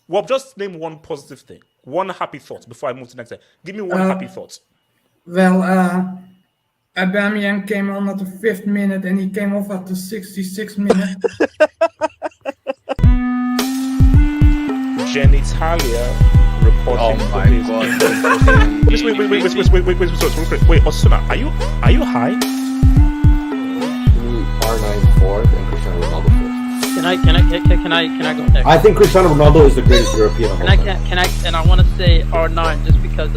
Well, just name one positive thing, one happy thought before I move to the next thing. Give me one happy thought. Well, Aubameyang came on at the 5th minute and he came off at the 66th minute. Genitalia reporting. Oh my god. Wait, Osuna, are you high? R9 4th and Cristiano Ronaldo 5th. Can I go next? I think Cristiano Ronaldo is the greatest European of all time. And I want to say R9 just because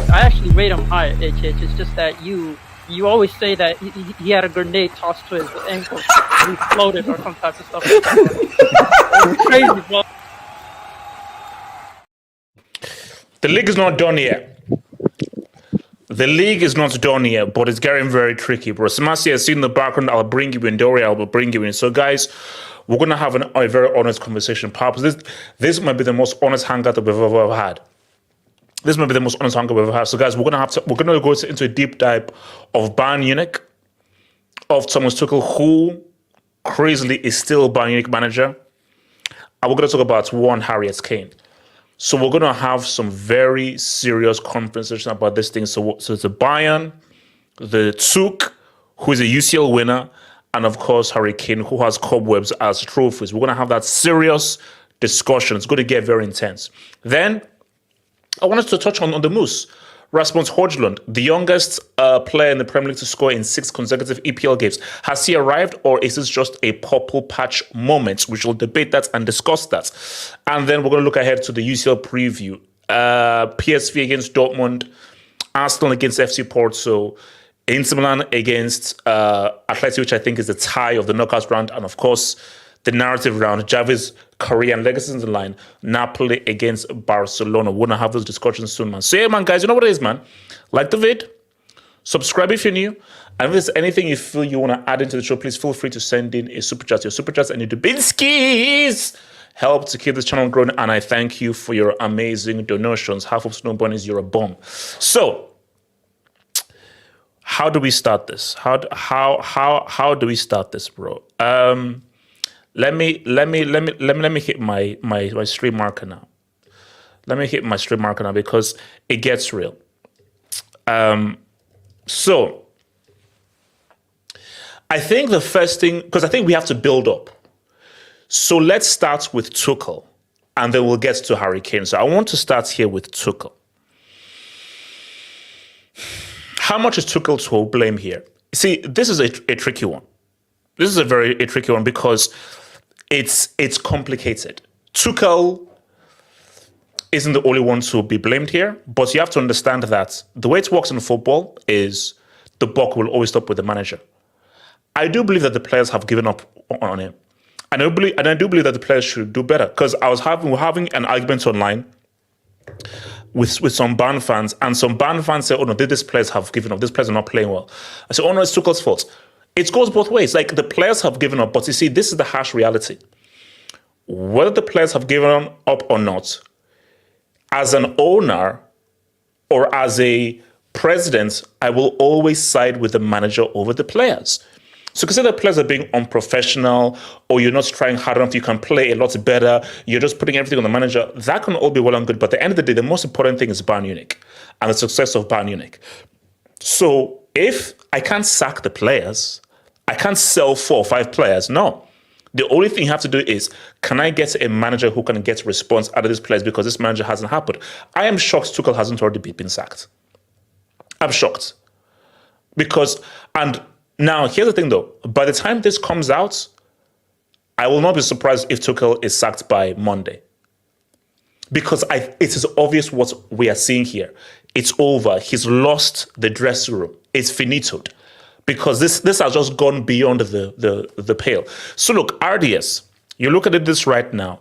I actually rate him high. HH. It's just that you always say that he had a grenade tossed to his ankle, and he floated or some type of stuff. It's crazy, bro. The league is not done yet. The league is not done yet, but it's getting very tricky, bro. Samasi has seen the background. I'll bring you in. Doria, I'll bring you in. So, guys, we're going to have a very honest conversation. Perhaps this might be the most honest hangout that we've ever had. This might be the most honest hangout we've ever had. So, guys, we're going to go into a deep dive of Bayern Munich, of Thomas Tuchel, who crazily is still Bayern Munich manager. And we're going to talk about one Harry Kane. So we're going to have some very serious conversation about this thing. So it's the Bayern, the Tuchel, who is a UCL winner, and of course Harry Kane, who has cobwebs as trophies. We're going to have that serious discussion. It's going to get very intense. Then I wanted to touch on the Moose. Rasmus Hojlund, the youngest player in the Premier League to score in 6 consecutive EPL games. Has he arrived, or is this just a purple patch moment? We shall debate that and discuss that. And then we're going to look ahead to the UCL preview. PSV against Dortmund, Arsenal against FC Porto, Inter Milan against Atletico, which I think is the tie of the knockout round, and of course, the narrative round, Javi's career and legacy in the line, Napoli against Barcelona. We're going to have those discussions soon, man. So, yeah, man, guys, you know what it is, man? Like the vid, subscribe if you're new, and if there's anything you feel you want to add into the show, please feel free to send in a super chat. Your super chats and your Dubinskis help to keep this channel growing, and I thank you for your amazing donations. Half of Snowbun is you're a bomb. So, how do we start this? How do we start this, bro? Let me hit my stream marker now. Let me hit my stream marker now because it gets real. So I think the first thing, because I think we have to build up. So let's start with Tuchel, and then we'll get to Harry Kane. So I want to start here with Tuchel. How much is Tuchel to blame here? See, this is a tricky one. This is a very tricky one because it's complicated. Tuchel isn't the only one to be blamed here, but you have to understand that the way it works in football is the buck will always stop with the manager. I do believe that the players have given up on him. And I do believe that the players should do better, because we're having an argument online with some Bayern fans, and some Bayern fans say, oh no, these players have given up, these players are not playing well. I say, oh no, it's Tuchel's fault. It goes both ways. Like, the players have given up, but you see, this is the harsh reality. Whether the players have given up or not, as an owner or as a president, I will always side with the manager over the players. So consider the players are being unprofessional, or you're not trying hard enough, you can play a lot better, you're just putting everything on the manager. That can all be well and good, but at the end of the day, the most important thing is Bayern Munich and the success of Bayern Munich. So if I can't sack the players, I can't sell 4 or 5 players. No. The only thing you have to do is, can I get a manager who can get a response out of these players, because this manager hasn't happened. I am shocked Tuchel hasn't already been sacked. I'm shocked. And now, here's the thing though, by the time this comes out, I will not be surprised if Tuchel is sacked by Monday. Because it is obvious what we are seeing here. It's over. He's lost the dressing room. It's finitoed. Because this has just gone beyond the pale. So look, RDS, you look at this right now.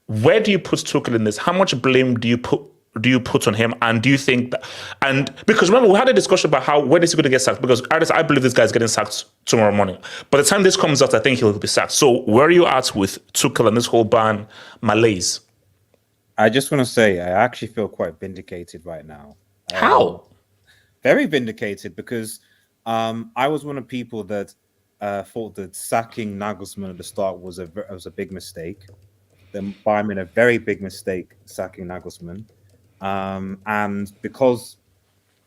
Where do you put Tuchel in this? How much blame do you put do you put on him? And do you think that, and because remember, we had a discussion about when is he going to get sacked? Because I believe this guy's getting sacked tomorrow morning. By the time this comes out, I think he'll be sacked. So where are you at with Tuchel and this whole ban malaise? I just want to say, I actually feel quite vindicated right now. How? Very vindicated, because I was one of the people that thought that sacking Nagelsmann at the start was a big mistake. Then Bayern made a very big mistake sacking Nagelsmann. And because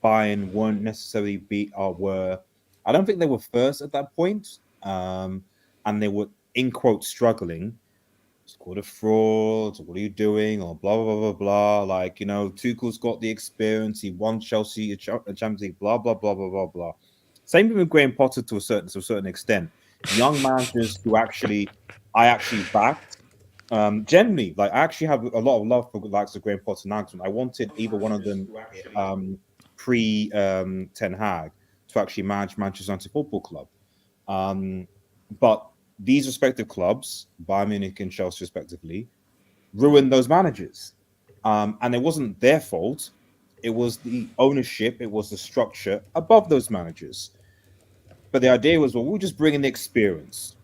Bayern weren't necessarily I don't think they were first at that point, and they were in quotes struggling. It's called a fraud. What are you doing? Or blah blah blah blah blah. Like, Tuchel's got the experience. He won Chelsea a Champions League. Blah blah blah blah blah blah. Same thing with Graham Potter to a certain extent. Young managers who I actually backed. Generally, like, I actually have a lot of love for the likes of Graham Potter and Nagelsmann. I wanted either one of them pre Ten Hag to actually manage Manchester United Football Club. But these respective clubs, Bayern Munich and Chelsea respectively, ruined those managers. And it wasn't their fault. It was the ownership, it was the structure above those managers. But the idea was, well, we'll just bring in the experience.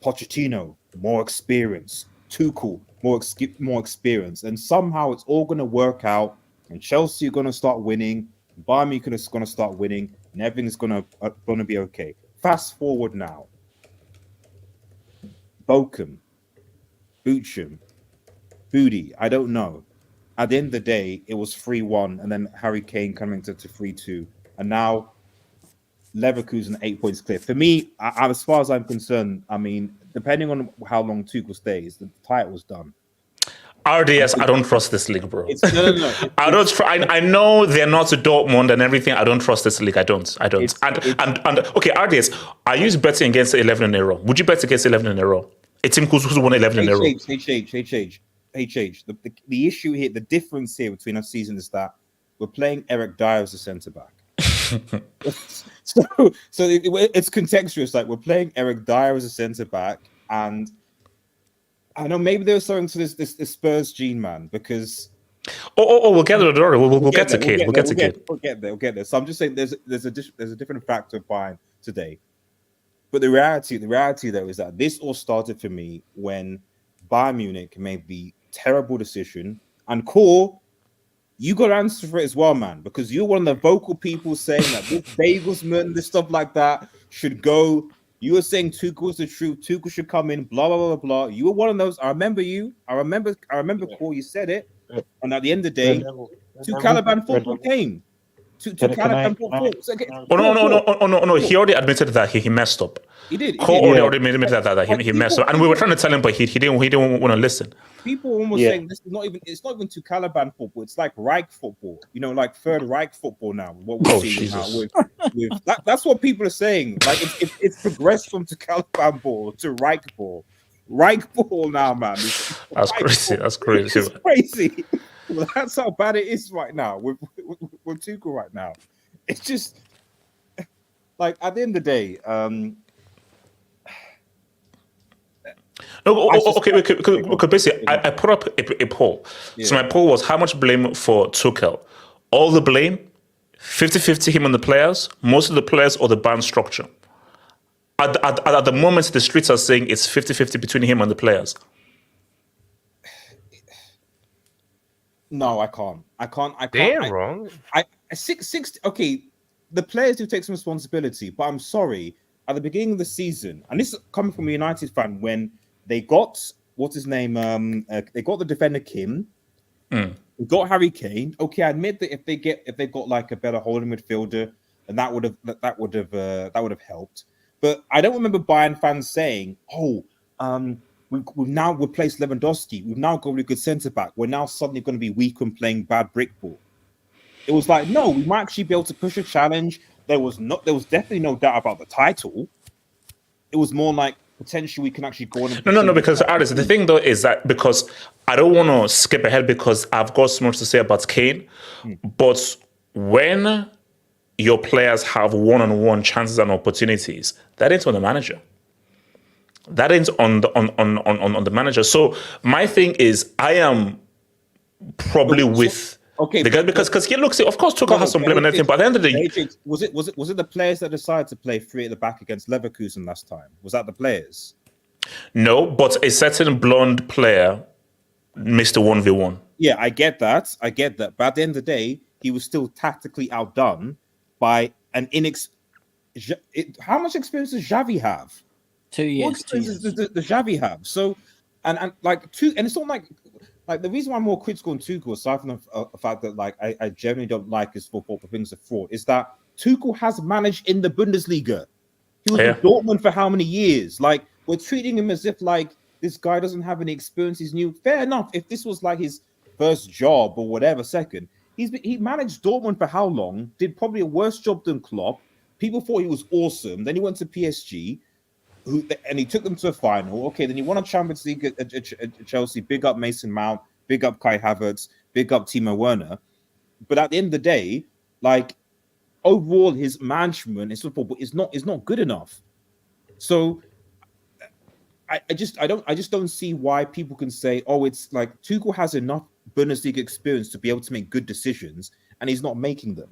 Pochettino, more experience. Tuchel, more experience. And somehow it's all going to work out. And Chelsea are going to start winning. Bayern Munich is going to start winning. And everything's going to be okay. Fast forward now. Bochum, Booty, I don't know. At the end of the day, it was 3-1, and then Harry Kane coming to 3-2. And now Leverkusen 8 points clear. For me, as far as I'm concerned, I mean, depending on how long Tuchel stays, the title's done. RDS, I don't trust this league, bro. No. I know they're not a Dortmund and everything. I don't trust this league. I don't. And okay, RDS, are you betting against 11 in a row? Would you bet against 11 in a row? A team who's won 11 in a row. The issue here, the difference here between our season is that we're playing Eric Dyer as a centre back. so it's contextual. Like, we're playing Eric Dyer as a centre back, and I know maybe there was something to this Spurs gene, man, because we'll get there. We'll get to Kane. We'll get there. So I'm just saying there's a different factor of Bayern today. But the reality though is that this all started for me when Bayern Munich made the terrible decision, and Core, you got to answer for it as well, man, because you're one of the vocal people saying that this Nagelsmann, this stuff like that should go. You were saying Tuchel's the truth. Tuchel should come in. Blah blah blah blah. You were one of those. I remember you. I remember. Core, you said it. And at the end of the day, Tuchel football came. Tuchel football. No. He already admitted that he messed up. He did. Already admitted that he messed up, and we were trying to tell him, but he didn't want to listen. People were almost saying this is not even. It's not even Tuchel football. It's like Reich football. Like Third Reich football now. What we're seeing now with that's what people are saying. Like it's progressed from Tuchel ball to Reich ball. Reich ball now, man. That's crazy. That's crazy. It's crazy. Well, that's how bad it is right now with Tuchel right now. It's just like, at the end of the day. Okay, basically, I put up a poll. Yeah. So my poll was, how much blame for Tuchel? All the blame, 50-50 him and the players, most of the players, or the band structure. At the moment, the streets are saying it's 50-50 between him and the players. No, I can't. Damn wrong. Okay, the players do take some responsibility, but I'm sorry. At the beginning of the season, and this is coming from a United fan, when they got what's his name, they got the defender Kim, they got Harry Kane. Okay, I admit that if they got like a better holding midfielder, then that would have helped. But I don't remember Bayern fans saying, we've now replaced Lewandowski. We've now got a good centre back. We're now suddenly going to be weak and playing bad brick ball. It was like, no, we might actually be able to push a challenge. There was definitely no doubt about the title. It was more like potentially we can actually go on. No, because Alice, the thing though is that, because I don't want to skip ahead because I've got so much to say about Kane, but when your players have one-on-one chances and opportunities, that ain't on the manager. That ain't on the manager. So my thing is, I am probably with. Okay, because he looks. Of course, Tuchel has some blame and everything, but at the end of the day, was it the players that decided to play 3 at the back against Leverkusen last time? Was that the players? no. But a certain blonde player missed a 1v1. Yeah, I get that. But at the end of the day, he was still tactically outdone by an how much experience does Xavi have? 2 years. What experience does Xavi have? So, and it's not like the reason why I'm more critical on Tuchel, aside from the fact that like I generally don't like his football for things of fraud, is that Tuchel has managed in the Bundesliga. He was in Dortmund for how many years? Like, we're treating him as if like this guy doesn't have any experience. He's new. Fair enough. If this was like his first job or whatever, second, he managed Dortmund for how long? Did probably a worse job than Klopp. People thought he was awesome. Then he went to PSG. And he took them to a final. Okay, then he won a Champions League at Chelsea. Big up Mason Mount. Big up Kai Havertz. Big up Timo Werner. But at the end of the day, like overall, his management, his football is not good enough. So I just don't see why people can say, oh, it's like Tuchel has enough Bundesliga experience to be able to make good decisions, and he's not making them.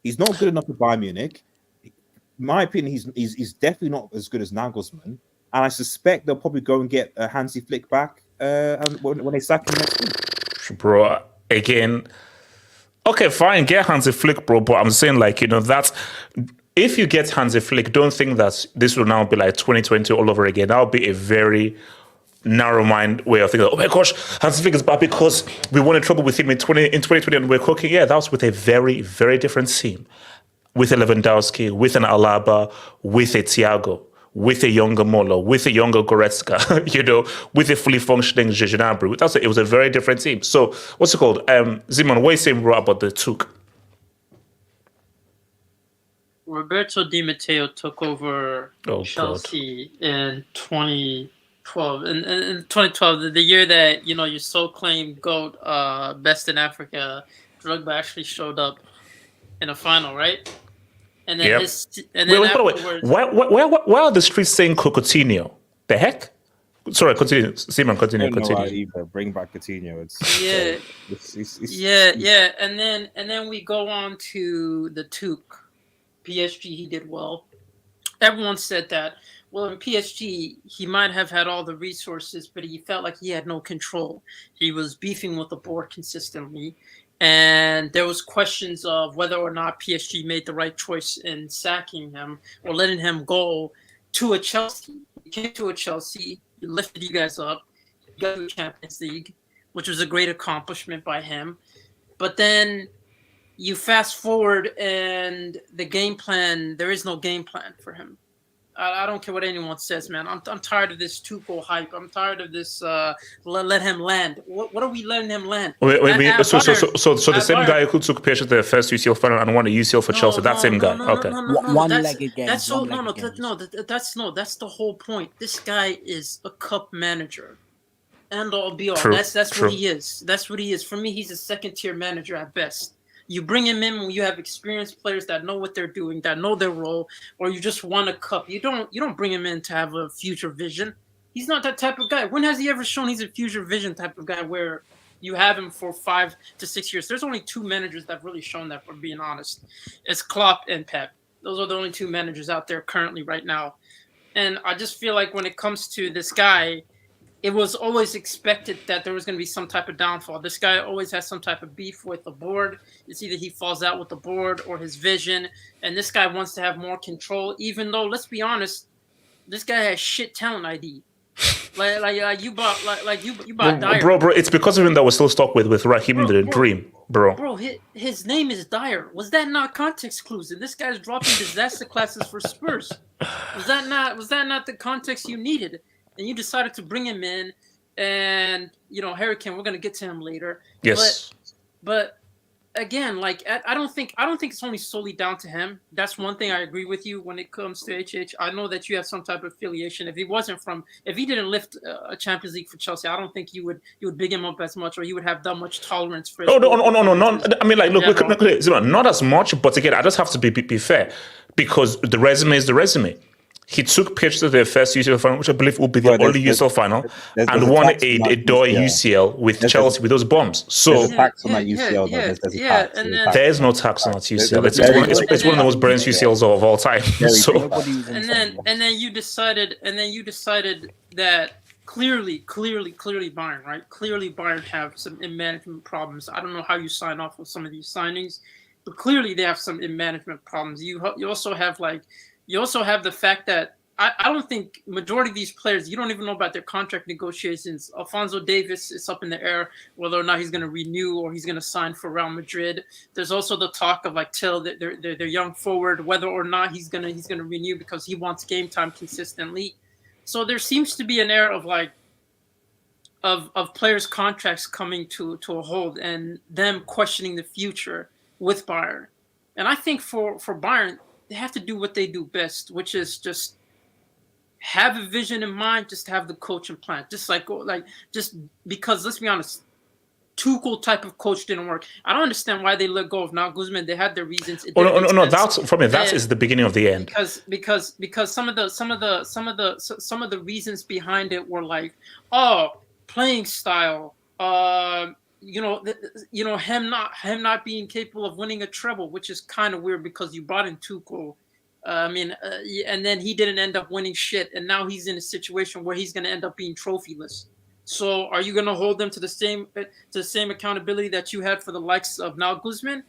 He's not good enough for Bayern Munich. In my opinion, he's definitely not as good as Nagelsmann, and I suspect they'll probably go and get Hansi Flick back when they sack him next week. Bro, again, okay, fine, get Hansi Flick, bro, but I'm saying like, that's... If you get Hansi Flick, don't think that this will now be like 2020 all over again. That would be a very narrow-minded way of thinking, oh my gosh, Hansi Flick is back because we won in trouble with him in 2020 and we're cooking. Yeah, that was with a very, very different team. With a Lewandowski, with an Alaba, with a Thiago, with a younger Mola, with a younger Goretzka, with a fully functioning Gnabry. It was a very different team. So, what's it called? Simon, what are you saying about the Tuchel? Roberto Di Matteo took over Chelsea in 2012. In 2012, the year that, your so-claimed GOAT, best in Africa, Drogba actually showed up in a final, right? And then afterwards... Why are the streets saying Coutinho? The heck? Sorry, continue. Simon, continue. Bring back Coutinho. Yeah. And then we go on to the Tuchel. PSG, he did well. Everyone said that. Well, in PSG, he might have had all the resources, but he felt like he had no control. He was beefing with the board consistently. And there was questions of whether or not PSG made the right choice in sacking him or letting him go to a Chelsea. He came to a Chelsea, he lifted you guys up, he got to the Champions League, which was a great accomplishment by him. But then you fast forward and the game plan, there is no game plan for him. I don't care what anyone says, man. I'm tired of this Tuchel hype. I'm tired of this let him land. What are we letting him land? So the same guy who took PSG to the first UCL final and won a UCL for Chelsea, that same guy. Okay. One-legged game. That's the whole point. This guy is a cup manager. End all be all. That's what he is. That's what he is. For me, he's a second-tier manager at best. You bring him in when you have experienced players that know what they're doing, that know their role, or you just won a cup. You don't bring him in to have a future vision. He's not that type of guy. When has he ever shown he's a future vision type of guy where you have him for 5 to 6 years? There's only 2 managers that have really shown that, for being honest. It's Klopp and Pep. Those are the only 2 managers out there currently right now. And I just feel like when it comes to this guy, it was always expected that there was going to be some type of downfall. This guy always has some type of beef with the board. It's either he falls out with the board or his vision. And this guy wants to have more control, even though, let's be honest, this guy has shit talent ID. Like you bought Dyer. Bro, it's because of him that we're still stuck with Raheem the Dream, bro. Bro, his name is Dyer. Was that not context clues? And this guy's dropping disaster classes for Spurs. Was that not the context you needed? And you decided to bring him in, and Harry Kane. We're gonna get to him later. Yes. But again, like I don't think it's only solely down to him. That's one thing I agree with you when it comes to HH. I know that you have some type of affiliation. If he didn't lift a Champions League for Chelsea, I don't think you would big him up as much, or you would have that much tolerance for. No. I mean, like, look, not as much. But again, I just have to be fair because the resume is the resume. He took pitch to their first UCL final, which I believe will be the only UCL final, there's and a won tax on a that DOI UCL. UCL with There's Chelsea with those bombs. So There's a tax on that UCL. There's a tax. and There's a then- tax. there is no tax on that UCL. There's It's, a one, very it's one of the most brilliant UCLs of all time. Very So big Nobody was and insane. then you decided that clearly Bayern, right? Clearly Bayern have some in-management problems. I don't know how you sign off with some of these signings, but clearly they have some in-management problems. You also have the fact that I don't think majority of these players, you don't even know about their contract negotiations. Alphonso Davies is up in the air whether or not he's going to renew or he's going to sign for Real Madrid. There's also the talk of like Till, their young forward, whether or not he's gonna renew because he wants game time consistently. So there seems to be an air of like of players' contracts coming to a hold and them questioning the future with Bayern. And I think for Bayern, they have to do what they do best, which is just have a vision in mind, just have the coach and plan. Just because let's be honest, Tuchel type of coach didn't work. I don't understand why they let go of Nagelsmann. They had their reasons. no. That's for me. That is the beginning of the end. Because some of the reasons behind it were like, playing style. Him not being capable of winning a treble, which is kind of weird because you brought in Tuchel. And then he didn't end up winning shit, and now he's in a situation where he's going to end up being trophyless. So, are you going to hold them to the same accountability that you had for the likes of Nagelsmann?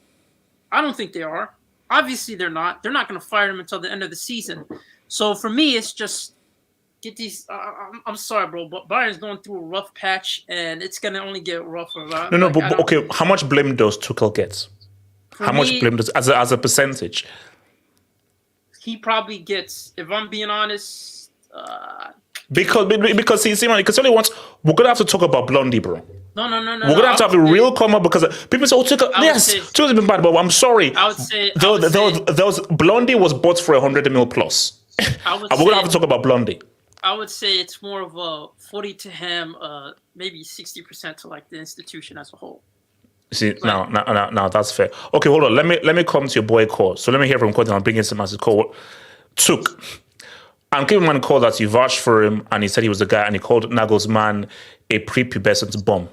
I don't think they are. Obviously, they're not. They're not going to fire him until the end of the season. So, for me, it's just get these. I'm sorry, bro, but Bayern's going through a rough patch, and it's going to only get rougher. But okay. How much blame does Tuchel get? How much blame does as a percentage? He probably gets, if I'm being honest, because he's only once we're gonna have to talk about Blondie, bro. No. We're gonna have to have a real come up because people say, "Oh, Tuchel's been bad," but I'm sorry. I would say Blondie was bought for 100 mil plus. And we're gonna have to talk about Blondie. I would say it's more of a 40 to him, maybe 60% to like the institution as a whole. See, now that's fair. Okay, hold on. Let me come to your boy Cole. So let me hear from Cole and I'll bring in some as Cole. I'm giving one call that you vouched for him and he said he was the guy and he called Nagelsmann a prepubescent bomb.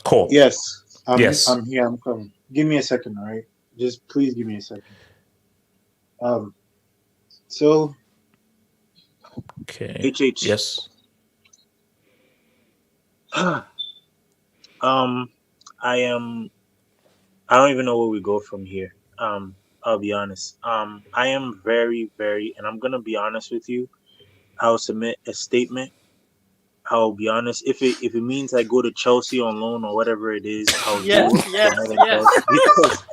Cole. Yes. Yes. I'm here. I'm coming. Give me a second, all right? Just please give me a second. So. Okay. HH. Yes. I don't even know where we go from here. I'll be honest. I am very, very, and I'm gonna be honest with you. I'll submit a statement. I'll be honest. If it means I go to Chelsea on loan or whatever it is, I'll do it.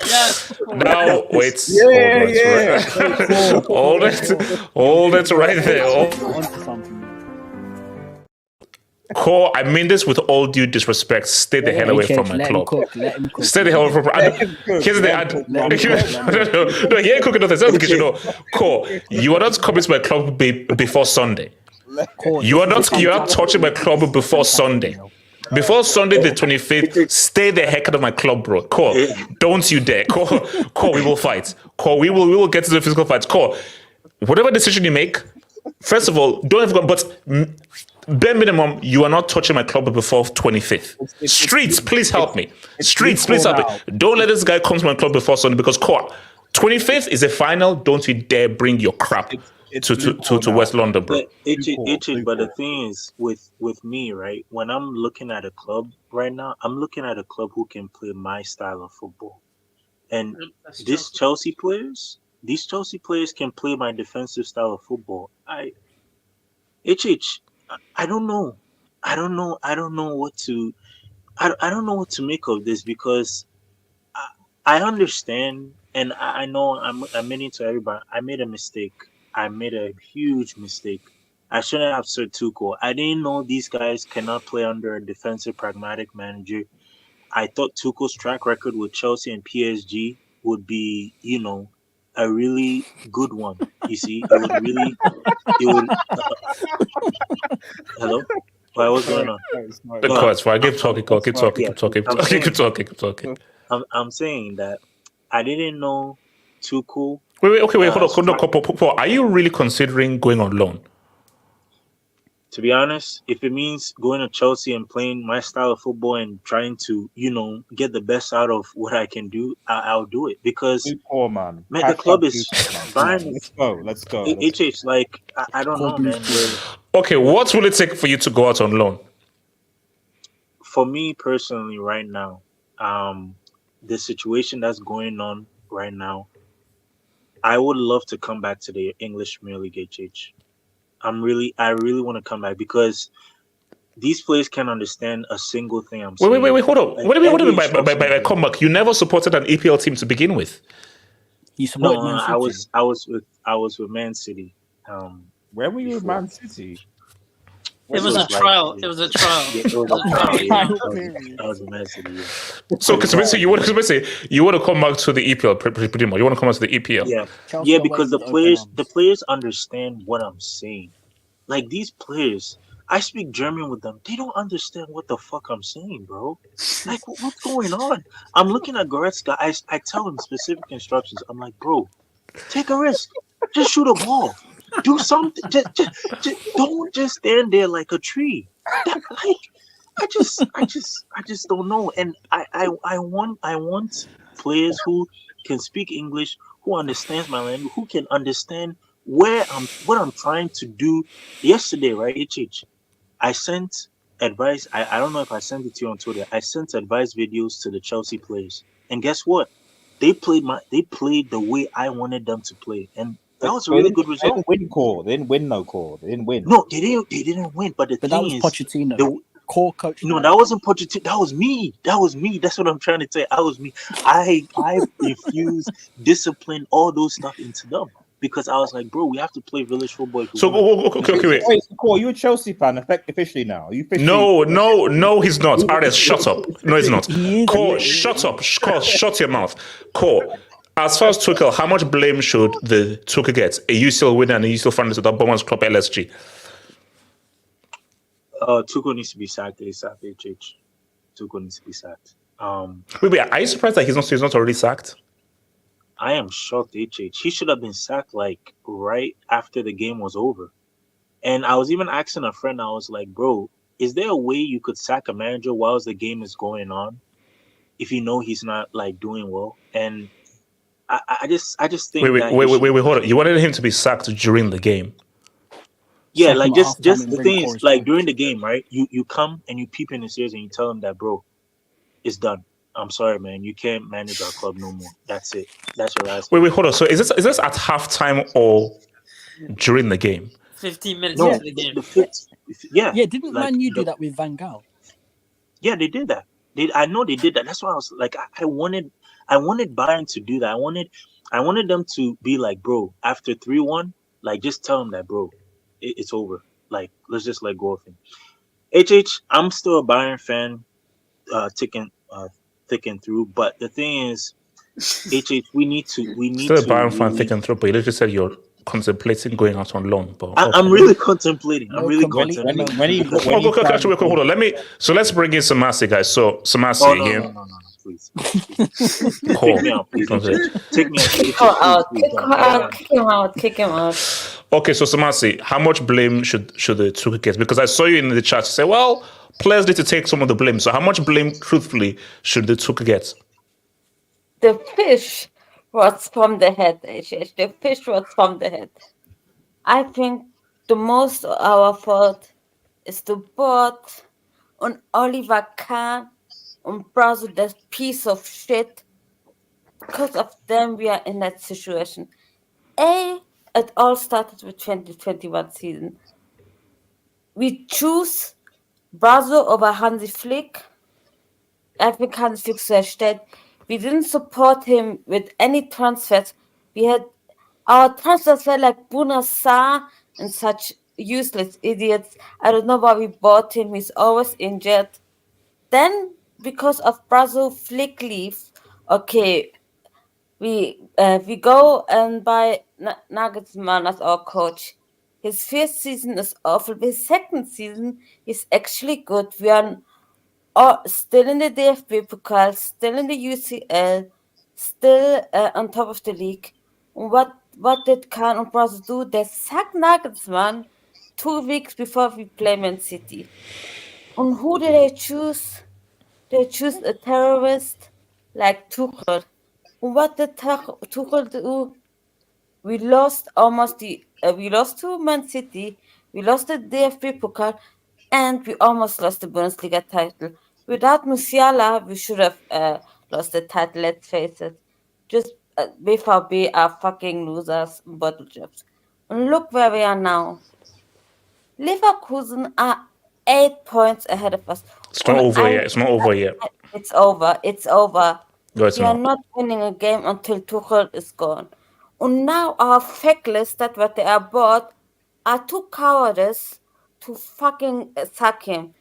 Yes. Now wait. Hold it right there. Cole, I mean this with all due disrespect. Stay the hell away from my club. Stay the hell away from. Here's the no, he ain't cooking nothing. Because Cole, you are not coming to my club before Sunday. You are not touching my club before Sunday. Before Sunday the 25th, stay the heck out of my club, bro. Cole, don't you dare. Cole, we will fight. Cole, we will get to the physical fight. Cole, whatever decision you make, first of all, don't have but bare minimum, you are not touching my club before 25th. Streets, please help me. Streets, please help me. Don't let this guy come to my club before Sunday because 25th is a final. Don't you dare bring your crap to West London, bro. But the thing is, with me, right? When I'm looking at a club right now, I'm looking at a club who can play my style of football, and these Chelsea players can play my defensive style of football. I don't know. I don't know what to make of this because I understand and I know I'm admitting to everybody. I made a mistake. I made a huge mistake. I shouldn't have said Tuchel. I didn't know these guys cannot play under a defensive, pragmatic manager. I thought Tuchel's track record with Chelsea and PSG would be, a really good one. You see, Hello? What's going on? The course, right? Keep talking. I'm saying that I didn't know Tuchel Hold on. Are you really considering going on loan? To be honest, if it means going to Chelsea and playing my style of football and trying to, get the best out of what I can do, I'll do it because Too poor, man. the club is Bayern. Let's go. HH, like I don't know, man. Okay, what will it take for you to go out on loan? For me personally, right now, the situation that's going on right now, I would love to come back to the English Premier League, HH. I really want to come back because these players can't understand a single thing I'm saying. Wait, hold on. What do you mean by comeback? You never supported an EPL team to begin with. You supported Man City? I was with Man City. Where were you with Man City? It was a trial. It was a trial. Yeah, it was a trial. I was with Man City. Yeah. So, basically, you want to come back to the EPL, pretty much. You want to come back to the EPL. Yeah, because the players understand what I'm saying. Like these players, I speak German with them. They don't understand what the fuck I'm saying, bro. Like, what's going on? I'm looking at Goretzka. I tell him specific instructions. I'm like, bro, take a risk. Just shoot a ball. Do something. Just don't just stand there like a tree. I just don't know. And I want players who can speak English, who understands my language, who can understand what I'm trying to do. Yesterday, right, HH, I sent advice. I don't know if I sent it to you on Twitter. I sent advice videos to the Chelsea players, and guess what? They played the way I wanted them to play, and that was a really good result. They didn't win. They didn't win. No call. They didn't win. No, they didn't win. But that was Pochettino. The core coach. No, that wasn't Pochettino. That was me. That's what I'm trying to say. That was me. I infused discipline, all those stuff into them because I was like, bro, we have to play village football. So okay, wait. Cole, you're a Chelsea fan officially now. Are you officially? No, he's not. Ares, shut up. No, he's not. Cole, shut up. Cole, shut your mouth. Cole. As far as Tuchel, how much blame should the Tuchel get? A UCL winner and a UCL fan to the Bournemouth club LSG. Tuchel needs to be sacked ASAP. HH. Tuchel needs to be sacked. Wait, are you surprised that he's not already sacked? I am shocked, HH. He should have been sacked like right after the game was over. And I was even asking a friend, I was like, bro, is there a way you could sack a manager whilst the game is going on if you know he's not like doing well? And I just think. Wait, hold on. You wanted him to be sacked during the game? Yeah, like just the thing is, like during the game, right? You come and you peep in his ears and you tell him that, bro, it's done. I'm sorry, man. You can't manage our club no more. That's it. That's your last. Wait, hold on. So is this at halftime or during the game? 15 minutes into the game. Yeah. Didn't Man U do that with Van Gaal? Yeah, they did that. I know they did that. That's why I was like, I wanted Bayern to do that. I wanted them to be like, bro, after 3-1, like just tell them that, bro, it's over. Like, let's just let go of him. HH, I'm still a Bayern fan, thick and through. But the thing is, HH, we need to still a Bayern fan thick and through. But you just said you're contemplating going out on loan. But I'm really contemplating. I'm really contemplating. Actually, hold on. Let's bring in Samasi, guys. So Samasi again. No. Please. Take me out, please. Take me out. Kick him out. Okay, so Samasi, how much blame should the Tuchel get? Because I saw you in the chat say, well, players need to take some of the blame. So how much blame, truthfully, should the Tuchel get? The fish was from the head, HH. The fish was from the head. I think the most of our fault is the board on Oliver Kahn and Brazil, that piece of shit. Because of them, we are in that situation. It all started with 2021 season. We choose Brazil over Hansi Flick. I think Hansi Flick said we didn't support him with any transfers. We had our transfers were like Bruno Sarr and such useless idiots. I don't know why we bought him. He's always injured. Then, because of Brazil Flick leave, okay, we go and buy Nagelsmann as our coach. His first season is awful. His second season is actually good. We are still in the DFB Pokal, still in the UCL, still on top of the league. What did Khan and Bros do? They sacked Nagelsmann 2 weeks before we play Man City. And who did they choose? They choose a terrorist like Tuchel. And what did Tuchel do? We lost we lost to Man City, we lost the DFB Pokal, and we almost lost the Bundesliga title. Without Musiala, we should have lost the title, let's face it. Just BVB are fucking losers, bottle jobs. And look where we are now. Leverkusen are 8 points ahead of us. It's not over yet. It's not over yet. It's over. It's over. No, it's We are not. not winning a game until Tuchel is gone. And now our fake list that what they are bought are too cowardice to fucking sack him.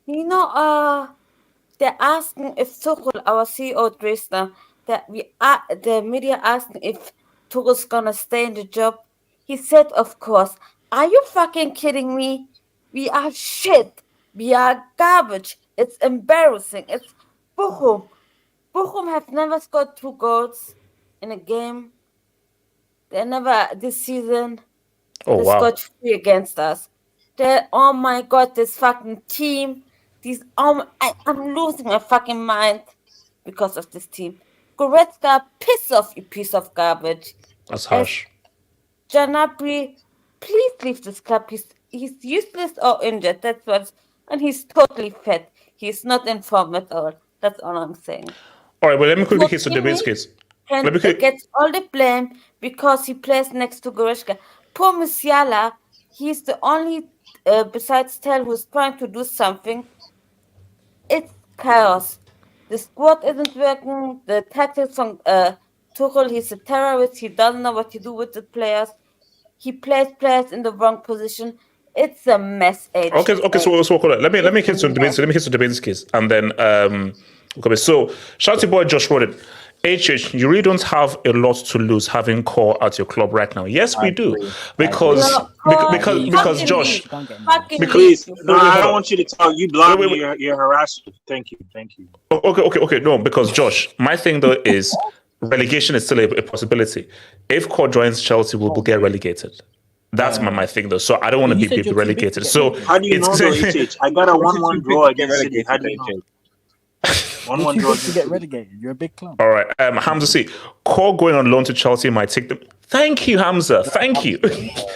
You know, they're asking if Tuchel, our CEO Dresdner, the media asking if Tuchel's gonna stay in the job. He said, of course. Are you fucking kidding me? We are shit. We are garbage. It's embarrassing. It's Bochum. Bochum have never scored 2 goals in a game. They never this season. Oh, They wow. scored 3 against us. Oh my god, this fucking team. I'm losing my fucking mind because of this team. Goretzka, piss off, you piece of garbage. That's harsh. Janabri, please leave this club. He's useless or injured. That's what. And he's totally fat. He's not in form at all. That's all I'm saying. All right, well, let me quickly hit some Timmy debate case. And gets all the blame because he plays next to Goretzka. Poor Musiala, he's the only, besides Tell, who's trying to do something. It's chaos. The squad isn't working. The tactics from Tuchel, he's a terrorist. He doesn't know what to do with the players. He plays players in the wrong position. It's a mess. Okay. So hold on. Let me hit some debates. Let me hit some debates case, and then okay. So shout out to boy Josh Roden. You really don't have a lot to lose having Core at your club right now. Yes, we do, because Josh. Please, no, I don't want you to talk. You block me. You're harassing. Thank you. Okay. No, because Josh, my thing though is relegation is still a possibility. If Core joins Chelsea, we'll get relegated. That's my thing though. So I don't want to be relegated. So how do you know though, I got a 1-1 draw against City. How do you know? 1-1 draw to get relegated. You're a big club. All right, Hamza C. Core going on loan to Chelsea might take them. Thank you, Hamza. Thank you.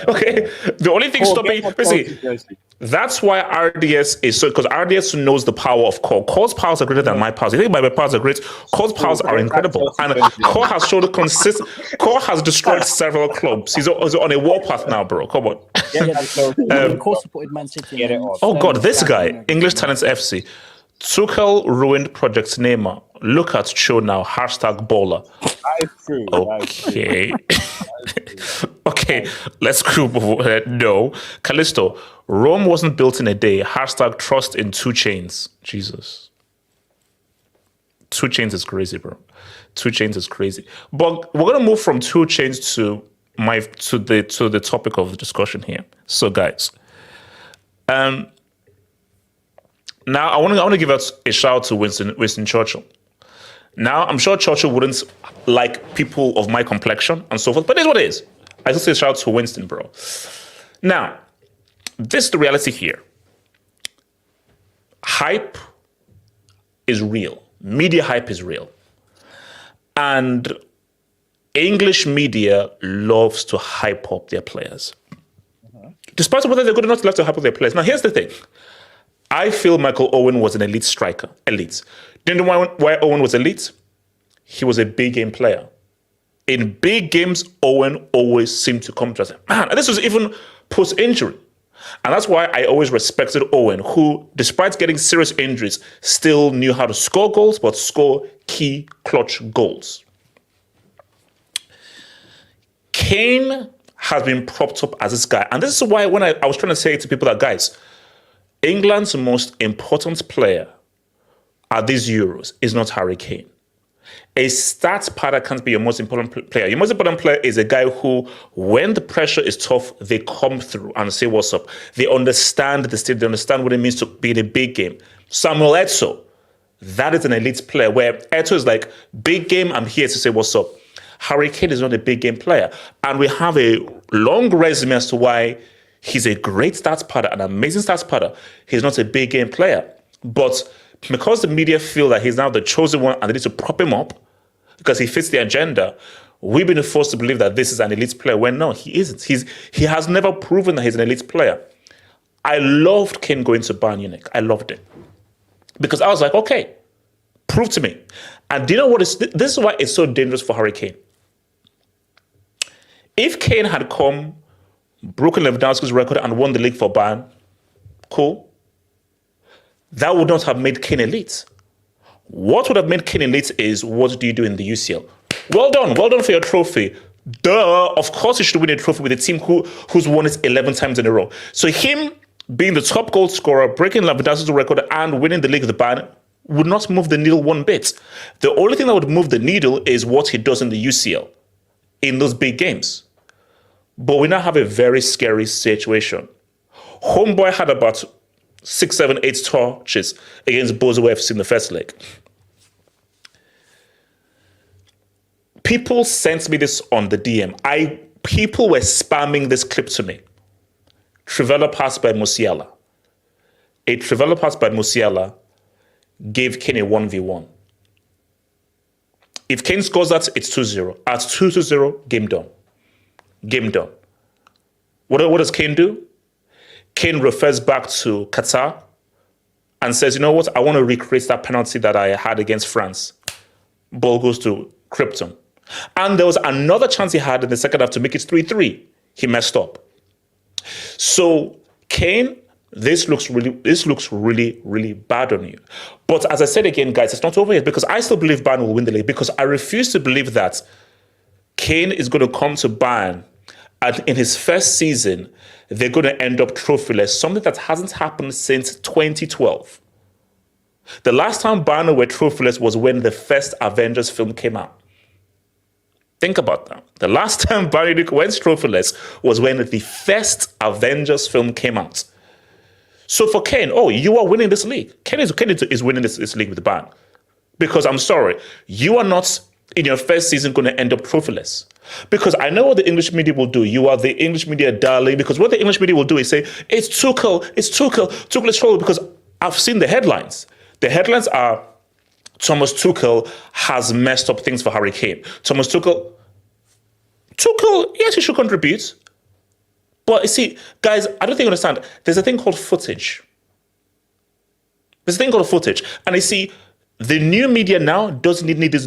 Okay. The only thing stopping, that's why RDS is so, because RDS knows the power of Core. Core's powers are greater than my powers. You think my powers are great? Core's powers are incredible, and Core has showed a consistent. Core has destroyed several clubs. He's on a warpath now, bro. Come on. Core supported Man City. Oh God, this guy, English Talents FC. Tuchel ruined Project Neymar. Look at Cho now. #baller. That's true. Okay. Okay, let's group. No. Callisto. Rome wasn't built in a day. #trust in 2 Chainz. Jesus. 2 Chainz is crazy, bro. 2 Chainz is crazy. But we're gonna move from 2 Chainz to the topic of the discussion here. So guys, now, I want to give out a shout out to Winston Churchill. Now, I'm sure Churchill wouldn't like people of my complexion and so forth, but it is what it is. I just say shout out to Winston, bro. Now, this is the reality here. Hype is real. Media hype is real. And English media loves to hype up their players. Despite whether they're good or not, they love to hype up their players. Now, here's the thing. I feel Michael Owen was an elite striker. Elite. Do you know why Owen was elite? He was a big game player. In big games, Owen always seemed to come to us. Man, and this was even post-injury. And that's why I always respected Owen, who, despite getting serious injuries, still knew how to score goals, but score key clutch goals. Kane has been propped up as this guy. And this is why when I was trying to say to people that, guys, England's most important player at these Euros is not Harry Kane. A stats padder can't be your most important player. Your most important player is a guy who, when the pressure is tough, they come through and say, what's up? They understand the state. They understand what it means to be in a big game. Samuel Eto'o, that is an elite player where Eto'o is like, big game, I'm here to say, what's up? Harry Kane is not a big game player. And we have a long resume as to why he's a great stats padder, an amazing stats padder. He's not a big game player. But because the media feel that he's now the chosen one and they need to prop him up because he fits the agenda, we've been forced to believe that this is an elite player when no, he isn't. He has never proven that he's an elite player. I loved Kane going to Bayern Munich. I loved it. Because I was like, okay, prove to me. And do you know what is this is why it's so dangerous for Harry Kane. If Kane had come, broken Lewandowski's record and won the league for Bayern, cool. That would not have made Kane elite. What would have made Kane elite is, what do you do in the UCL? Well done for your trophy. Duh, of course you should win a trophy with a team who's won it 11 times in a row. So him being the top goal scorer, breaking Lewandowski's record and winning the league with the Bayern would not move the needle one bit. The only thing that would move the needle is what he does in the UCL, in those big games. But we now have a very scary situation. Homeboy had about 6, 7, 8 touches against Bozo FC in the first leg. People sent me this on the DM. People were spamming this clip to me. Trivela pass by Musiala. A Trivela pass by Musiala gave Kane a 1v1. If Kane scores that, it's 2-0. At 2-0, game done. Game done. What does Kane do? Kane refers back to Qatar and says, you know what? I want to recreate that penalty that I had against France. Ball goes to Krypton. And there was another chance he had in the second half to make it 3-3. He messed up. So Kane, this looks really, really bad on you. But as I said again, guys, it's not over yet because I still believe Bayern will win the league because I refuse to believe that Kane is going to come to Bayern and in his first season, they're going to end up trophyless, something that hasn't happened since 2012. The last time Bayern were trophyless was when the first Avengers film came out. Think about that. The last time Bayern Munich went trophyless was when the first Avengers film came out. So for Kane, you are winning this league. Kane is winning this league with Bayern. Because I'm sorry, you are not in your first season going to end up trophyless. Because I know what the English media will do. You are the English media darling. Because what the English media will do is say, it's Tuchel is trouble. Because I've seen the headlines. The headlines are, Thomas Tuchel has messed up things for Harry Kane. Thomas Tuchel, yes, he should contribute. But you see, guys, I don't think you understand. There's a thing called footage. And you see, the new media now doesn't need these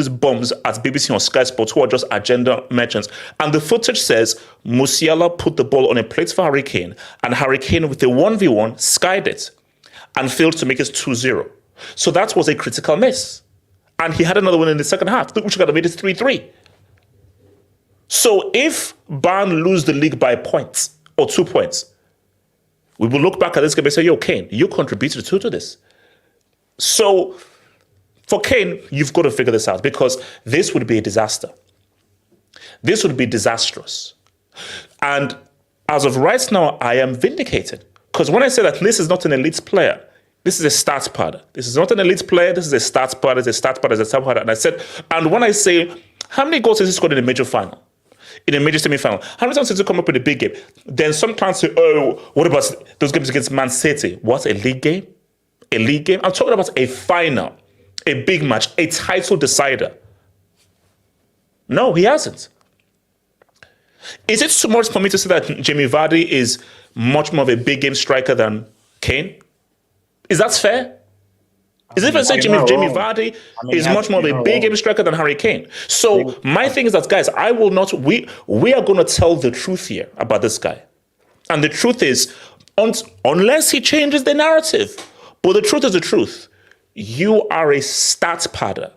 bombs at BBC or Sky Sports who are just agenda merchants. And the footage says Musiala put the ball on a plate for Harry Kane, and Harry Kane with a 1v1 skied it and failed to make it 2-0. So that was a critical miss. And he had another one in the second half, which could have made it 3-3. So if Bayern lose the league by points or 2 points, we will look back at this game and say, yo, Kane, you contributed to this. So for Kane, you've got to figure this out because this would be a disaster. This would be disastrous. And as of right now, I am vindicated. Because when I say that this is not an elite player, this is a stats padder. This is not an elite player. This is a stats padder. It's a stats padder. It's a stats padder. And I said, and when I say, how many goals has he scored in a major final? In a major semi-final? How many times has he come up with a big game? Then some clients say, what about those games against Man City? What, a league game? A league game? I'm talking about a final, a big match, a title decider. No, he hasn't. Is it too much for me to say that Jamie Vardy is much more of a big game striker than Kane? Is that fair? Is it fair to say Jamie Vardy is much more of a big game striker than Harry Kane? So my thing is that, guys, we are going to tell the truth here about this guy. And the truth is, unless he changes the narrative, but the truth is the truth. You are a stat padder.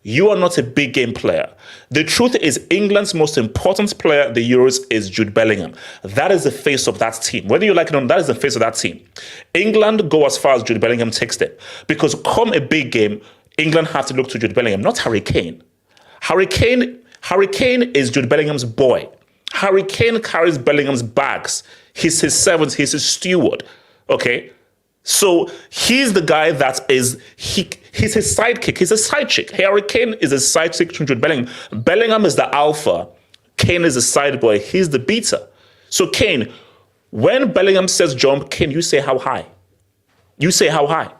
You are not a big game player. The truth is England's most important player at the Euros is Jude Bellingham. That is the face of that team. Whether you like it or not, that is the face of that team. England go as far as Jude Bellingham takes them. Because come a big game, England have to look to Jude Bellingham, not Harry Kane. Harry Kane is Jude Bellingham's boy. Harry Kane carries Bellingham's bags. He's his servant. He's his steward. Okay? So he's the guy he's his sidekick. He's a side chick. Harry Kane is a side chick to Jude Bellingham. Bellingham is the alpha. Kane is the side boy. He's the beta. So Kane, when Bellingham says jump, Kane, you say how high. You say how high.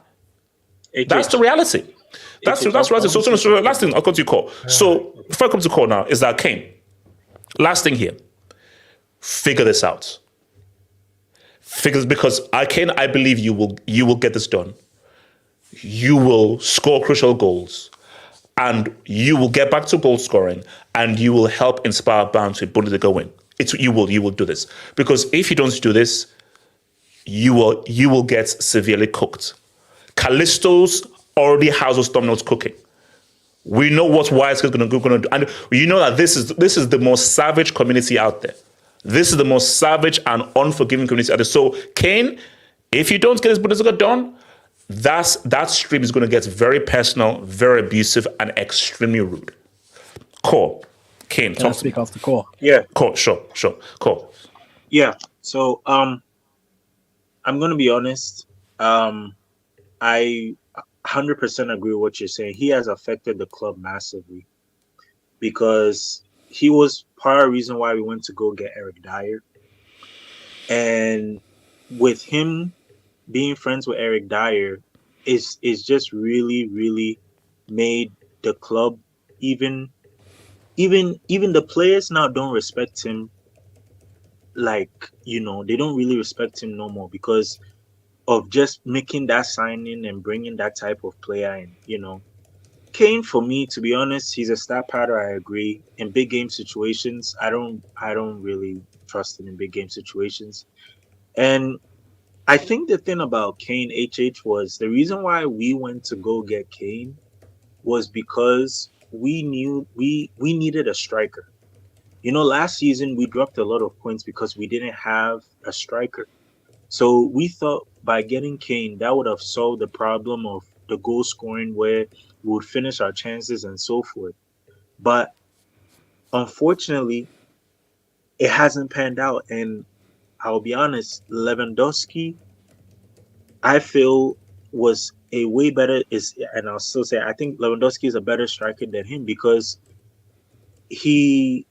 That's the reality. That's the reality. So last thing, I'll come to you, Cole. So before I come to Cole now, is that Kane, last thing here, figure this out. Because Kane, I believe you will get this done. You will score crucial goals, and you will get back to goal scoring, and you will help inspire Bayern to Bundesliga win. You will do this, because if you don't do this, you will get severely cooked. Callisto's already has those dominoes cooking. We know what Wise is going to do, and you know that this is the most savage community out there. This is the most savage and unforgiving community out there. So, Kane, if you don't get this Bundesliga done, that stream is going to get very personal, very abusive, and extremely rude. Cole, Kane, Can I speak after Cole? Yeah. Cole, sure. Cole. Yeah. So, I'm going to be honest. I 100% agree with what you're saying. He has affected the club massively because he was part of the reason why we went to go get Eric Dyer. And with him being friends with Eric Dyer is just really, really made the club even the players now don't respect him. Like, they don't really respect him no more because of just making that signing and bringing that type of player in, Kane, for me, to be honest, he's a star powder. I agree. In big game situations, I don't really trust him in big game situations. And I think the thing about Kane, was the reason why we went to go get Kane was because we knew we needed a striker. Last season we dropped a lot of points because we didn't have a striker. So we thought by getting Kane, that would have solved the problem of the goal scoring where we would finish our chances and so forth. But unfortunately, it hasn't panned out. And I'll be honest, Lewandowski, I feel, was a way better, and I'll still say, I think Lewandowski is a better striker than him because he,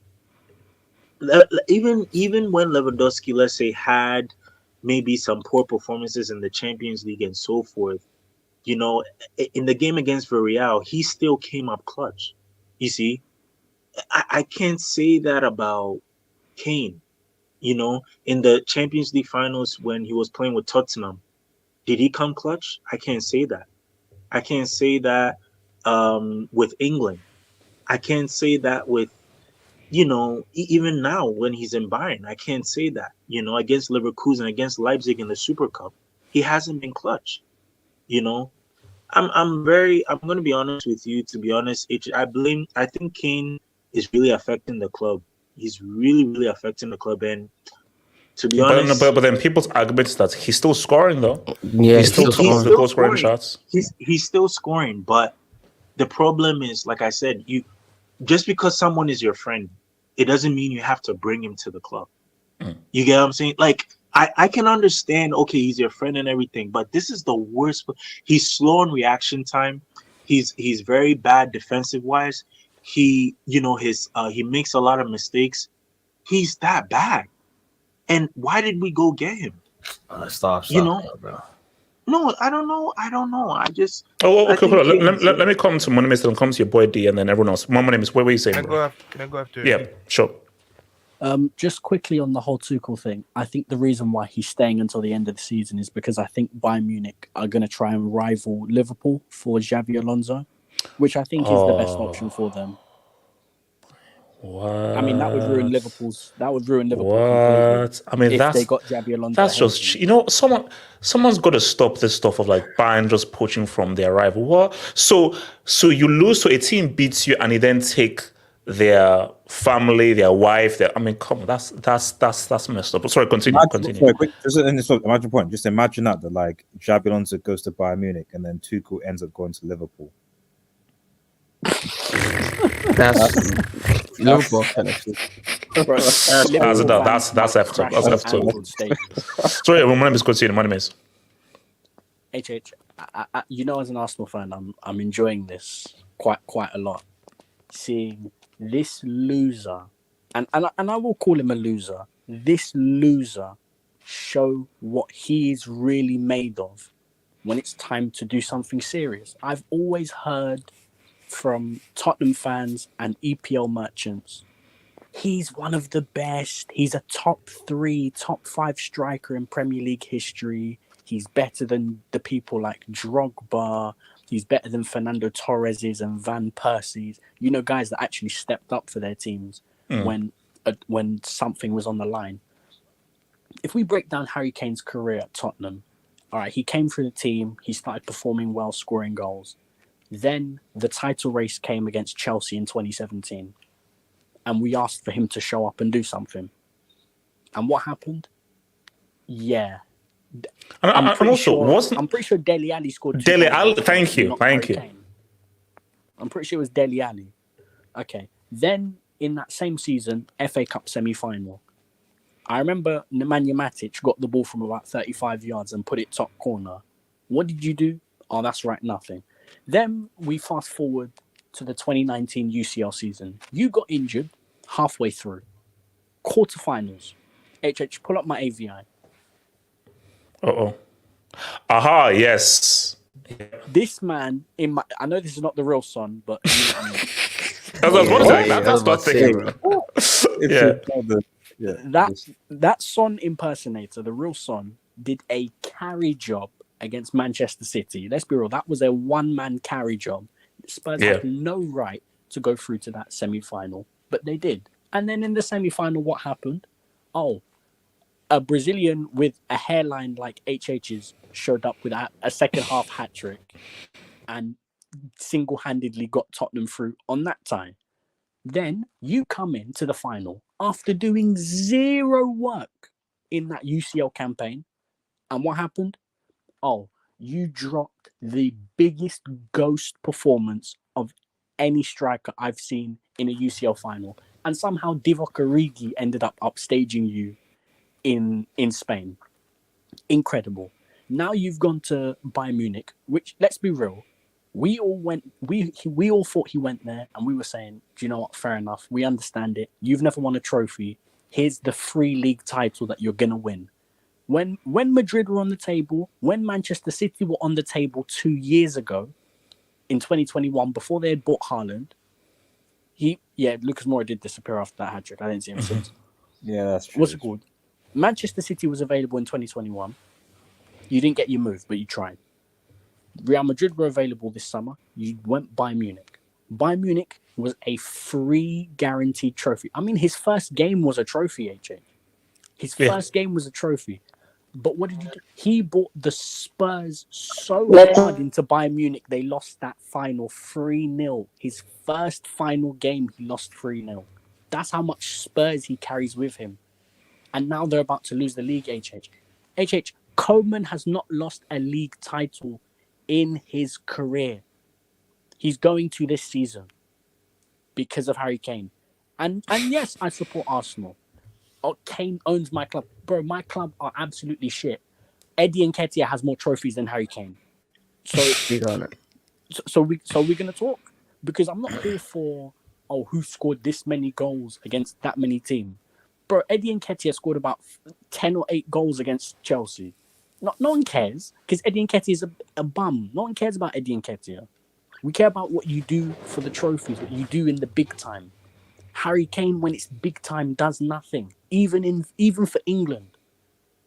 even when Lewandowski, let's say, had maybe some poor performances in the Champions League and so forth, in the game against Villarreal, he still came up clutch. You see, I can't say that about Kane. In the Champions League finals when he was playing with Tottenham, did he come clutch? I can't say that. I can't say that with England. I can't say that with, even now when he's in Bayern, I can't say that. Against Leverkusen, against Leipzig in the Super Cup, he hasn't been clutch. I'm going to be honest with you. To be honest, I think Kane is really affecting the club. He's really, really affecting the club. And to be honest, but then people's argument is that he's still scoring though. Yeah, he's still the goal scoring shots. He's still scoring, but the problem is, like I said, just because someone is your friend, it doesn't mean you have to bring him to the club. You get what I'm saying? Like, I can understand, okay, he's your friend and everything, but this is the worst. He's slow on reaction time. He's very bad defensive wise. He makes a lot of mistakes. He's that bad. And why did we go get him? Stop, bro. No, I don't know. I just. Okay. Let me come to Money and come to your boy D, and then everyone else. My name is. What were you saying? Can I go after? Yeah, sure. Just quickly on the whole Tuchel thing, I think the reason why he's staying until the end of the season is because I think Bayern Munich are going to try and rival Liverpool for Xabi Alonso, which I think is the best option for them. What? I mean, that would ruin Liverpool. What? I mean, if they got Xabi Alonso. That's just someone's got to stop this stuff of like Bayern just poaching from their rival. What? So you lose, so a team beats you, and you then take their family, their wife. I mean, come on, that's messed up. Sorry, continue. Sorry, quick, imagine point. Just imagine that like Xabi Alonso goes to Bayern Munich, and then Tuchel ends up going to Liverpool. That's Liverpool. That's effed up. That's effed up. Sorry, my name is continue. My name is. HH, you know, as an Arsenal fan, I'm enjoying this quite a lot. Seeing this loser, and I will call him a loser. This loser show what he is really made of when it's time to do something serious. I've always heard from Tottenham fans and EPL merchants, he's one of the best. He's a top 3, top 5 striker in Premier League history. He's better than the people like Drogba. He's better than Fernando Torres's and Van Persie's. You know, guys that actually stepped up for their teams when something was on the line. If we break down Harry Kane's career at Tottenham, all right, he came through the team. He started performing well, scoring goals. Then the title race came against Chelsea in 2017. And we asked for him to show up and do something. And what happened? Yeah. I'm pretty sure Dele Alli scored 2 Dele Alli, goals. thank you. I'm pretty sure it was Dele Alli. Okay. Then in that same season, FA Cup semi-final, I remember Nemanja Matic got the ball from about 35 yards and put it top corner. What did you do? Oh, that's right, nothing. Then we fast forward to the 2019 UCL season. You got injured halfway through. Quarterfinals. HH, pull up my AVI. Uh-oh. Aha, yes. This man, I know this is not the real Son, but you know what I mean. That's what That Son impersonator, the real Son, did a carry job against Manchester City. Let's be real, that was a one-man carry job. Spurs had no right to go through to that semi-final, but they did. And then in the semi-final, what happened? Oh, a Brazilian with a hairline like HH's showed up with a second-half hat-trick and single-handedly got Tottenham through on that tie. Then you come into the final after doing zero work in that UCL campaign. And what happened? Oh, you dropped the biggest ghost performance of any striker I've seen in a UCL final. And somehow Divock Origi ended up upstaging you in Spain. Incredible. Now you've gone to Bayern Munich, which, let's be real, we all thought he went there and we were saying, do you know what, fair enough, we understand it. You've never won a trophy. Here's the free league title that you're going to win. When Madrid were on the table, when Manchester City were on the table 2 years ago, in 2021, before they had bought Haaland, Lucas Moura did disappear after that hat-trick. I didn't see him since. Yeah, that's true. What's it called? Manchester City was available in 2021. You didn't get your move, but you tried. Real Madrid were available this summer. You went Bayern Munich. Bayern Munich was a free guaranteed trophy. I mean, his first game was a trophy, HA. His first game was a trophy. But what did he do? He brought the Spurs so hard into Bayern Munich, they lost that final 3-0. His first final game, he lost 3-0. That's how much Spurs he carries with him. And now they're about to lose the league, HH. Koeman has not lost a league title in his career. He's going to this season because of Harry Kane. And yes, I support Arsenal. Oh, Kane owns my club. Bro, my club are absolutely shit. Eddie Nketiah has more trophies than Harry Kane. So we're going to talk. Because I'm not here for, who scored this many goals against that many teams. Bro, Eddie Nketiah scored about 10 or 8 goals against Chelsea. No one cares, because Eddie Nketiah is a bum. No one cares about Eddie Nketiah. We care about what you do for the trophies, what you do in the big time. Harry Kane, when it's big time, does nothing, even for England.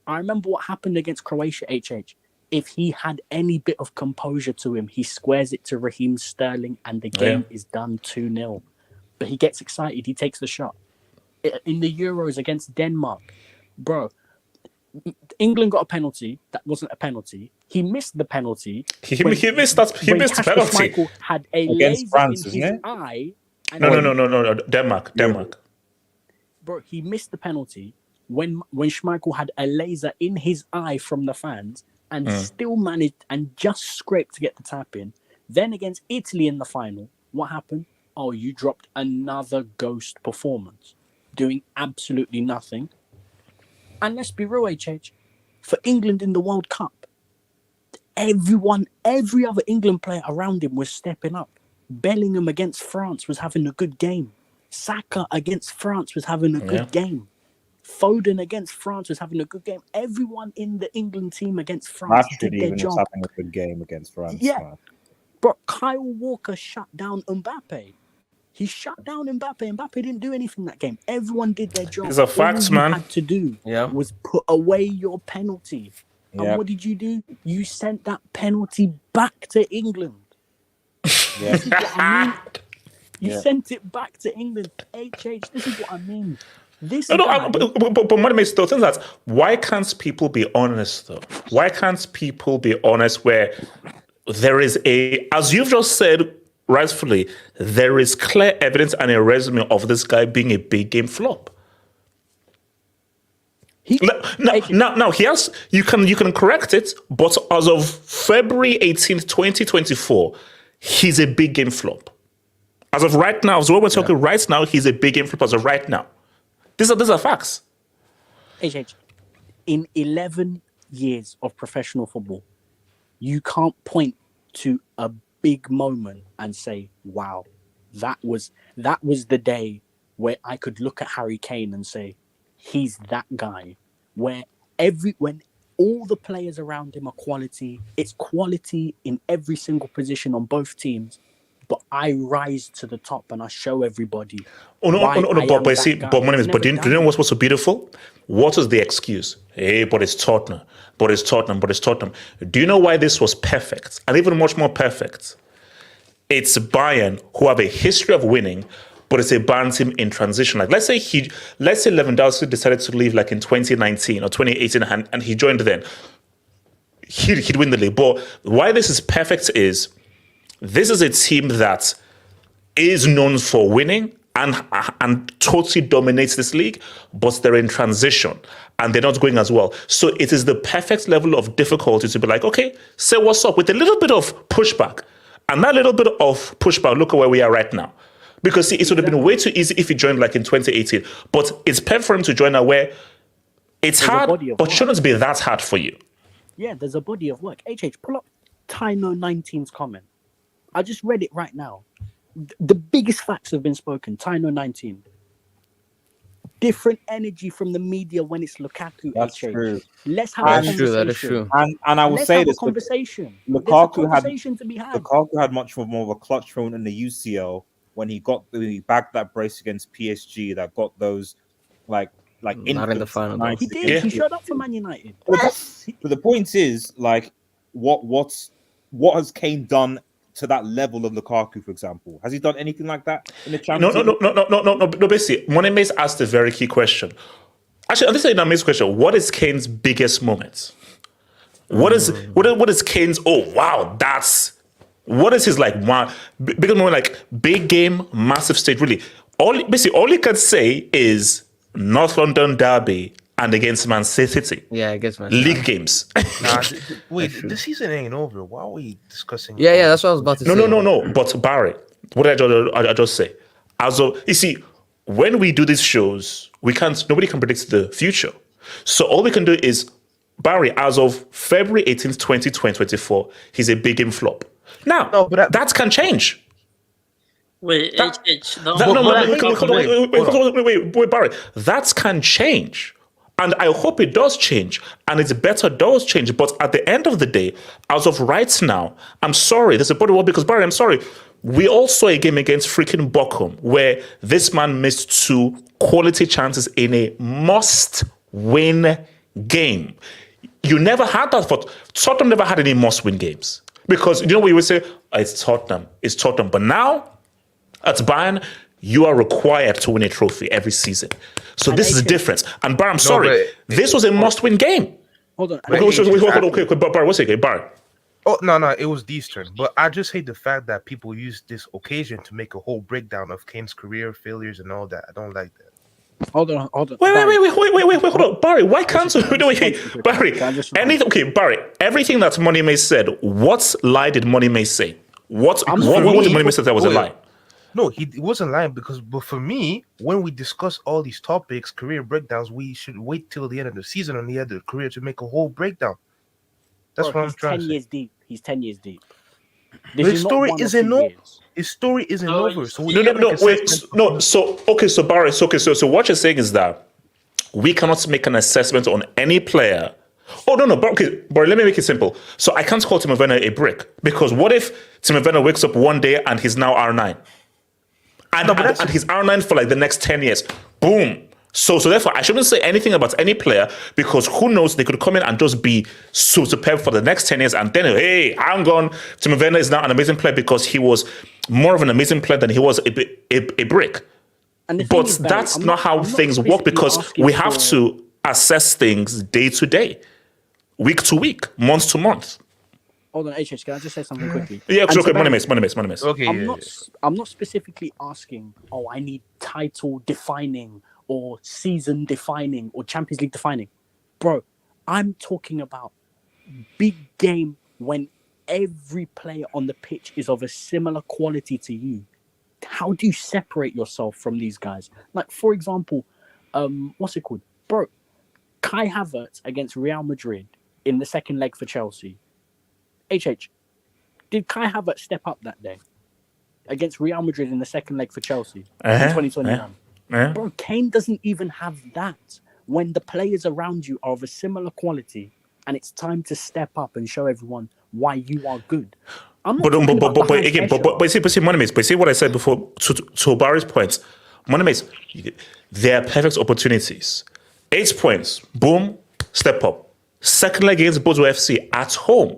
I remember what happened against Croatia, HH. If he had any bit of composure to him, he squares it to Raheem Sterling and the game is done 2-0. But he gets excited, he takes the shot. In the Euros against Denmark, bro, England got a penalty that wasn't a penalty. He missed the penalty. He missed the penalty. Michael had a against France, in his eye. No. Denmark. Bro, he missed the penalty when Schmeichel had a laser in his eye from the fans and still managed and just scraped to get the tap in. Then against Italy in the final, what happened? Oh, you dropped another ghost performance, doing absolutely nothing. And let's be real, HH, for England in the World Cup, every other England player around him was stepping up. Bellingham against France was having a good game. Saka against France was having a good game. Foden against France was having a good game. Everyone in the England team against France did their job. Was having a good game against France. Yeah. Man. But Kyle Walker shut down Mbappe. He shut down Mbappe. Mbappe didn't do anything that game. Everyone did their job. It's a fact, All man. you had to do was put away your penalty. And what did you do? You sent that penalty back to England. Yeah. This is what I mean. You sent it back to England. HH, this is what I mean. But what makes still think that why can't people be honest though? Why can't people be honest where there is as you've just said rightfully, there is clear evidence and a resume of this guy being a big game flop. Now he has. You can correct it, but as of February 18th, 2024, he's a big game flop. As of right now, as we're talking right now, he's a big game flop as of right now. These are facts. HH, in 11 years of professional football, you can't point to a big moment and say, wow, that was the day where I could look at Harry Kane and say, he's that guy. When all the players around him are quality, it's quality in every single position on both teams. But I rise to the top and I show everybody. But do you know what's so beautiful? What is the excuse? Hey, but it's Tottenham. Do you know why this was perfect? And even much more perfect. It's Bayern who have a history of winning, but it's a Bayern team in transition. Like let's say Lewandowski decided to leave like in 2019 or 2018 and he joined then. He'd win the league. But why this is perfect is this is a team that is known for winning and totally dominates this league, but they're in transition and they're not going as well. So it is the perfect level of difficulty to be like, okay, say what's up with a little bit of pushback. And that little bit of pushback, look at where we are right now. Because see, it would have been way too easy if he joined like in 2018. But it's perfect for him to join now where it's hard, but shouldn't be that hard for you. Yeah, there's a body of work. HH, pull up Tino 19's comment. I just read it right now. The biggest facts have been spoken. Tino 19. Different energy from the media when it's Lukaku. That's true. Let's have a conversation. That is true. And I will say this: conversation. Lukaku had much more of a clutch moment in the UCL when he bagged that brace against PSG that got those like not in the final. He did. He showed up for Man United. But the point is, like, what has Kane done to that level of Lukaku, for example? Has he done anything like that in the Champions League? No. Basically, Moneymace asked a very key question. Actually, this is an amazing question. What is Kane's biggest moment? What is Kane's? Oh wow, what is his like one biggest moment? Like big game, massive stage. Really, all he can say is North London derby and against Man City. Yeah, against Man City. League games. Wait, the season ain't over. Why are we discussing? Yeah, that's what I was about to say. No. But Barry, what did I just say? You see, when we do these shows, nobody can predict the future. So all we can do is, Barry, as of February 18th, 2024, he's a big game flop. Now, that can change. Wait, Barry. That can change. And I hope it does change. And it's better does change. But at the end of the day, as of right now, I'm sorry, there's a body wall because, Barry, I'm sorry. We all saw a game against freaking Bochum where this man missed 2 quality chances in a must-win game. You never had that. Tottenham never had any must-win games. Because, you know what you would say? It's Tottenham. But now, at Bayern, you are required to win a trophy every season. So this is the difference. And Barry, I'm sorry. This was a must-win game. Hold on. Barry, what's it? Barry. Oh, no, it was Dee's turn. But I just hate the fact that people use this occasion to make a whole breakdown of Kane's career, failures, and all that. I don't like that. Hold on. Wait, hold on. Barry, why can't Barry, Barry, everything that Money May said, what lie did Money May say? What did Money May say that was a lie? No, he wasn't lying but for me, when we discuss all these topics, career breakdowns, we should wait till the end of the season on the end of the career to make a whole breakdown. That's Bro, what I'm trying to say. years deep. He's 10 years deep. But This his is not story 1 or isn't 2 over. years. His story isn't No, over. So we No, can't make wait. assessment. No, so Barry, so what you're saying is that we cannot make an assessment on any player. Oh, no, but let me make it simple. So I can't call Timo Werner a brick, because what if Timo Werner wakes up one day and he's now R9? And he's R9 for like the next 10 years. Boom. So therefore, I shouldn't say anything about any player, because who knows, they could come in and just be so superb for the next 10 years, and then, hey, I'm gone. Timo Werner is now an amazing player because he was more of an amazing player than he was a brick. But that's not how things work, because we have to assess things day to day, week to week, month to month. Hold on, HH, can I just say something quickly? Yeah, okay, money miss. Okay, I'm not specifically asking, I need title defining or season defining or Champions League defining. Bro, I'm talking about big game when every player on the pitch is of a similar quality to you. How do you separate yourself from these guys? Like, for example, what's it called? Bro, Kai Havertz against Real Madrid in the second leg for Chelsea. HH, did Kai Havertz step up that day against Real Madrid in the second leg for Chelsea in 2021? Bro, Kane doesn't even have that when the players around you are of a similar quality and it's time to step up and show everyone why you are good. But see, what I said before to Barry's point, Moneymates, there are perfect opportunities. 8 points, boom, step up. Second leg against Bochum FC at home.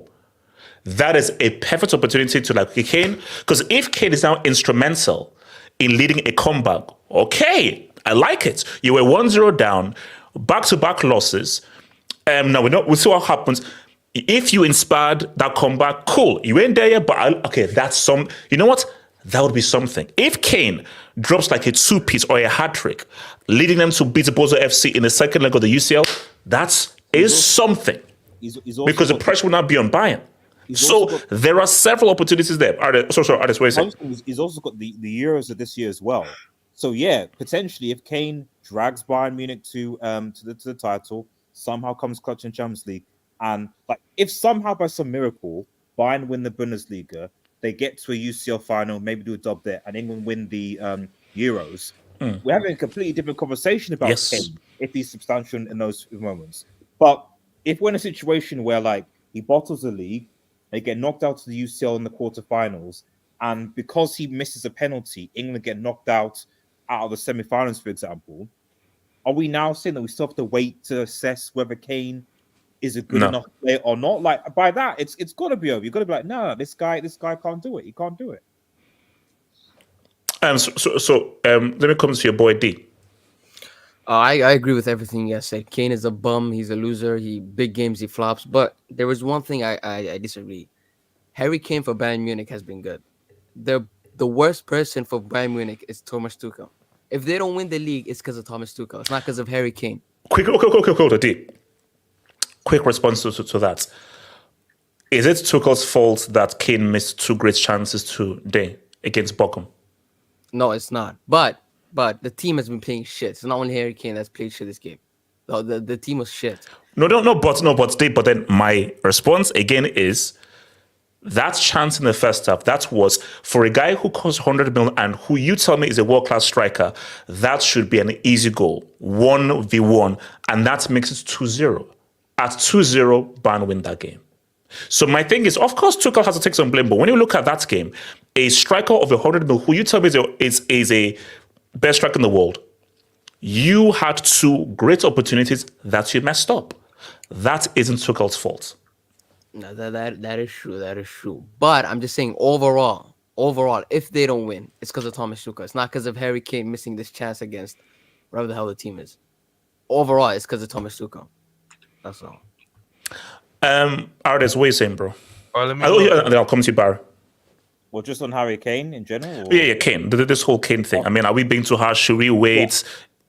That is a perfect opportunity to like Kane, because if Kane is now instrumental in leading a comeback, okay, I like it. You were 1-0 down, back-to-back losses. Now we'll see what happens. If you inspired that comeback, cool. You ain't there yet, but okay, that's some. You know what? That would be something. If Kane drops like a 2-piece or a hat-trick, leading them to beat Bochum FC in the second leg of the UCL, that is something. Because the pressure will not be on Bayern. So there are several opportunities there. He's also got the Euros of this year as well. So yeah, potentially if Kane drags Bayern Munich to the title, somehow comes clutch in Champions League, and like if somehow by some miracle Bayern win the Bundesliga, they get to a UCL final, maybe do a dub there, and England win the Euros, we're having a completely different conversation about Kane if he's substantial in those moments. But if we're in a situation where like he bottles the league, they get knocked out to the UCL in the quarterfinals, and because he misses a penalty, England get knocked out of the semi-finals, for example, are we now saying that we still have to wait to assess whether Kane is a good enough player or not? Like by that, it's got to be over. You've got to be like, no, this guy can't do it. He can't do it. Let me come to your boy D. I agree with everything you said. Kane is a bum. He's a loser. Big games, he flops. But there was one thing I disagree. Harry Kane for Bayern Munich has been good. The worst person for Bayern Munich is Thomas Tuchel. If they don't win the league, it's because of Thomas Tuchel. It's not because of Harry Kane. Quick, D. Quick response to that. Is it Tuchel's fault that Kane missed 2 great chances today against Bochum? No, it's not. But the team has been playing shit. It's not only Harry Kane that's played shit this game. The team was shit. But then my response again is that chance in the first half, that was for a guy who costs 100 million and who you tell me is a world-class striker, that should be an easy goal, 1v1, and that makes it 2-0. At 2-0, Bayern win that game. So my thing is, of course, Tuchel has to take some blame, but when you look at that game, a striker of 100 million, who you tell me is a best striker in the world, you had 2 great opportunities that you messed up. That isn't Tuchel's fault. No, that is true. That is true. But I'm just saying, overall, if they don't win, it's because of Thomas Tuchel. It's not because of Harry Kane missing this chance against whatever the hell the team is. Overall, it's because of Thomas Tuchel. That's all. Artis, what are you saying, bro? And then I'll come to you, Barry. Well, just on Harry Kane in general? Yeah, Kane. This whole Kane thing. I mean, are we being too harsh? Should we wait?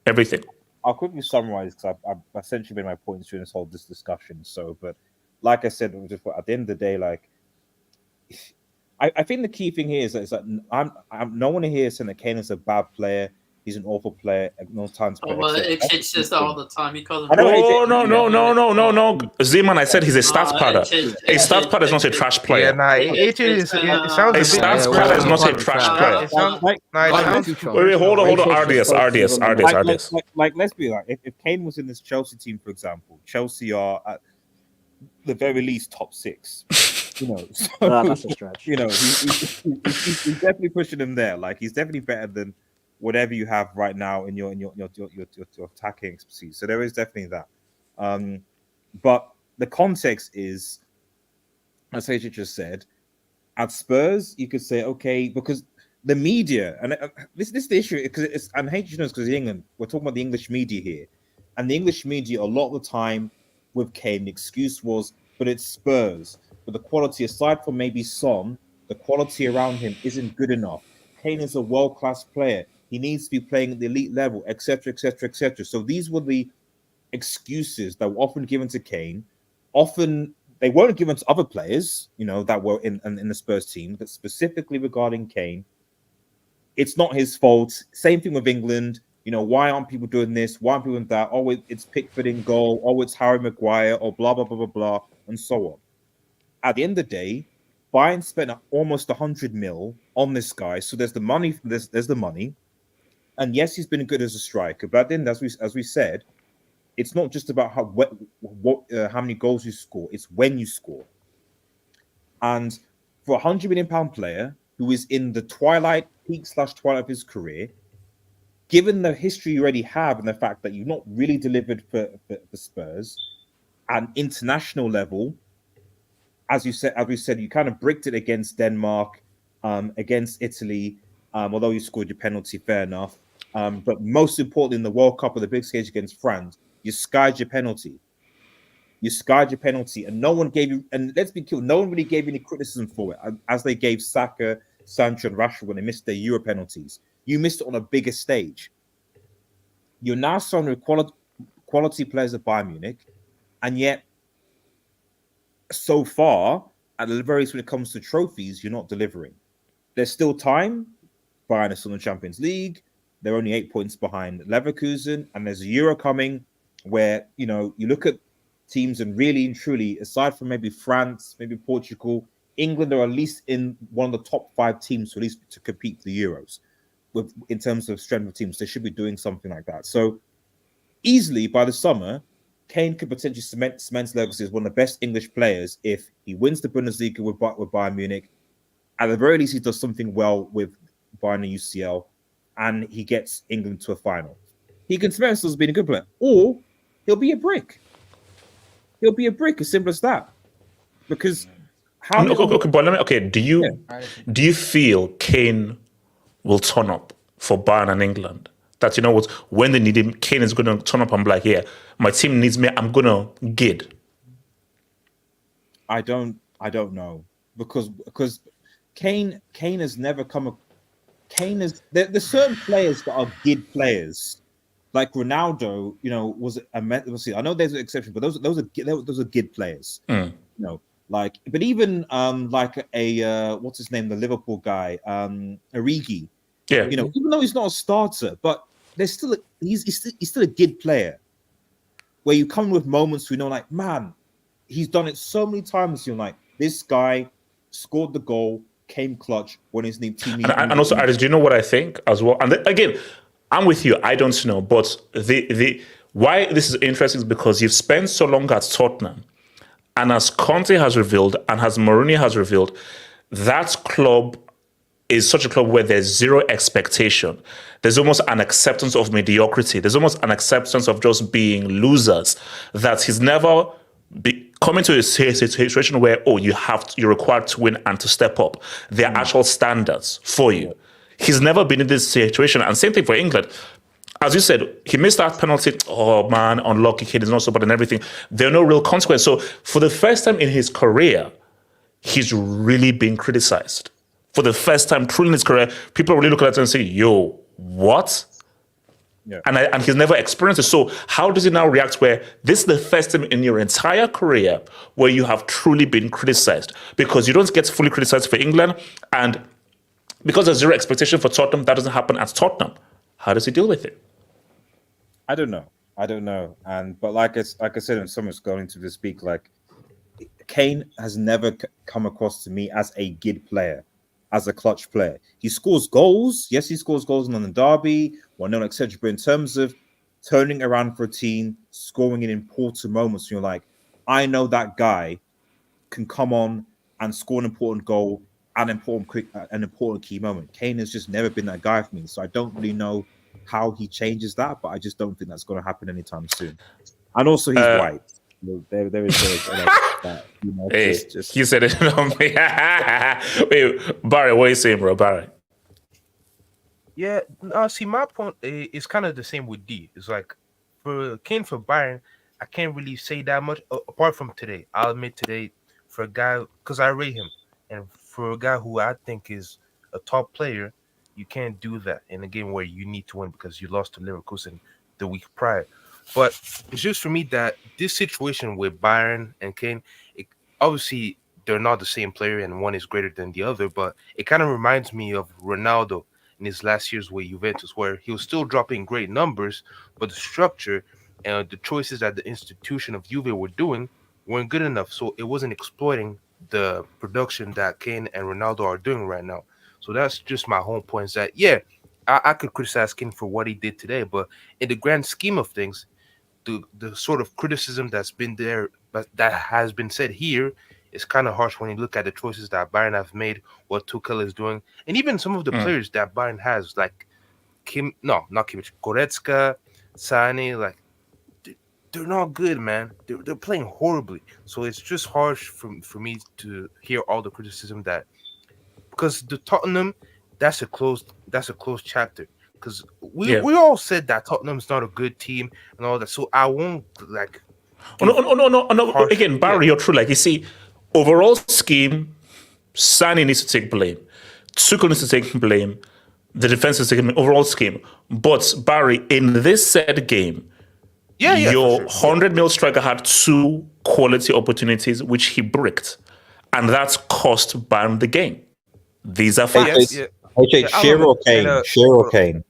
Everything. I'll quickly summarize because I've essentially made my points during this discussion. So, but like I said, at the end of the day, like I think the key thing here is that I'm no one here is saying that Kane is a bad player. He's an awful player. No time to play. Oh, well, HH says that all the time. He calls him. Oh, no. Zeman, I said he's a stats padder. A stats padder is not a trash player. Yeah, nah, it sounds a stats padder is not a trash player. Wait, hold on. RDS. Like, let's be like, if Kane was in this Chelsea team, for example, Chelsea are at the very least top 6. You know, so, that's a stretch. You know, he's definitely pushing him there. Like, he's definitely better than whatever you have right now in your attacking expertise. So there is definitely that. But the context is, as H just said, at Spurs, you could say, okay, because the media, and this is the issue, because it's, and H knows because England, we're talking about the English media here, and the English media a lot of the time with Kane, the excuse was, but it's Spurs. But the quality, aside from maybe Son, the quality around him isn't good enough. Kane is a world-class player. He needs to be playing at the elite level, etc., etc., etc. So these were the excuses that were often given to Kane. Often they weren't given to other players, you know, that were in the Spurs team, but specifically regarding Kane, it's not his fault. Same thing with England. You know, why aren't people doing this? Why aren't people doing that? Oh, it's Pickford in goal. Oh, it's Harry Maguire, or blah, blah, blah, blah, blah, and so on. At the end of the day, Bayern spent almost 100 mil on this guy. So there's the money. There's the money. And yes, he's been good as a striker. But then, as we said, it's not just about how many goals you score. It's when you score. And for a £100 million player who is in the peak/twilight of his career, given the history you already have and the fact that you've not really delivered for Spurs at international level, as we said, you kind of bricked it against Denmark, against Italy, although you scored your penalty, fair enough. But most importantly, in the World Cup or the big stage against France, you skied your penalty. And no one gave you, and let's be clear, no one really gave you any criticism for it, as they gave Saka, Sancho, and Rashford when they missed their Euro penalties. You missed it on a bigger stage. You're now surrounded with quality players at Bayern Munich, and yet, so far, at the very least, when it comes to trophies, you're not delivering. There's still time. Bayern is still in the Champions League. They're only 8 points behind Leverkusen, and there's a Euro coming where, you know, you look at teams and really and truly, aside from maybe France, maybe Portugal, England are at least in one of the top 5 teams to at least to compete for the Euros. In terms of strength of teams, they should be doing something like that. So easily by the summer, Kane could potentially cement his legacy as one of the best English players if he wins the Bundesliga with Bayern Munich. At the very least, he does something well with Bayern and UCL, and he gets England to a final. He can cement himself as being a good player, or he'll be a brick. He'll be a brick, as simple as that. Because do you feel Kane will turn up for Bayern and England? That, you know what, when they need him, Kane is going to turn up and be like, yeah, my team needs me, I'm going to gid. I don't know. Because Kane has never come. There's certain players that are gid players. Like Ronaldo, you know, I know there's an exception, but those are gid players. You know, like, but even like what's his name, the Liverpool guy, Origi. Yeah, you know, even though he's not a starter, but there's still he's still a good player. Where you come with moments where you know, like, man, he's done it so many times. You're like, this guy scored the goal, came clutch when his team. And also, Aris, do you know what I think as well? And again, I'm with you. I don't know, but the why this is interesting is because you've spent so long at Tottenham, and as Conte has revealed, and as Mourinho has revealed, that club is such a club where there's zero expectation. There's almost an acceptance of mediocrity. There's almost an acceptance of just being losers. That he's never coming to a situation where, you're required to win and to step up. There are actual standards for you. He's never been in this situation. And same thing for England. As you said, he missed that penalty. Oh man, unlucky kid, is not so bad and everything. There are no real consequences. So for the first time in his career, he's really been criticized. For the first time, truly in his career, people really look at it and say, yo, what? Yeah. And he's never experienced it. So how does he now react where this is the first time in your entire career where you have truly been criticized? Because you don't get fully criticized for England, and because there's zero expectation for Tottenham, that doesn't happen at Tottenham. How does he deal with it? I don't know. But like I said, when someone's going to speak, like Kane has never come across to me as a good player, as a clutch player. He scores goals. Yes, he scores goals in the derby, etc. But in terms of turning around for a team, scoring in important moments, you're like, I know that guy can come on and score an important goal, an important key moment. Kane has just never been that guy for me, so I don't really know how he changes that, but I just don't think that's going to happen anytime soon. And also, he's white. There is that. Hey, he said it on me. Wait, Barry, what are you saying, bro? Barry. Yeah, see, my point is kind of the same with D. It's like for Kane for Bayern, I can't really say that much apart from today. I'll admit today, for a guy, because I rate him, and for a guy who I think is a top player, you can't do that in a game where you need to win because you lost to Leverkusen the week prior. But it's just for me that this situation with Bayern and Kane, obviously they're not the same player and one is greater than the other, but it kind of reminds me of Ronaldo in his last years with Juventus, where he was still dropping great numbers, but the structure and the choices that the institution of Juve were doing weren't good enough. So it wasn't exploiting the production that Kane and Ronaldo are doing right now. So that's just my whole point, is that, yeah, I could criticize Kane for what he did today, but in the grand scheme of things, the sort of criticism that's been there, but that has been said here, is kind of harsh when you look at the choices that Bayern have made, what Tuchel is doing, and even some of the players that Bayern has, like Goretzka, Sane, like they're not good, man. They're playing horribly. So it's just harsh for me to hear all the criticism that, because the Tottenham, that's a closed chapter. Because we all said that Tottenham's not a good team and all that. So I won't like. No. Again, Barry, you're true. Like, you see, overall scheme, Sane needs to take blame. Tuchel needs to take blame. The defense is taking overall scheme. But Barry, in this said game, your 100 mil striker had 2 quality opportunities which he bricked, and that's cost Bayern the game. These are facts. Shearer or Kane?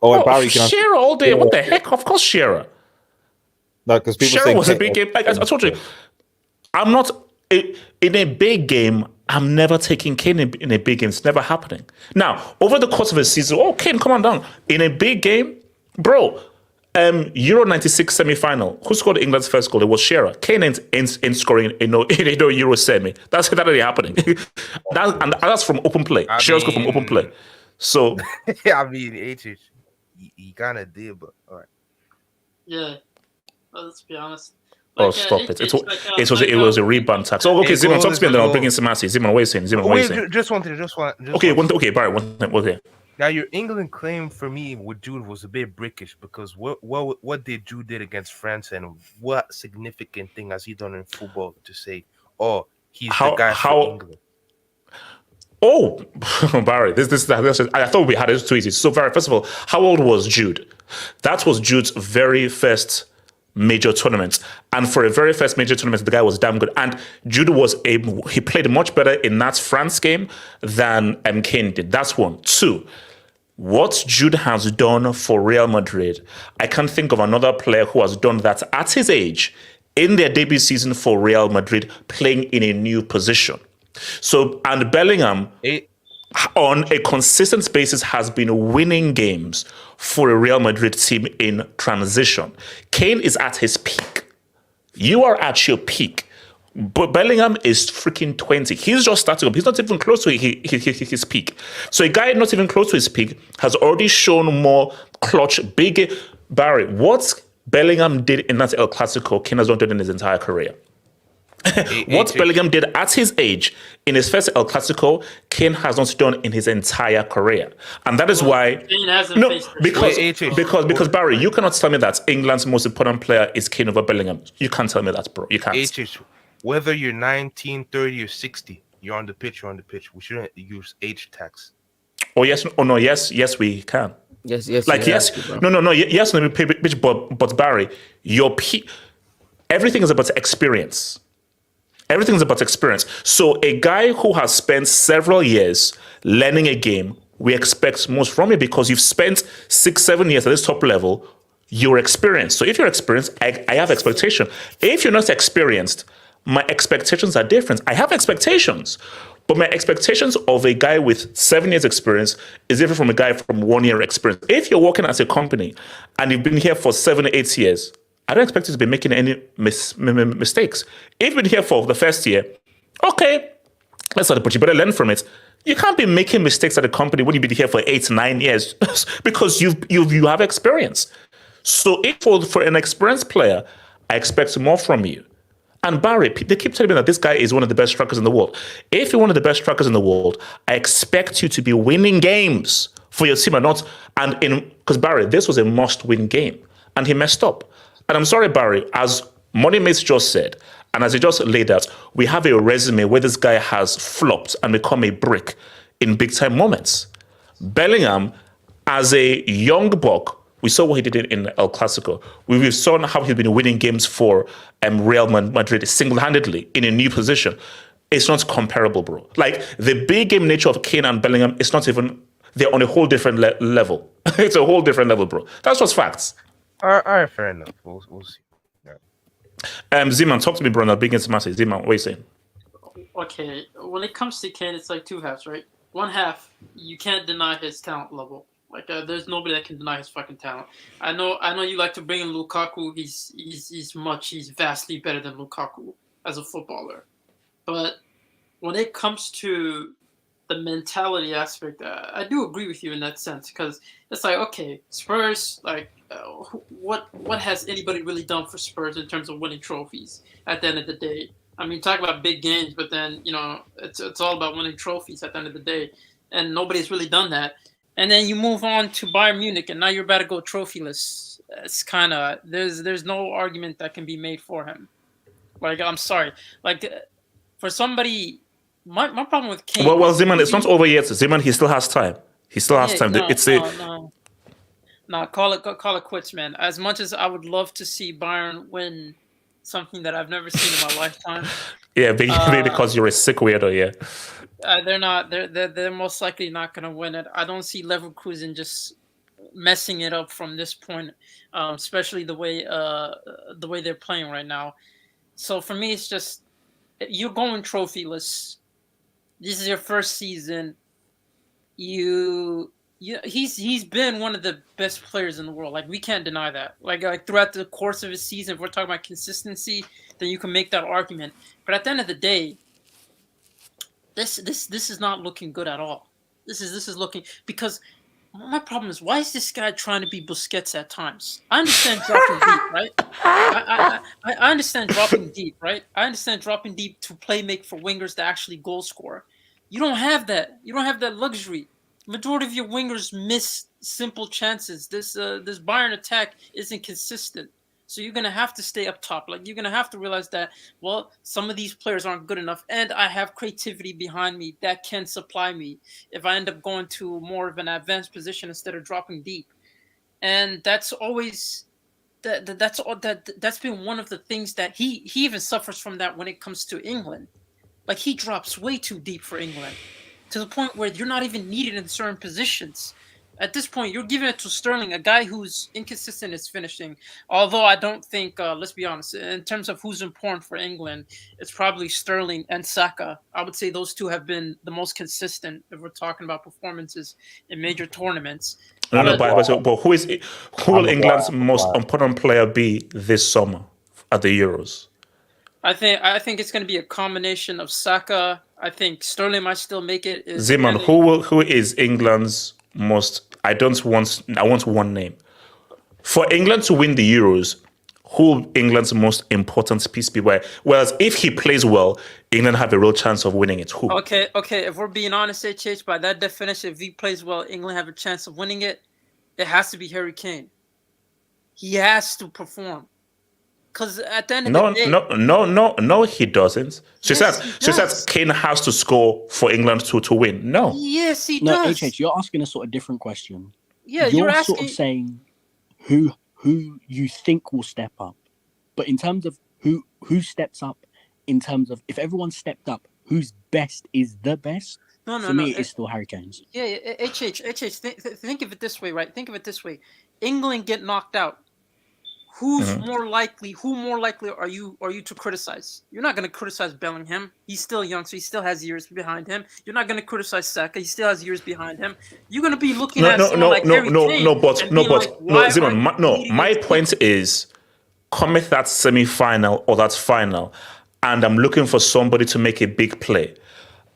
Barry, Shearer all day. What the heck? Of course, Shearer. No, because people Shearer was a big game. Like I told you, I'm not in a big game. I'm never taking Kane in a big game. It's never happening. Now, over the course of a season, Kane, come on down. In a big game, bro. Euro 96 semi-final. Who scored England's first goal? It was Shearer. Kane ain't scoring in no Euro semi. That's already happening. That's from open play. Shearer scored from open play. So I mean, he kind of did, but all right. Yeah, let's be honest. Stop it! It was a rebound tax. Okay, Zimon, talk to me, and then I'll bring in Samasi. Zimon, what are you saying? Just one thing. Okay, Barry, one thing. Okay. Now, your England claim for me with Jude was a bit brickish, because what did Jude did against France, and what significant thing has he done in football to say, he's the guy for England? Oh, Barry, this I thought we had it too easy. So, Barry, first of all, how old was Jude? That was Jude's very first major tournament, and for a very first major tournament, the guy was damn good. And Jude he played much better in that France game than Kane did. That's one. 2. What Jude has done for Real Madrid, I can't think of another player who has done that at his age in their debut season for Real Madrid, playing in a new position. So, and Bellingham, on a consistent basis, has been winning games for a Real Madrid team in transition. Kane is at his peak. You are at your peak. But Bellingham is freaking 20. He's just starting up. He's not even close to his peak. So a guy not even close to his peak has already shown more clutch, big. Barry, what Bellingham did in that El Clasico, Kane has not done in his entire career. What Bellingham did at his age in his first El Clasico, Kane has not done in his entire career. And that is why... Because Barry, you cannot tell me that England's most important player is Kane over Bellingham. You can't tell me that, bro. You can't. Whether you're 19, 30, or 60, you're on the pitch. We shouldn't use age tax. Oh, yes. Oh, no. Yes, we can. Yes. Yes, but Barry, your peak... Everything is about experience. Everything's about experience. So a guy who has spent several years learning a game we expect most from you because you've spent 6-7 years at this top level. You're experienced. So if you're experienced, I have expectation. If you're not experienced, my expectations are different. I have expectations, but my expectations of a guy with 7 years experience is different from a guy from 1 year experience. If you're working at a company and you've been here for 7-8 years, I don't expect you to be making any mistakes. If you've been here for the first year, okay, let's not, but you better learn from it. You can't be making mistakes at a company when you've been here for 8-9 years because you have experience. So if for an experienced player, I expect more from you. And Barry, they keep telling me that this guy is one of the best strikers in the world. If you're one of the best strikers in the world, I expect you to be winning games for your team because Barry, this was a must-win game, and he messed up. And I'm sorry, Barry, as Moneymates just said, and as he just laid out, we have a resume where this guy has flopped and become a brick in big-time moments. Bellingham, as a young buck, we saw what he did in El Clasico. We've seen how he's been winning games for Real Madrid single-handedly in a new position. It's not comparable, bro. Like, the big game nature of Kane and Bellingham, it's not even, they're on a whole different level. It's a whole different level, bro. That's just facts. All right, fair enough. We'll see. Yeah. Zeman, talk to me, bro. Big into Massive. Zeman, what are you saying? Okay, when it comes to Kane, it's like two halves, right? One half, you can't deny his talent level. Like, there's nobody that can deny his fucking talent. I know you like to bring in Lukaku. He's vastly better than Lukaku as a footballer. But when it comes to the mentality aspect, I do agree with you in that sense, because it's like, okay, Spurs, like, what has anybody really done for Spurs in terms of winning trophies at the end of the day? I mean, talk about big games, but then, it's all about winning trophies at the end of the day, and nobody's really done that. And then you move on to Bayern Munich, and now you're about to go trophyless. It's kind of, there's no argument that can be made for him. Like, I'm sorry. Like, for somebody, my problem with Kane... Well, Zeman, it's not over yet. Zeman, he still has time. He still has time. No, call it quits, man. As much as I would love to see Bayern win something that I've never seen in my lifetime... Yeah, because you're a sick weirdo, yeah. They're not. They're most likely not going to win it. I don't see Leverkusen just messing it up from this point, especially the way they're playing right now. So for me, it's just you're going trophyless. This is your first season. He's been one of the best players in the world. Like, we can't deny that. Like throughout the course of his season, if we're talking about consistency, then you can make that argument. But at the end of the day, this is not looking good at all. This is looking, because my problem is, why is this guy trying to be Busquets at times? I understand dropping deep, right? I understand dropping deep, right? I understand dropping deep to make for wingers to actually goal score. You don't have that. You don't have that luxury. Majority of your wingers miss simple chances. This Bayern attack isn't consistent. So you're going to have to stay up top. Like, you're going to have to realize that, well, some of these players aren't good enough, and I have creativity behind me that can supply me if I end up going to more of an advanced position instead of dropping deep. And that's always that's been one of the things that he even suffers from, that when it comes to England. Like, he drops way too deep for England, to the point where you're not even needed in certain positions. At this point, you're giving it to Sterling, a guy who's inconsistent in his finishing. Although I don't think, let's be honest, in terms of who's important for England, it's probably Sterling and Saka. I would say those two have been the most consistent if we're talking about performances in major tournaments. But who will England's most important player be this summer at the Euros? I think it's going to be a combination of Saka. I think Sterling might still make it. Zeman, who is England's most? I want one name. For England to win the Euros, who will England's most important piece be? Whereas if he plays well, England have a real chance of winning it. Who? Okay. If we're being honest, HH, by that definition, if he plays well, England have a chance of winning it. It has to be Harry Kane. He has to perform. Because at the end of the day... No, he doesn't. She says Kane has to score for England to win. No. Yes, he does. No, HH, you're asking a sort of different question. Yeah, you're asking... sort of saying who you think will step up. But in terms of who steps up, in terms of if everyone stepped up, whose best is the best? For me, it's still Harry Kane's. Yeah, HH. Think of it this way, right? Think of it this way: England get knocked out. Who more likely are you to criticize? You're not going to criticize Bellingham. He's still young, so he still has years behind him. You're not going to criticize Saka. He still has years behind him. You're going to be looking at someone like Harry Kane. Simon, my point is, commit that semi-final or that final, and I'm looking for somebody to make a big play.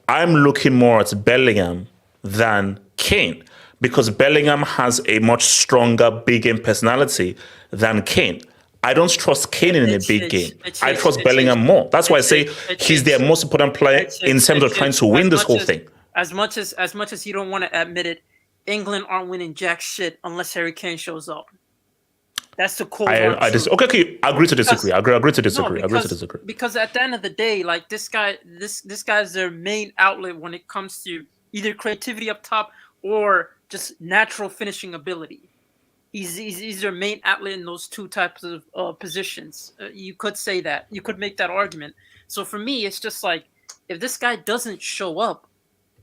I'm looking more at Bellingham than Kane, because Bellingham has a much stronger big game personality than Kane. I don't trust Kane in a big game. I trust Bellingham more. That's why I say he's their most important player in terms of trying to win this whole thing. As much as you don't want to admit it, England aren't winning jack shit unless Harry Kane shows up. That's the cold hard truth. Okay. Agree to disagree. Agree to disagree. Because at the end of the day, like this guy's their main outlet when it comes to either creativity up top or just natural finishing ability. He's their main outlet in those two types of positions. You could say that. You could make that argument. So for me, it's just like, if this guy doesn't show up,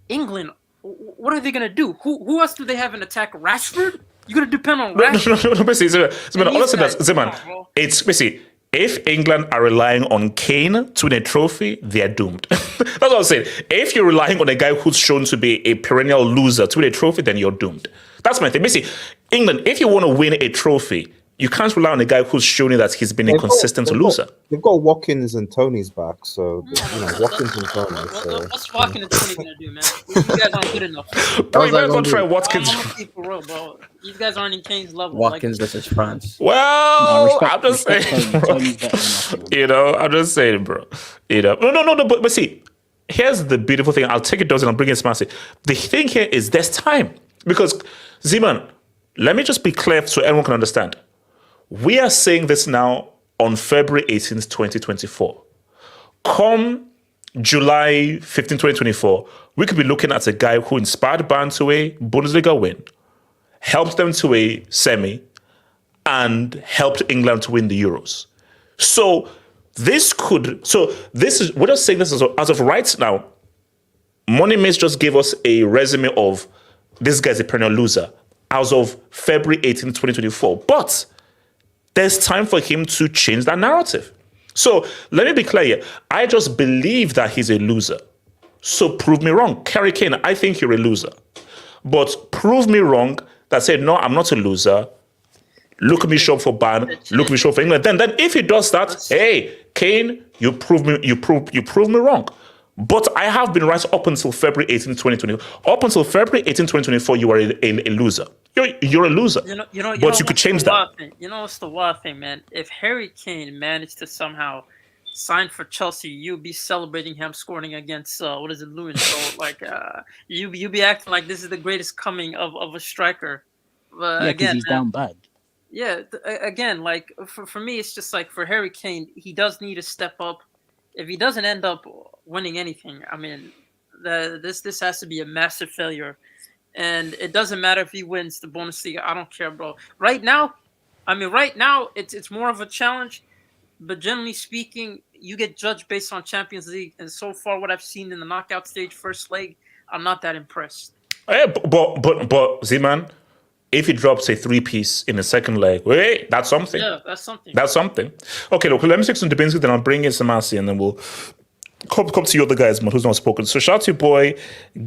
England, what are they going to do? Who else do they have in attack? Rashford? You're going to depend on Rashford? It's basically, if England are relying on Kane to win a trophy, they're doomed. That's what I'm saying. If you're relying on a guy who's shown to be a perennial loser to win a trophy, then you're doomed. That's my thing. Basically, England, if you want to win a trophy, you can't rely on a guy who's shown you that he's been a consistent loser. They've got Watkins and Tony's back, so Watkins and Tony. What's Watkins and Tony gonna do, man? You guys aren't good enough. Bro, you might as well try Watkins. Bro. You guys aren't in Kane's level. Watkins versus France. Well, I'm just saying, bro. I'm just saying, bro. No. But see, here's the beautiful thing. I'll take it dozen. I'll bring it Smassy. The thing here is there's time, because Zeman, let me just be clear so everyone can understand. We are saying this now on February 18th, 2024. Come July 15, 2024, we could be looking at a guy who inspired Bayern to a Bundesliga win, helped them to a semi, and helped England to win the Euros. We're just saying this as of right now. Money Maze just gave us a resume of this guy's a perennial loser as of February 18, 2024. But there's time for him to change that narrative. So let me be clear here. I just believe that he's a loser. So prove me wrong. Harry Kane, I think you're a loser. But prove me wrong that said, no, I'm not a loser. Look at me show up for Bayern. Look at me show up for England. Then if he does that, hey, Kane, you prove me wrong. But I have been right up until February 18, 2024. Up until February 18, 2024, you are a loser. You're a loser. But you could change that. What's the wild thing, man? If Harry Kane managed to somehow sign for Chelsea, you'd be celebrating him scoring against Luton. So you be acting like this is the greatest coming of a striker. Because he's down bad. Yeah, again, like for me, it's just like for Harry Kane, he does need to step up. If he doesn't end up winning anything, I mean, this has to be a massive failure. And it doesn't matter if he wins the Bundesliga. I don't care, bro. Right now, it's more of a challenge. But generally speaking, you get judged based on Champions League. And so far, what I've seen in the knockout stage, first leg, I'm not that impressed. Yeah, but Z-Man, if he drops a 3-piece in the second leg, wait, that's something. Yeah, that's something. That's something. Okay, look, let me take some debates, then I'll bring in Samasi, and then we'll come to you other guys, who's not spoken. So shout out to your boy,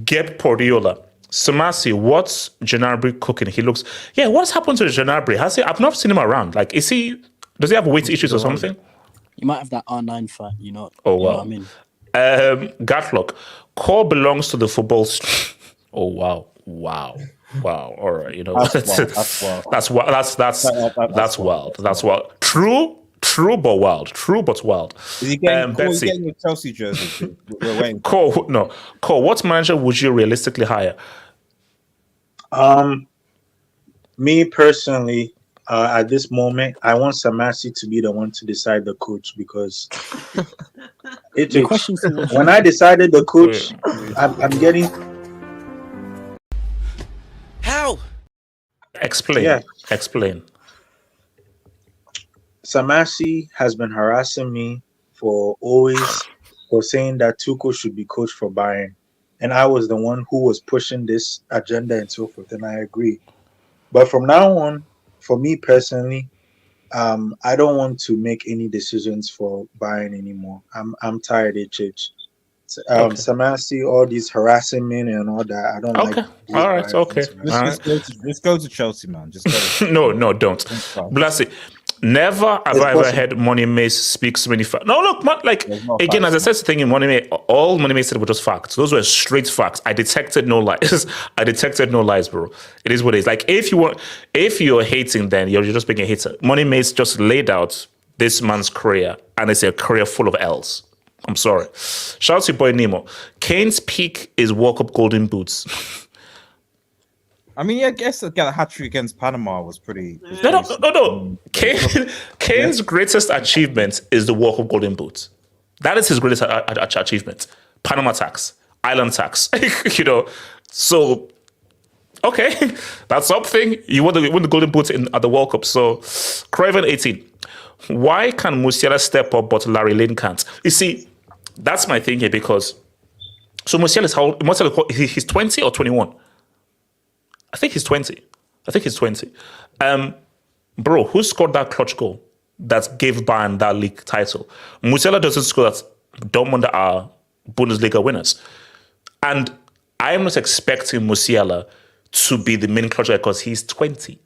Gep Pordiola. Samasi, what's Gnabry cooking? He looks, what's happened to Gnabry? I've not seen him around. Like, does he have weight issues or something? You might have that R9 fat, Oh, wow. You know what I mean? Gatlock, Core belongs to the football. Oh, wow. All right, that's wild. That's wild. True but wild. Is he getting your Chelsea jersey? We're waiting. Cole, what manager would you realistically hire? Me personally, at this moment, I want Samasi to be the one to decide the coach, because when I decided the coach, I'm getting. How? Explain. Yeah. Explain. Samasi has been harassing me for saying that Tuchel should be coach for Bayern. and I was the one who was pushing this agenda and so forth, and I agree. But from now on, for me personally, I don't want to make any decisions for Bayern anymore. I'm tired, HH. Okay. Samasi, all these harassing men and all that. I don't like Okay. these All right. Bayern Okay. fans All harassing. right. Let's go to Chelsea, man. Just go. No, don't. Bless it. Never have It's I ever possible. heard Money Mace speak so many facts. No, look, man, like, There's no again, facts, as I said, the thing in Money Mace, all Money Mace said were just facts. Those were straight facts. I detected no lies. I detected no lies, bro. It is what it is. Like, if you're hating, then you're just being a hater. Money Mace just laid out this man's career, and it's a career full of L's. I'm sorry. Shout out to your boy Nemo. Kane's peak is World Cup Golden Boots. I mean, yeah, I guess get a hat trick against Panama was pretty. No. Kane's greatest achievement is the World Cup Golden Boot. That is his greatest achievement. Panama tax, island tax. So okay, that's something. You won the Golden Boot at the World Cup. So Craven 18. Why can Musiala step up but Larry Lane can't? You see, that's my thing here because Musiala is how he's 20 or 21. I think he's 20. Bro, who scored that clutch goal that gave Bayern that league title? Musiala doesn't score that. Dortmund are Bundesliga winners. And I am not expecting Musiala to be the main clutch guy because he's 20.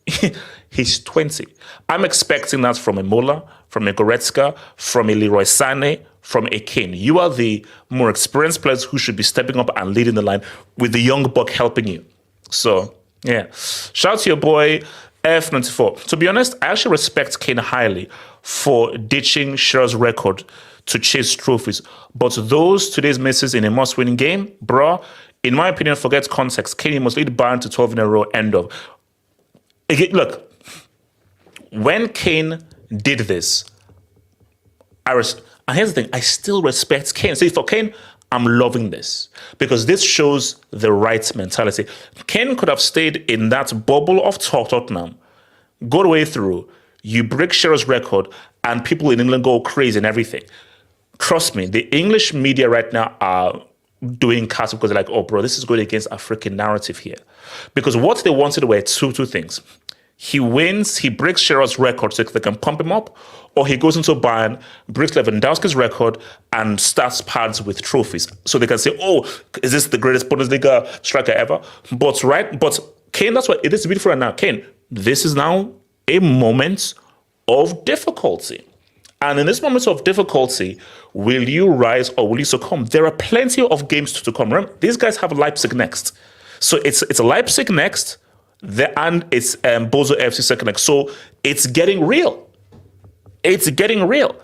He's 20. I'm expecting that from a Muller, from a Goretzka, from a Leroy Sané, from a Kane. You are the more experienced players who should be stepping up and leading the line with the young buck helping you. So, yeah. Shout out to your boy F94. To be honest, I actually respect Kane highly for ditching Shearer's record to chase trophies. But those today's misses in a must-win game, bro, in my opinion, forget context. Kane must lead Bayern to 12 in a row, end of. Again, look, when Kane did this, and here's the thing, I still respect Kane. See, for Kane, I'm loving this because this shows the right mentality. Kane could have stayed in that bubble of Tottenham, go the way through, you break Shearer's record, and people in England go crazy and everything. Trust me, the English media right now are doing cast because they're like, oh, bro, this is going against African narrative here. Because what they wanted were two things. He wins, he breaks Shearer's record so they can pump him up, or he goes into Bayern, breaks Lewandowski's record, and starts pads with trophies. So they can say, oh, is this the greatest Bundesliga striker ever? But Kane, that's what it is beautiful right now. Kane, this is now a moment of difficulty. And in this moment of difficulty, will you rise or will you succumb? There are plenty of games to come. Remember, these guys have Leipzig next. So it's Leipzig next, and it's Bozo FC second next. So it's getting real. It's getting real.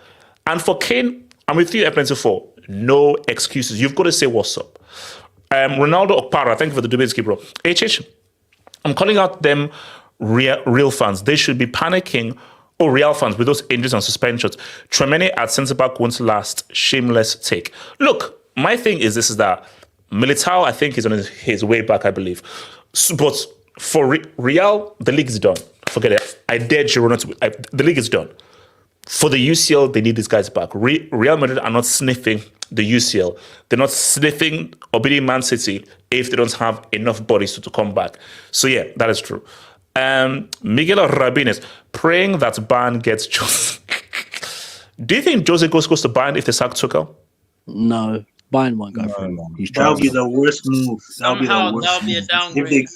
And for Kane, I'm with you, F94. No excuses. You've got to say what's up. Ronaldo Okpara, thank you for the debate, bro. HH, I'm calling out them real fans. They should be panicking. Oh, Real fans with those injuries and suspensions. Tremene at centre-back won't last. Shameless take. Look, my thing is that Militao, I think, is on his way back, I believe. But for Real, the league is done. Forget it. I dare Girona the league is done. For the UCL, they need these guys back. Real Madrid are not sniffing the UCL. They're not sniffing or beating Man City if they don't have enough bodies to come back. So yeah, that is true. Miguel Rabines praying that Bayern gets Jose. Do you think Jose goes to Bayern if they sack Tuchel? No, Bayern won't go for him. That would be the worst move. That would be Somehow the worst. that'll be a move. downgrade.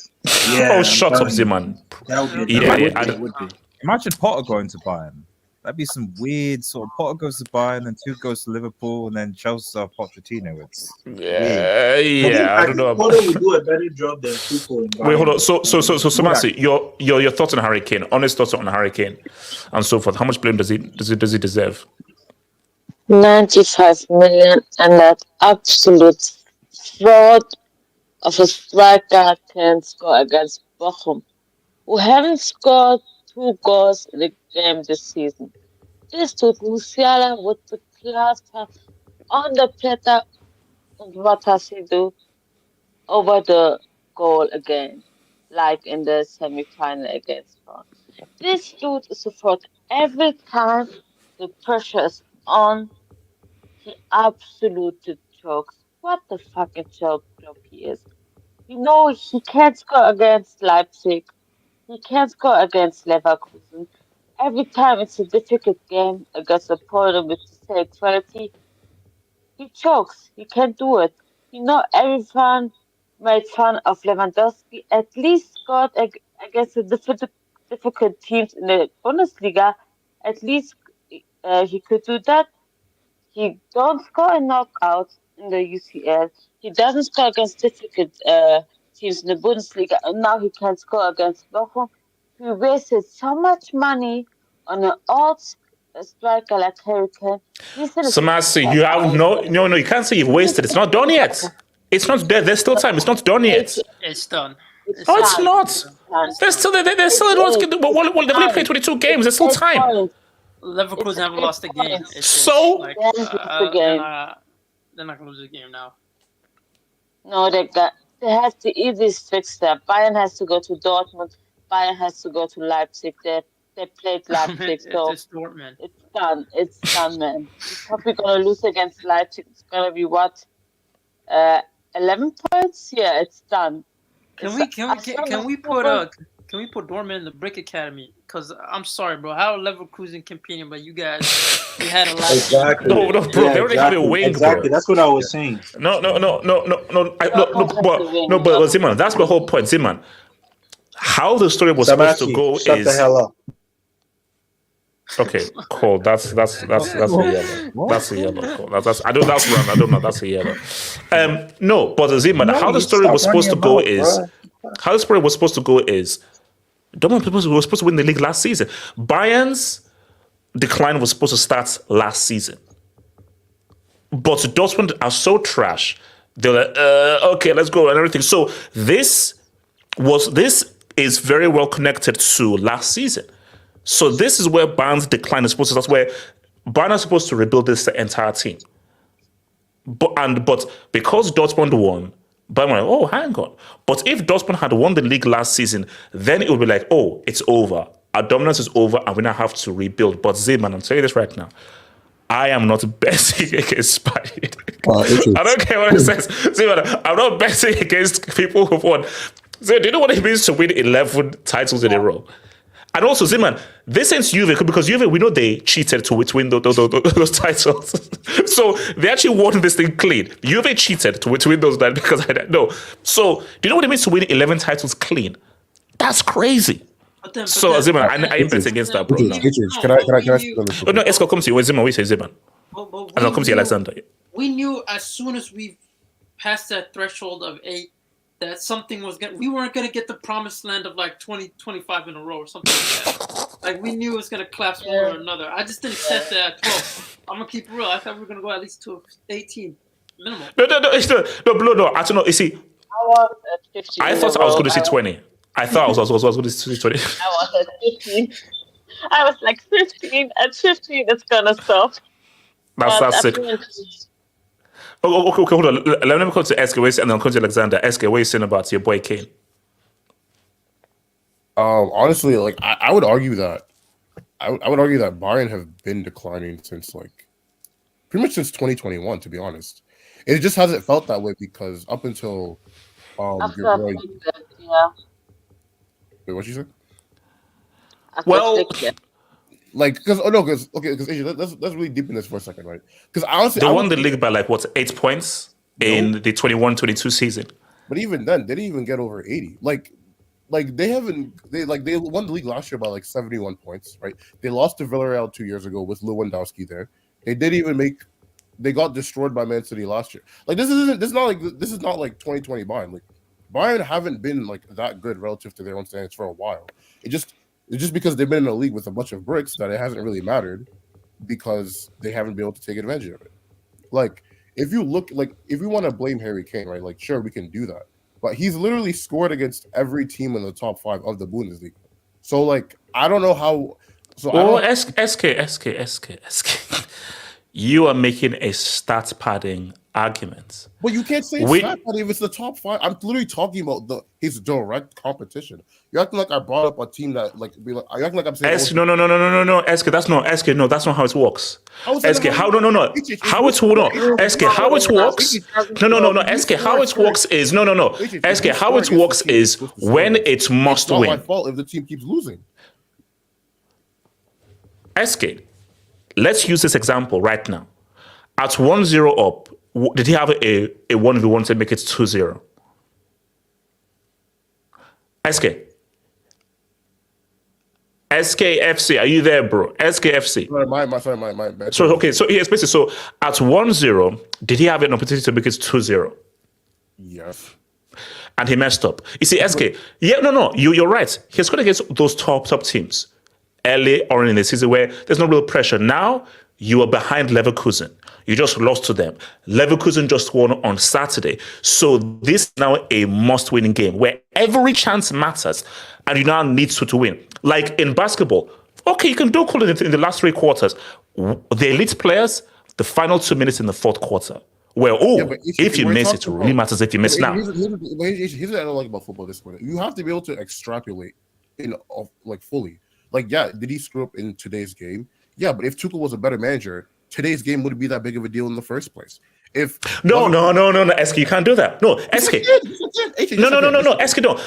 Yeah, Oh, shut up, Zeman. That would be. Yeah, Imagine Potter going to Bayern. That'd be some weird sort of Potter goes to Bayern, and Tuchel goes to Liverpool, and then Chelsea are Pochettino. It's I don't know. Porto will do a better job than Tuchel. Wait, hold on. So, Samasi, your thoughts on Harry Kane? Honest thoughts on Harry Kane, and so forth. How much blame does he deserve? 95 million, and that absolute fraud of a striker can score against Bochum, who haven't scored 2 goals in the game this season. This took Musiala with the class pass on the platter, and what does he do? Over the goal again, like in the semi-final against France. This dude is a fraud. Every time the pressure is on, he absolutely chokes what the fucking joke he is. You know he can't score against Leipzig. He can't score against Leverkusen. Every time it's a difficult game against a Porto with the same quality, he chokes. He can't do it. Everyone made fun of Lewandowski. At least scored against the difficult teams in the Bundesliga. At least he could do that. He don't score in knockouts in the UCL. He doesn't score against difficult teams in the Bundesliga, and now he can score against Bochum. He wasted so much money on an old striker like Harry Kane. So, Marcy, you have no, you can't say you've wasted. It's not done yet. It's not there. There's still time. It's not done yet. It's done. Oh, it's not. There's still. They've only played 22 games. There's still time. Leverkusen haven't lost a game. So they're not gonna lose a game now. No, they have the easiest fix there. Bayern has to go to Dortmund. Bayern has to go to Leipzig. They played Leipzig, so it's Dortmund. It's done. It's done, man. We're probably gonna lose against Leipzig. It's gonna be what? 11 points? Yeah, it's done. Can we put Dortmund in the Brick Academy? Because I'm sorry, bro. How Leverkusen competing, but you guys, you had a lot. Exactly. No, bro. They already have a wing, exactly. bro. That's what I was saying. No. But Ziman, that's the whole point, Ziman. How the story was supposed to go shut is the hell up. okay. Cool. That's a yellow. That's a yellow. Cool. That's I don't. That's wrong. I don't know. That's a yellow. No, but Ziman, how the story was supposed to go is. How the story was supposed to go is Dortmund was supposed to win the league last season. Bayern's decline was supposed to start last season. But Dortmund are so trash. They're like, okay, let's go and everything. So this is very well connected to last season. So this is where Bayern's decline is supposed to start, where Bayern is supposed to rebuild this entire team. But because Dortmund won, Bayern were like, oh, hang on. But if Dortmund had won the league last season, then it would be like, oh, it's over. Our dominance is over, and we now have to rebuild. But Zeman, I'm telling you this right now, I am not betting against Bayern. I don't care what it says. Zeman, I'm not betting against people who've won. So, do you know what it means to win 11 titles in a row? And also, Zeman, this ends Juve, because Juve, we know they cheated to win those titles. So they actually won this thing clean. Juve cheated to win those titles because I don't know. So do you know what it means to win 11 titles clean? That's crazy. Zeman, I ain't betting against that, bro. No. Can I? No, Esco, come to you. Wait, Zeman, we say Zeman. And I'll come to you, Alexander. We knew as soon as we passed that threshold of 8 that something was we weren't gonna get the promised land of like 20-25 in a row or something like that. Like we knew it was gonna collapse one or another. I just didn't set that at 12. I'm gonna keep it real. I thought we were gonna go at least to 18 minimum. No. I don't know. You see, I was at 15. I thought I was going to see 20. I thought I was going to see 20. I was at 15. I was like 15. At 15, it's gonna stop. That's sick. Okay, hold on. Let me come to Eske, and then come to Alexander. Eske, what are you saying about your boy Kane? Honestly, like I would argue that I would argue that Bayern have been declining since like pretty much since 2021. To be honest, it just hasn't felt that way because up until your boy. Yeah. Wait, what you say? Well. Like, because let's really deep in this for a second, right? Because honestly, they won the league by like what 8 points in the 21-22 season. But even then, they didn't even get over 80. Like they won the league last year by like 71 points, right? They lost to Villarreal 2 years ago with Lewandowski there. They got destroyed by Man City last year. Like this is not like 2020 Bayern. Like Bayern haven't been like that good relative to their own standards for a while. It's just because they've been in a league with a bunch of bricks that it hasn't really mattered because they haven't been able to take advantage of it. Like, if you want to blame Harry Kane, right? Like, sure, we can do that. But he's literally scored against every team in the top 5 of the Bundesliga. So, like, I don't know how. So, SK. You are making a stat padding arguments. But you can't say it's not if it's the top 5. I'm literally talking about his direct competition. You're acting like I brought up a team that you're acting like I'm saying. No. SK, that's not how it works. SK, how it works? How it works is SK, how it works is when it's must win. It's not my fault if the team keeps losing. SK, let's use this example right now. At 1-0 up, did he have a 1v1 to make it 2-0? SKFC, are you there, bro? SKFC. My. So yes, basically, so at 1-0, did he have an opportunity to make it 2-0? Yes. And he messed up. You see, SK, you're right. He's going against those top teams early or in the season where there's no real pressure. Now, you are behind Leverkusen. You just lost to them. Leverkusen just won on Saturday. So this is now a must-win game where every chance matters and you now need to win. Like in basketball, okay, you can do cool in the last 3 quarters. The elite players, the final 2 minutes in the fourth quarter. Well, if you miss, it really matters if you miss now. Here's what I don't like about football this quarter. You have to be able to extrapolate fully. Did he screw up in today's game? Yeah, but if Tuchel was a better manager, today's game wouldn't be that big of a deal in the first place. No, SK, you can't do that. No, SK. No, SK, no.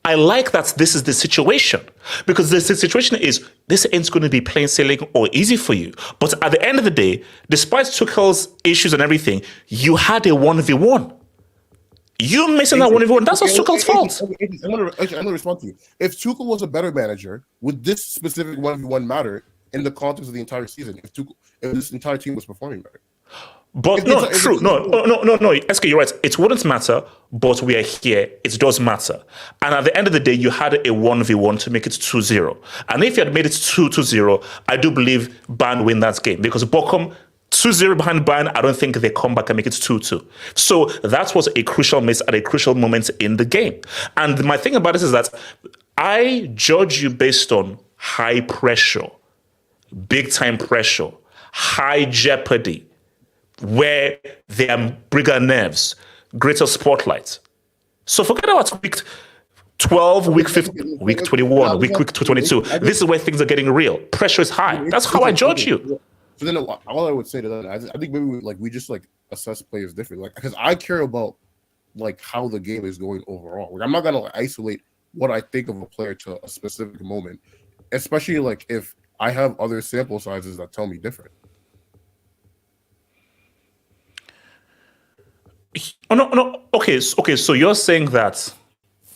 I like that this is the situation because the situation is this ain't going to be plain sailing or easy for you. But at the end of the day, despite Tuchel's issues and everything, you had a 1v1. You missing that 1v1, that's not Tuchel's fault. I'm going to respond to you. If Tuchel was a better manager, would this specific 1v1 matter in the context of the entire season if this entire team was performing better? But no, SK, you're right. It wouldn't matter, but we are here. It does matter. And at the end of the day, you had a 1v1 to make it 2-0. And if you had made it 2-0, I do believe Bayern win that game because Bochum 2-0 behind Bayern, I don't think they come back and make it 2-2. So that was a crucial miss at a crucial moment in the game. And my thing about this is that I judge you based on high pressure, big time pressure, high jeopardy, where there are bigger nerves, greater spotlight. So forget about week 12, week 15, week 21, week 22. This is where things are getting real. Pressure is high. That's how I judge you. So then all I would say to that, I think maybe we just assess players differently. Because I care about how the game is going overall. I'm not gonna isolate what I think of a player to a specific moment, especially if I have other sample sizes that tell me different. Oh, no. Okay. So you're saying that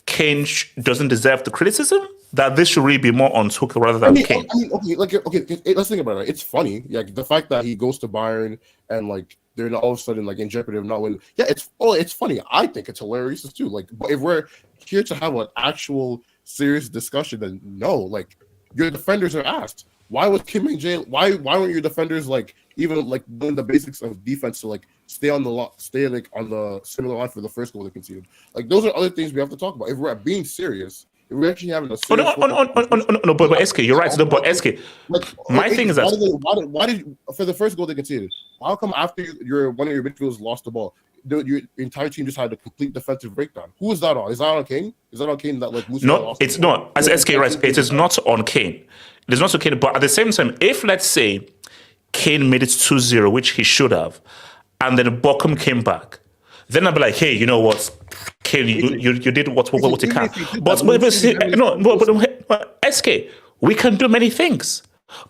Kane doesn't deserve the criticism? That this should really be more on Tuchel rather than Kane? Okay, let's think about it. It's funny, the fact that he goes to Bayern and they're all of a sudden in jeopardy of not winning. Yeah, it's funny. I think it's hilarious too. But if we're here to have an actual serious discussion, then no. Your defenders are asked. Why was Kim and Jae? Why weren't your defenders even doing the basics of defense to stay on the similar line for the first goal they conceded? Those are other things we have to talk about. If we're being serious, if we're actually having a serious but SK, you're right. No, but SK, my thing is that why did for the first goal they conceded? How come after one of your midfielders lost the ball, your entire team just had a complete defensive breakdown? Who is that on? Is that on Kane? Is that on Kane that No, it's not. As SK right, it is not on Kane. It is not on Kane. But at the same time, if let's say Kane made it 2-0, which he should have, and then Bochum came back, then I'll be like, hey, you know what, Kane, you did what you can. But SK, we can do many things.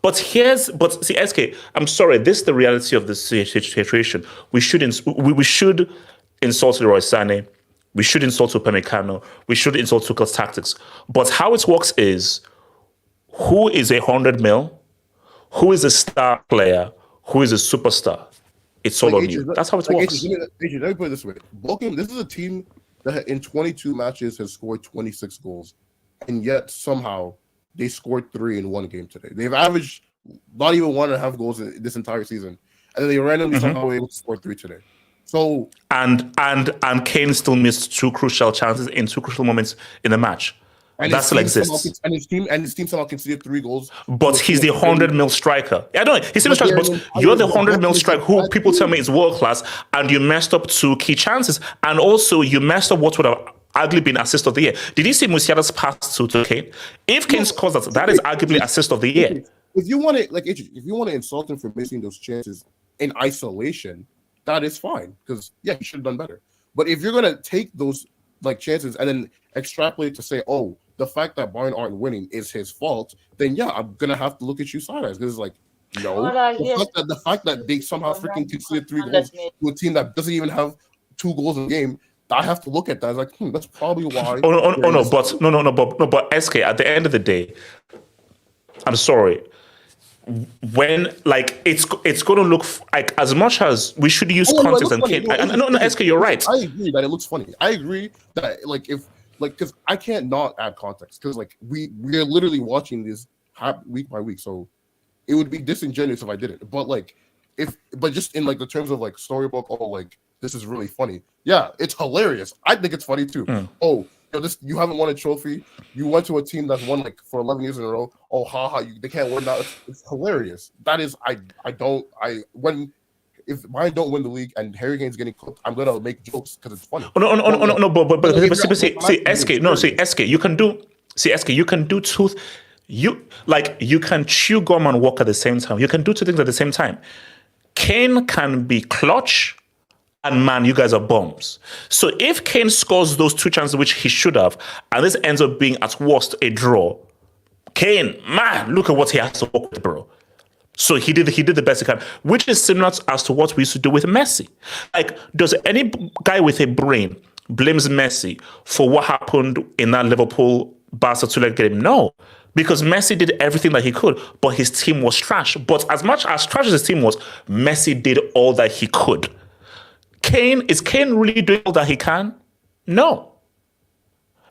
But see, SK, I'm sorry, this is the reality of the situation. We should insult Leroy Sané. We should insult Upamecano. We should insult Tuchel's tactics. But how it works is, who is 100 mil? Who is a star player? Who is a superstar? It's all on you. That's how it works. Let me put it this way. Bochum, this is a team that in 22 matches has scored 26 goals. And yet somehow they scored 3 in one game today. They've averaged not even 1.5 goals this entire season. And then they randomly somehow were able to score 3 today. So and Kane still missed 2 crucial chances in 2 crucial moments in the match. And that still exists. And his team somehow conceded 3 goals. But he's the 100 mil striker. I don't know. He's still a striker, but you're the 100 mil striker who people tell me is world class, and you messed up 2 key chances. And also, you messed up what would have arguably been assist of the year. Did you see Musiala's pass to Kane? If Kane scores that is arguably assist of the year. If you want to insult him for missing those chances in isolation, that is fine, because he should have done better. But if you're gonna take those chances and then extrapolate to say, oh, the fact that Bayern aren't winning is his fault, then I'm gonna have to look at you sideways, because it's no. The fact that they somehow freaking conceded 3 goals to a team that doesn't even have 2 goals a game, I have to look at that. It's that's probably why. But SK, at the end of the day, I'm sorry. When it's going to look like, as much as we should use context and Kane. No, SK, you're right. I agree that it looks funny. I agree that because I can't not add context, because we're literally watching this week by week, so it would be disingenuous if I didn't. But just in the terms of storybook, this is really funny. Yeah, it's hilarious. I think it's funny too. Oh, you haven't won a trophy. You went to a team that's won for 11 years in a row. Oh, they can't win now. It's hilarious. That is, if Bayern don't win the league and Harry Kane's getting cooked, I'm gonna make jokes because it's funny. SK, you can do 2. You can chew gum and walk at the same time. You can do 2 things at the same time. Kane can be clutch, and man, you guys are bombs. So if Kane scores those 2 chances, which he should have, and this ends up being at worst a draw, Kane, man, look at what he has to work with, bro. So he did the best he can, which is similar as to what we used to do with Messi. Does any guy with a brain blames Messi for what happened in that Liverpool-Barca 2-leg game? No. Because Messi did everything that he could, but his team was trash. But as much as trash as his team was, Messi did all that he could. Is Kane really doing all that he can? No.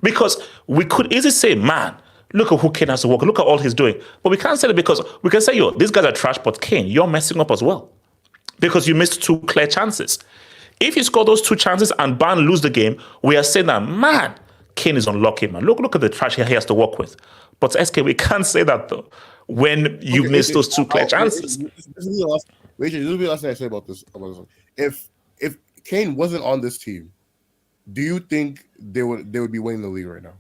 Because we could easily say, man, look at who Kane has to work. Look at all he's doing. But we can't say that, because we can say, these guys are trash, but Kane, you're messing up as well. Because you missed 2 clear chances. If you score those 2 chances and Bayern lose the game, we are saying that, man, Kane is unlucky, man. Look at the trash he has to work with. But SK, we can't say that, though, when you miss those 2 clear chances. This will be the last thing I say about this. If Kane wasn't on this team, do you think they would be winning the league right now?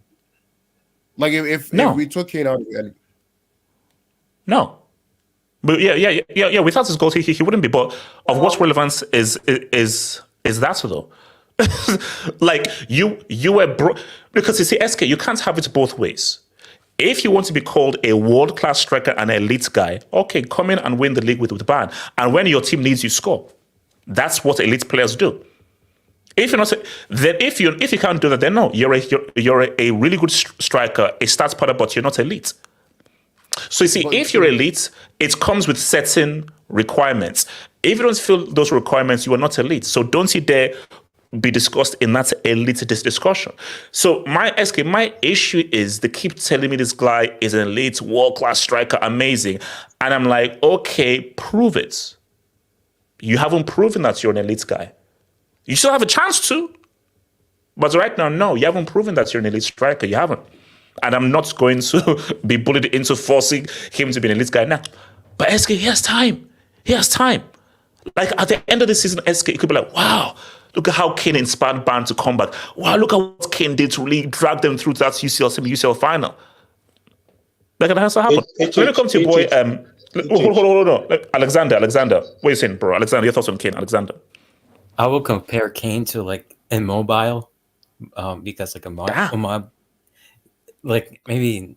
If we took Kane out, no. But without his goals, he wouldn't be. But of what relevance is that, though? You were because you see, SK, you can't have it both ways. If you want to be called a world-class striker and an elite guy, okay, come in and win the league with Bayern. And when your team needs you, score. That's what elite players do. If you're not, then if you can't do that, then no, you're a really good striker, a stats player, but you're not elite. So you see, if you're elite, it comes with certain requirements. If you don't fill those requirements, you are not elite. So don't you dare be discussed in that elite discussion. So my issue is they keep telling me this guy is an elite, world-class striker, amazing. And I'm like, okay, prove it. You haven't proven that you're an elite guy. You still have a chance to. But right now, no, you haven't proven that you're an elite striker. You haven't. And I'm not going to be bullied into forcing him to be an elite guy now. But SK, he has time. He has time. At the end of the season, SK, it could be like, wow, look at how Kane inspired Bayern to come back. Wow, look at what Kane did to really drag them through that UCL final. That has to happen. So when it comes to your boy, hold on. Alexander, what are you saying, bro? Alexander, your thoughts on Kane, Alexander? I will compare Kane to Immobile, because maybe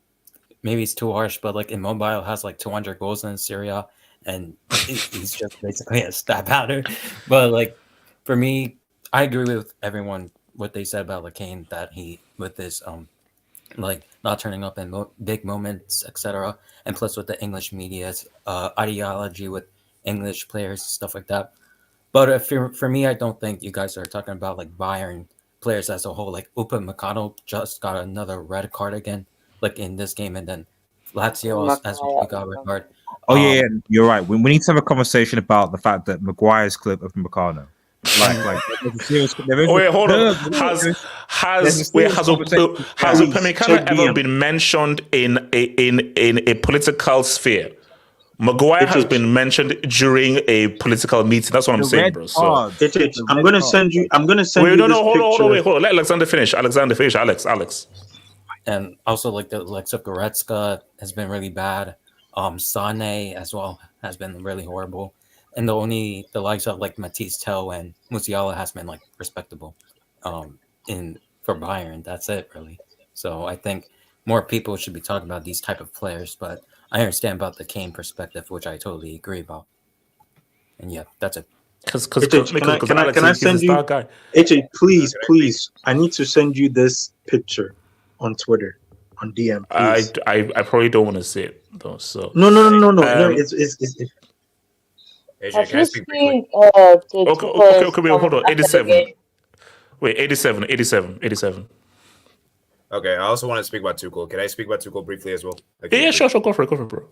it's too harsh, but Immobile has 200 goals in Serie, and he's just basically a stat pattern. But for me, I agree with everyone what they said about Kane, that he with this not turning up in big moments, etc., and plus with the English media's ideology with English players, stuff like that. But for me, I don't think you guys are talking about Bayern players as a whole. Upamecano just got another red card again, in this game, and then Lazio as we got a red card. Oh yeah, you're right. We need to have a conversation about the fact that Maguire's clip of Upamecano. There's a serious. There is Oh, wait, hold on. there's Has a serious conversation. Upamecano ever Liam. been mentioned in a political sphere? Maguire has been mentioned during a political meeting. That's what I'm The saying, red bro. So card. I'm gonna send you. I'm gonna send wait, you no, this hold on, picture. wait, hold on. Let Alexander finish. Alex. And also, like the likes of Goretzka has been really bad. Sane as well has been really horrible. And the likes of like Matisse Tell and Musiala has been like respectable. For Bayern, that's it really. So I think more people should be talking about these type of players. But I understand about the Kane perspective, which I totally agree about. And yeah, that's it. Can I send you? AJ, please. I need to send you this picture on Twitter, on DM. Please. I probably don't want to see it though. So No. It's AJ, can I speak briefly? Okay, wait, hold on. 87. Wait, 87. Okay, I also want to speak about Tuchel. Can I speak about Tuchel briefly as well? Yeah, sure. Go for it, bro.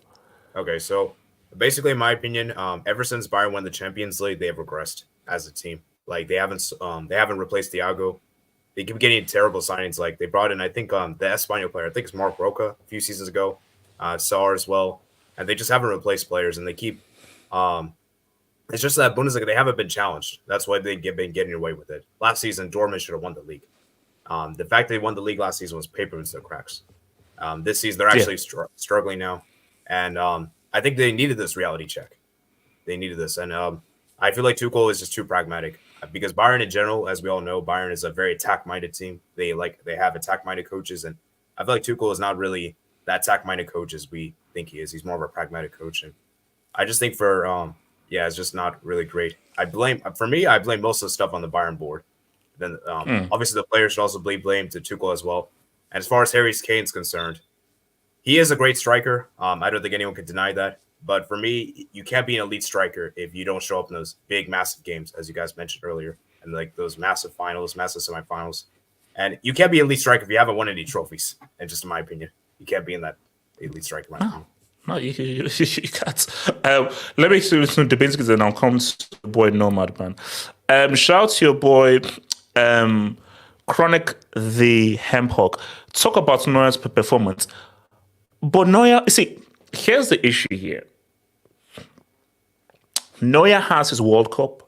Okay, so basically, in my opinion, ever since Bayern won the Champions League, they have regressed as a team. Like they haven't replaced Thiago. They keep getting terrible signings. Like they brought in, I think, the Espanyol player. I think it's Mark Roca a few seasons ago. Saar as well, and they just haven't replaced players. And they keep. It's just that Bundesliga, they haven't been challenged. That's why they've been getting away with it. Last season, Dortmund should have won the league. The fact they won the league last season was paper into the cracks. This season, they're actually struggling now. And I think they needed this reality check. They needed this. And I feel like Tuchel is just too pragmatic. Because Bayern in general, as we all know, Bayern is a very attack-minded team. They have attack-minded coaches. And I feel like Tuchel is not really that attack-minded coach as we think he is. He's more of a pragmatic coach. And I just think it's just not really great. I blame most of the stuff on the Bayern board. Then obviously the players should also be blamed to Tuchel as well. And as far as Harry Kane's concerned, he is a great striker. I don't think anyone can deny that. But for me, you can't be an elite striker if you don't show up in those big, massive games, as you guys mentioned earlier, and like those massive finals, massive semifinals. And you can't be an elite striker if you haven't won any trophies. And just in my opinion, you can't be in that elite striker. No, you can't. Let me do some debates because then I'll come to the boy Nomad, man. Shout out to your boy, Chronic the Hemphawk. Talk about Neuer's performance. But Neuer, see, here's the issue here. Neuer has his World Cup.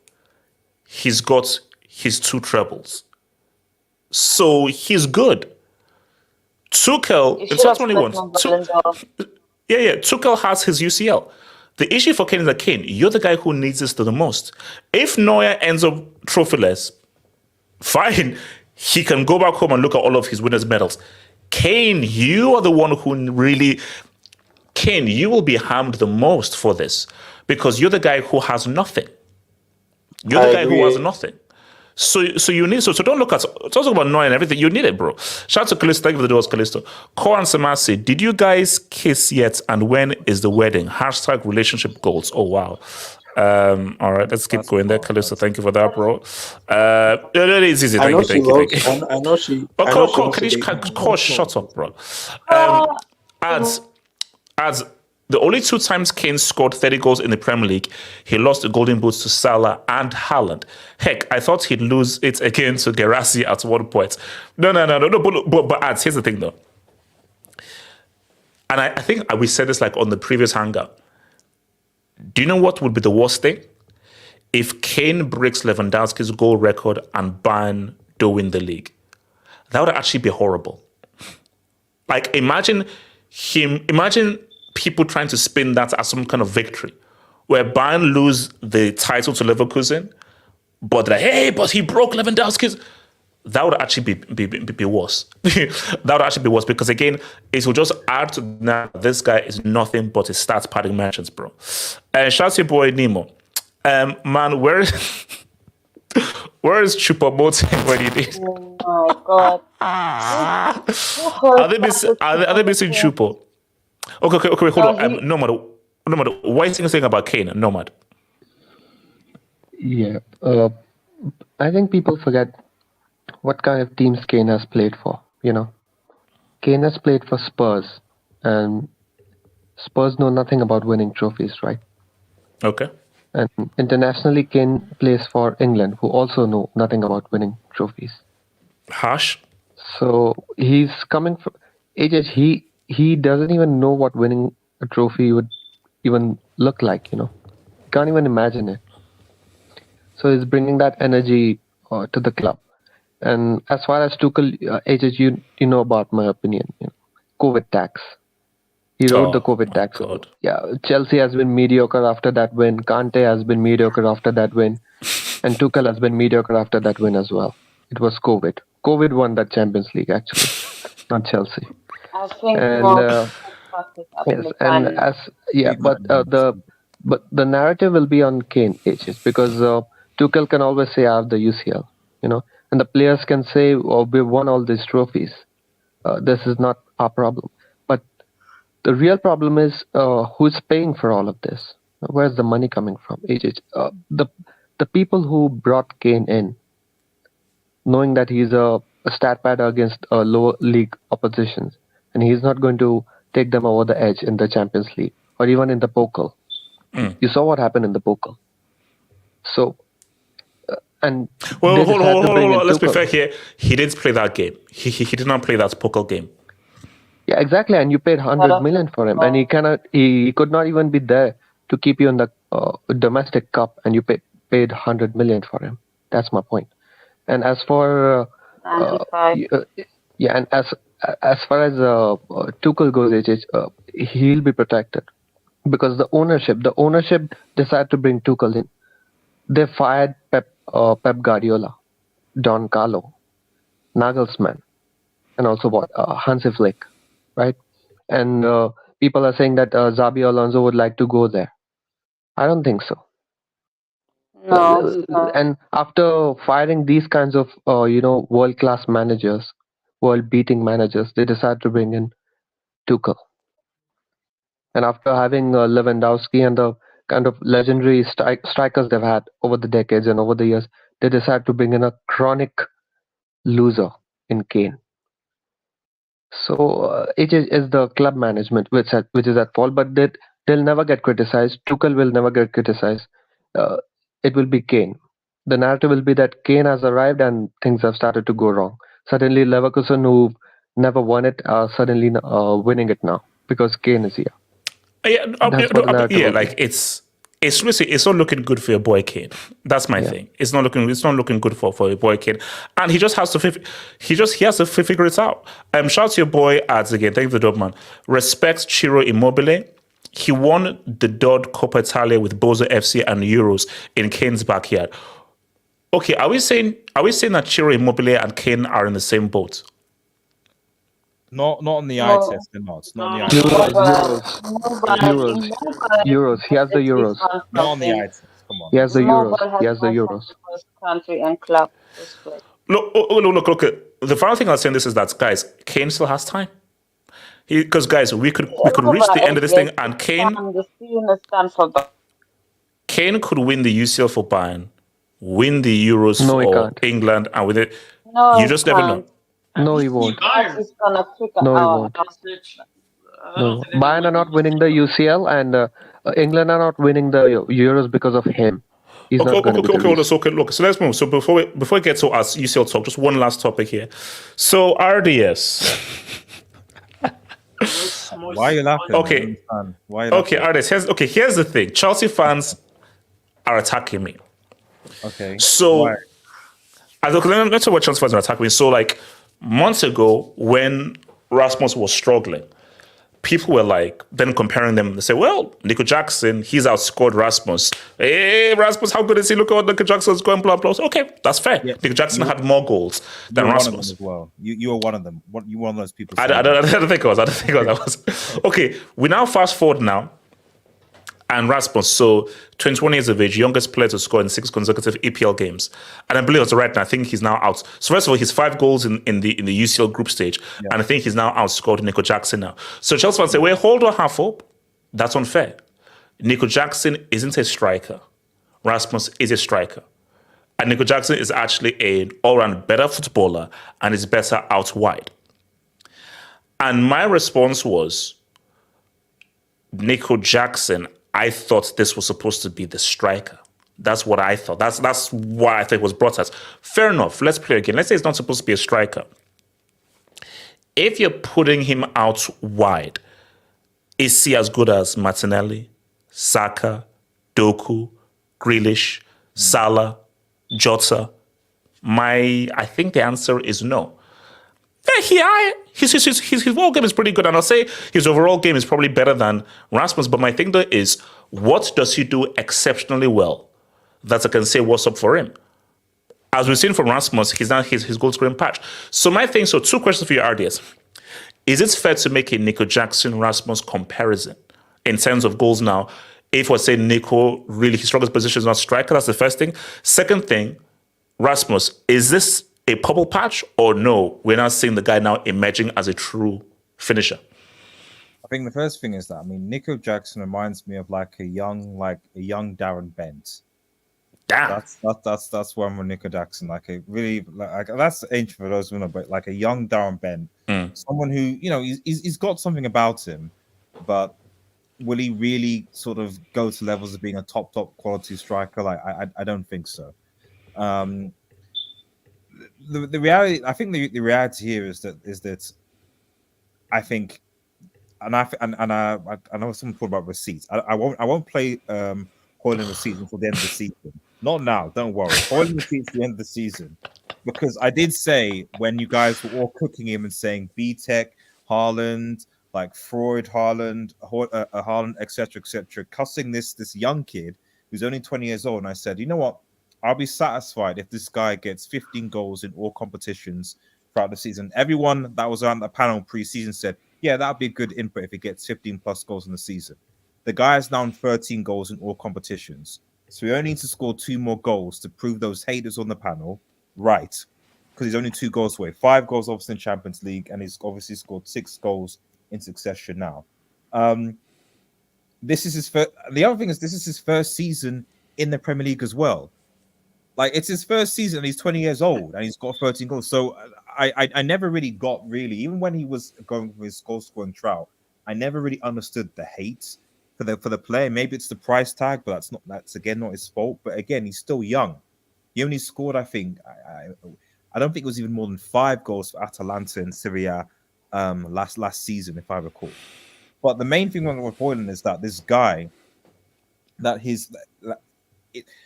He's got his 2 trebles. So he's good. Tuchel, in 2021, Tuchel has his UCL. The issue for Kane is that Kane, you're the guy who needs this the most. If Neuer ends up trophyless, fine. He can go back home and look at all of his winners' medals. Kane, you are the one who really... Kane, you will be harmed the most for this because you're the guy who has nothing. You're the guy who has nothing. So you need so don't look at talk about Neuer and everything. You need it, bro. Shout out to Callisto. Thank you for the doors, Callisto. Core and Samasi, did you guys kiss yet? And when is the wedding? # relationship goals. Oh wow. All right, let's keep going there, Callisto. Thank you for that, bro. It's easy. Thank you. I know she. Core, shut up, bro. As the only 2 times Kane scored 30 goals in the Premier League, he lost the Golden Boots to Salah and Haaland. Heck, I thought he'd lose it again to Gerassi at one point. No. But ads, here's the thing though. And I think we said this like on the previous Hangout. Do you know what would be the worst thing? If Kane breaks Lewandowski's goal record and Bayern don't win the league. That would actually be horrible. Like, imagine people trying to spin that as some kind of victory, where Bayern lose the title to Leverkusen, but like, hey, but he broke Lewandowski's. That would actually be worse. That would actually be worse because again, it will just add to now this guy is nothing but his stats padding merchants, bro. Shout out to your boy Nemo. Man, where is Choupo-Moting when you need? Oh my god. Are they missing Choupo? Okay, wait, hold on. Nomad, what are you saying about Kane? Nomad. Yeah, I think people forget what kind of teams Kane has played for. Kane has played for Spurs, and Spurs know nothing about winning trophies, right? Okay. And internationally, Kane plays for England, who also know nothing about winning trophies. Harsh. So he's coming from AJ. He doesn't even know what winning a trophy would even look like. Can't even imagine it. So he's bringing that energy to the club. And as far as Tuchel, AJ, you know about my opinion. COVID tax. He wrote the COVID tax. God. Yeah, Chelsea has been mediocre after that win. Kante has been mediocre after that win. And Tuchel has been mediocre after that win as well. It was COVID. COVID won that Champions League, actually, not Chelsea. I think And more yes, and but the narrative will be on Kane, ages, because Tuchel can always say I have the UCL, and the players can say, "Oh, we won all these trophies. This is not our problem." But the real problem is who's paying for all of this? Where's the money coming from? The people who brought Kane in, knowing that he's a stat pad against lower league oppositions, and he's not going to take them over the edge in the Champions League or even in the Pokal. You saw what happened in the Pokal. So, and hold on. Let's be fair here. He didn't play that game. He did not play that Pokal game. Yeah, exactly. And you paid 100 million for him, and he could not even be there to keep you in the domestic cup, and you paid 100 million for him. That's my point. And as for and as far as Tuchel goes, he'll be protected because the ownership decided to bring Tuchel in. They fired Pep Guardiola, Don Carlo, Nagelsmann, and also Hansi Flick, right? And people are saying that Xabi Alonso would like to go there. I don't think so. No. And after firing these kinds of world-class managers, world-beating managers, they decided to bring in Tuchel. And after having Lewandowski and the kind of legendary strikers they've had over the decades and over the years, they decided to bring in a chronic loser in Kane. So it is the club management which is at fault, but they'll never get criticized. Tuchel will never get criticized. It will be Kane. The narrative will be that Kane has arrived and things have started to go wrong. Suddenly Leverkusen, who never won it, are suddenly winning it now because Kane is here. It's not looking good for your boy Kane. That's my thing. It's not looking good for your boy Kane, and he just has to figure it out. Shout out to your boy ads again. Thank you for the Dortmund. Respect Ciro Immobile. He won the Dod Coppa Italia with Bozo FC and Euros in Kane's backyard. Okay, are we saying that Ciro Immobile and Kane are in the same boat? Not on the eye test, they're not. Not on the Euros. He has the Euros. Not on the eye test. Come on. He has the Euros. Country and club. Look. The final thing I'll say in this is that, guys, Kane still has time. Because, guys, we could reach the end of this thing, and Kane could win the UCL for Bayern, win the Euros for England, and with it, you just never know. No, he won't. No, he won't. No. Bayern are not winning the UCL, and England are not winning the Euros because of him. He's not going to be okay. Look, so let's move. So before we get to our UCL talk, just one last topic here. So RDS. Why are you laughing? Okay. RDS. Here's the thing. Chelsea fans are attacking me. Okay. So let's talk about Chelsea fans are attacking me. So months ago, when Rasmus was struggling, people were then comparing them. They say, well, Nico Jackson, he's outscored Rasmus. Hey, Rasmus, how good is he? Look at what Nico Jackson's going, blah, blah. Okay, that's fair. Yeah. Nico Jackson had more goals than Rasmus. As well. You were one of them. You were one of those people. I don't think I was. Okay, we now fast forward now. And Rasmus, so 21 years of age, youngest player to score in 6 consecutive EPL games. And I believe it's right now. I think he's now out. So first of all, he's 5 goals in the UCL group stage. Yeah. And I think he's now outscored Nico Jackson now. So Chelsea fans say, wait, hold on half up. That's unfair. Nico Jackson isn't a striker. Rasmus is a striker. And Nico Jackson is actually an all-round better footballer and is better out wide. And my response was, Nico Jackson I thought this was supposed to be the striker. That's what I thought. That's why I think it was brought as. Fair enough. Let's play again. Let's say it's not supposed to be a striker. If you're putting him out wide, is he as good as Martinelli, Saka, Doku, Grealish, Salah, Jota? I think the answer is no. His overall game is pretty good, and I'll say his overall game is probably better than Rasmus. But my thing though is, what does he do exceptionally well that I can say what's up for him? As we've seen from Rasmus, he's not his goal scoring patch. So my thing, so two questions for you, RDS. Is it fair to make a Nico Jackson-Rasmus comparison in terms of goals now? If we're saying Nico, really, his strongest position is not striker, that's the first thing. Second thing, Rasmus, is this a bubble patch or no? We're not seeing the guy now emerging as a true finisher. I think the first thing is that, I mean, Nico Jackson reminds me of like a young Darren Bent. Damn. That's where I'm with Nico Jackson. Like a really like that's ancient for those who know, but like a young Darren Bent, someone who, you know, he's got something about him, but will he really sort of go to levels of being a top quality striker? Like I don't think so. The reality, I think the reality here is that I think, and I know someone talked about receipts. I won't play Hojlund receipts until the end of the season. Not now, don't worry. Hojlund receipts at the end of the season, because I did say when you guys were all cooking him and saying B-Tech, Haaland, like Freud, Haaland, etc., cussing this young kid who's only 20 years old, and I said, you know what? I'll be satisfied if this guy gets 15 goals in all competitions throughout the season. Everyone that was on the panel pre-season said, yeah, that'd be a good input if he gets 15 plus goals in the season. The guy is now on 13 goals in all competitions. So we only need to score 2 more goals to prove those haters on the panel right. Because he's only 2 goals away. 5 goals obviously in Champions League, and he's obviously scored 6 goals in succession now. This is his first. The other thing is, this is his first season in the Premier League as well. Like, it's his first season and he's 20 years old and he's got 13 goals. So I never really got even when he was going for his goal scoring trout, I never really understood the hate for the player. Maybe it's the price tag, but that's again not his fault. But again, he's still young. He only scored, I think, I don't think it was even more than 5 goals for Atalanta in Serie last season, if I recall. But the main thing with Hojlund is that this guy,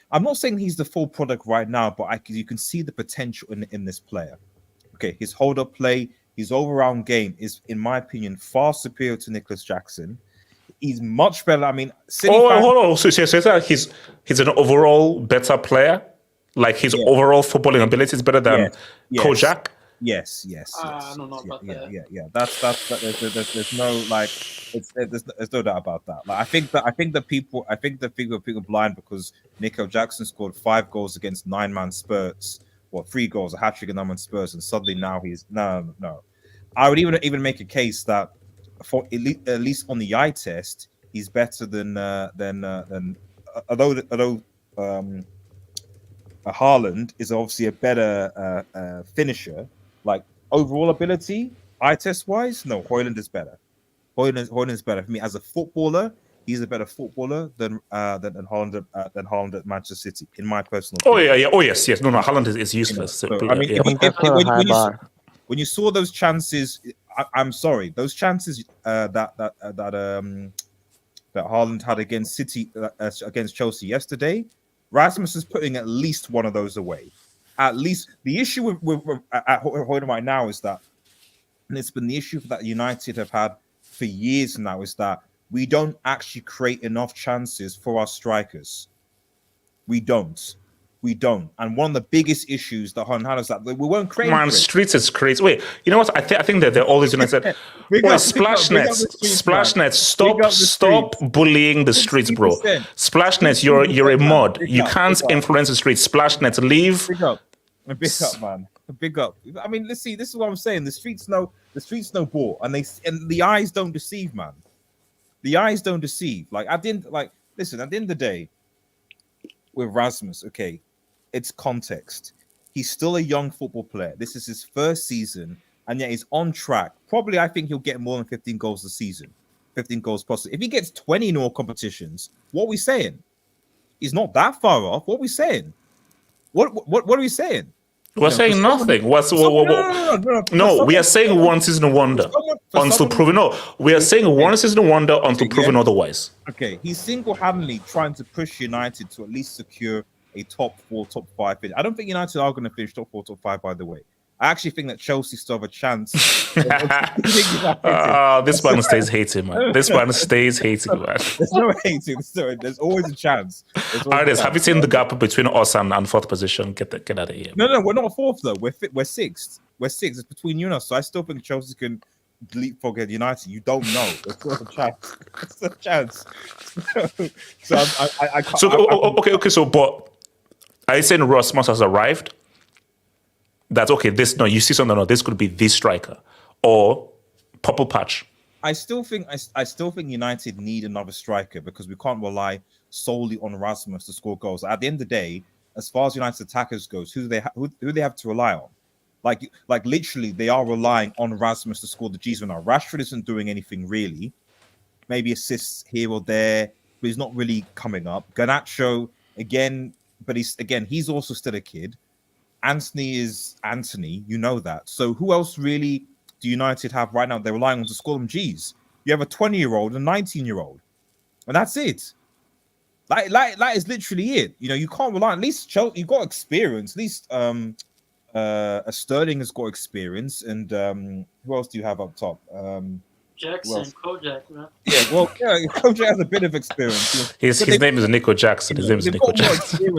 I'm not saying he's the full product right now, but you can see the potential in this player. Okay, his hold-up play, his all-around game is, in my opinion, far superior to Nicholas Jackson. He's much better. I mean, hold on. So he's an overall better player. Like his overall footballing ability is better than Kojak. Yes. I don't know about that. Yeah. That's there's no like there's no doubt about that. Like I think the people blind because Nico Jackson scored 5 goals against 9-man Spurs, 3 goals, a hat-trick and 9-man Spurs, and suddenly now he's no. I would even make a case that for at least on the eye test, he's better than although Haaland is obviously a better finisher. Like overall ability, eye test wise, no, Hojlund is better. Hojlund is better for me as a footballer. He's a better footballer than Haaland at Manchester City, in my personal opinion. Oh yes. No, Haaland is useless. You know, when you saw those chances, I'm sorry, those chances that Haaland had against City against Chelsea yesterday, Rasmus is putting at least one of those away. At least the issue with at Hojlund right now is that, and it's been the issue that United have had for years now, is that we don't actually create enough chances for our strikers. We don't. And one of the biggest issues that Hojlund had is that we won't create. Man, streets is crazy. Wait, you know what? I think that they're always United. Splash nets. Stop bullying the streets, bro. Splash nets, you're a mod. You can't influence the streets. Splash nets, leave. Big up, man. Big up. I mean, let's see. This is what I'm saying. The streets know ball, and the eyes don't deceive, man. The eyes don't deceive. Listen. At the end of the day, with Rasmus, okay, it's context. He's still a young football player. This is his first season, and yet he's on track. Probably, I think he'll get more than 15 goals a season. 15 goals plus. If he gets 20 in all competitions, what are we saying? He's not that far off. What are we saying? What are we saying? We're saying nothing. No, we are saying one season wonder until proven. No, we are saying one season wonder until proven otherwise. Okay, he's single-handedly trying to push United to at least secure a top 4, top 5 finish. I don't think United are going to finish top 4, top 5. By the way, I actually think that Chelsea still have a chance. This man stays hating, man. This man stays hating, man. There's no hating. There's always a chance. Aris, have you seen the gap between us and fourth position? Get out of here. No, we're not fourth though. We're sixth. We're sixth. It's between you and us. So I still think Chelsea can leapfrog at United. You don't know. There's still a chance. There's still a chance. Okay. So, but are you saying Rasmus has arrived? That's okay. You see something. No, this could be this striker or purple patch. I still think United need another striker because we can't rely solely on Rasmus to score goals. At the end of the day, as far as United's attackers goes, who do they have to rely on? Like literally, they are relying on Rasmus to score the G's now. Rashford isn't doing anything really. Maybe assists here or there, but he's not really coming up. Garnacho again, but he's also still a kid. Anthony is Anthony, you know that. So who else really do United have right now? They're relying on to score them G's. You have a 20-year-old and a 19-year-old, and that's it. That is literally it. You know, you can't rely. At least you've got experience. At least Sterling has got experience, and who else do you have up top? Jackson, Kojak, man. Yeah, well, Kojak has a bit of experience. His name is Nico Jackson. His name is Nico Jackson.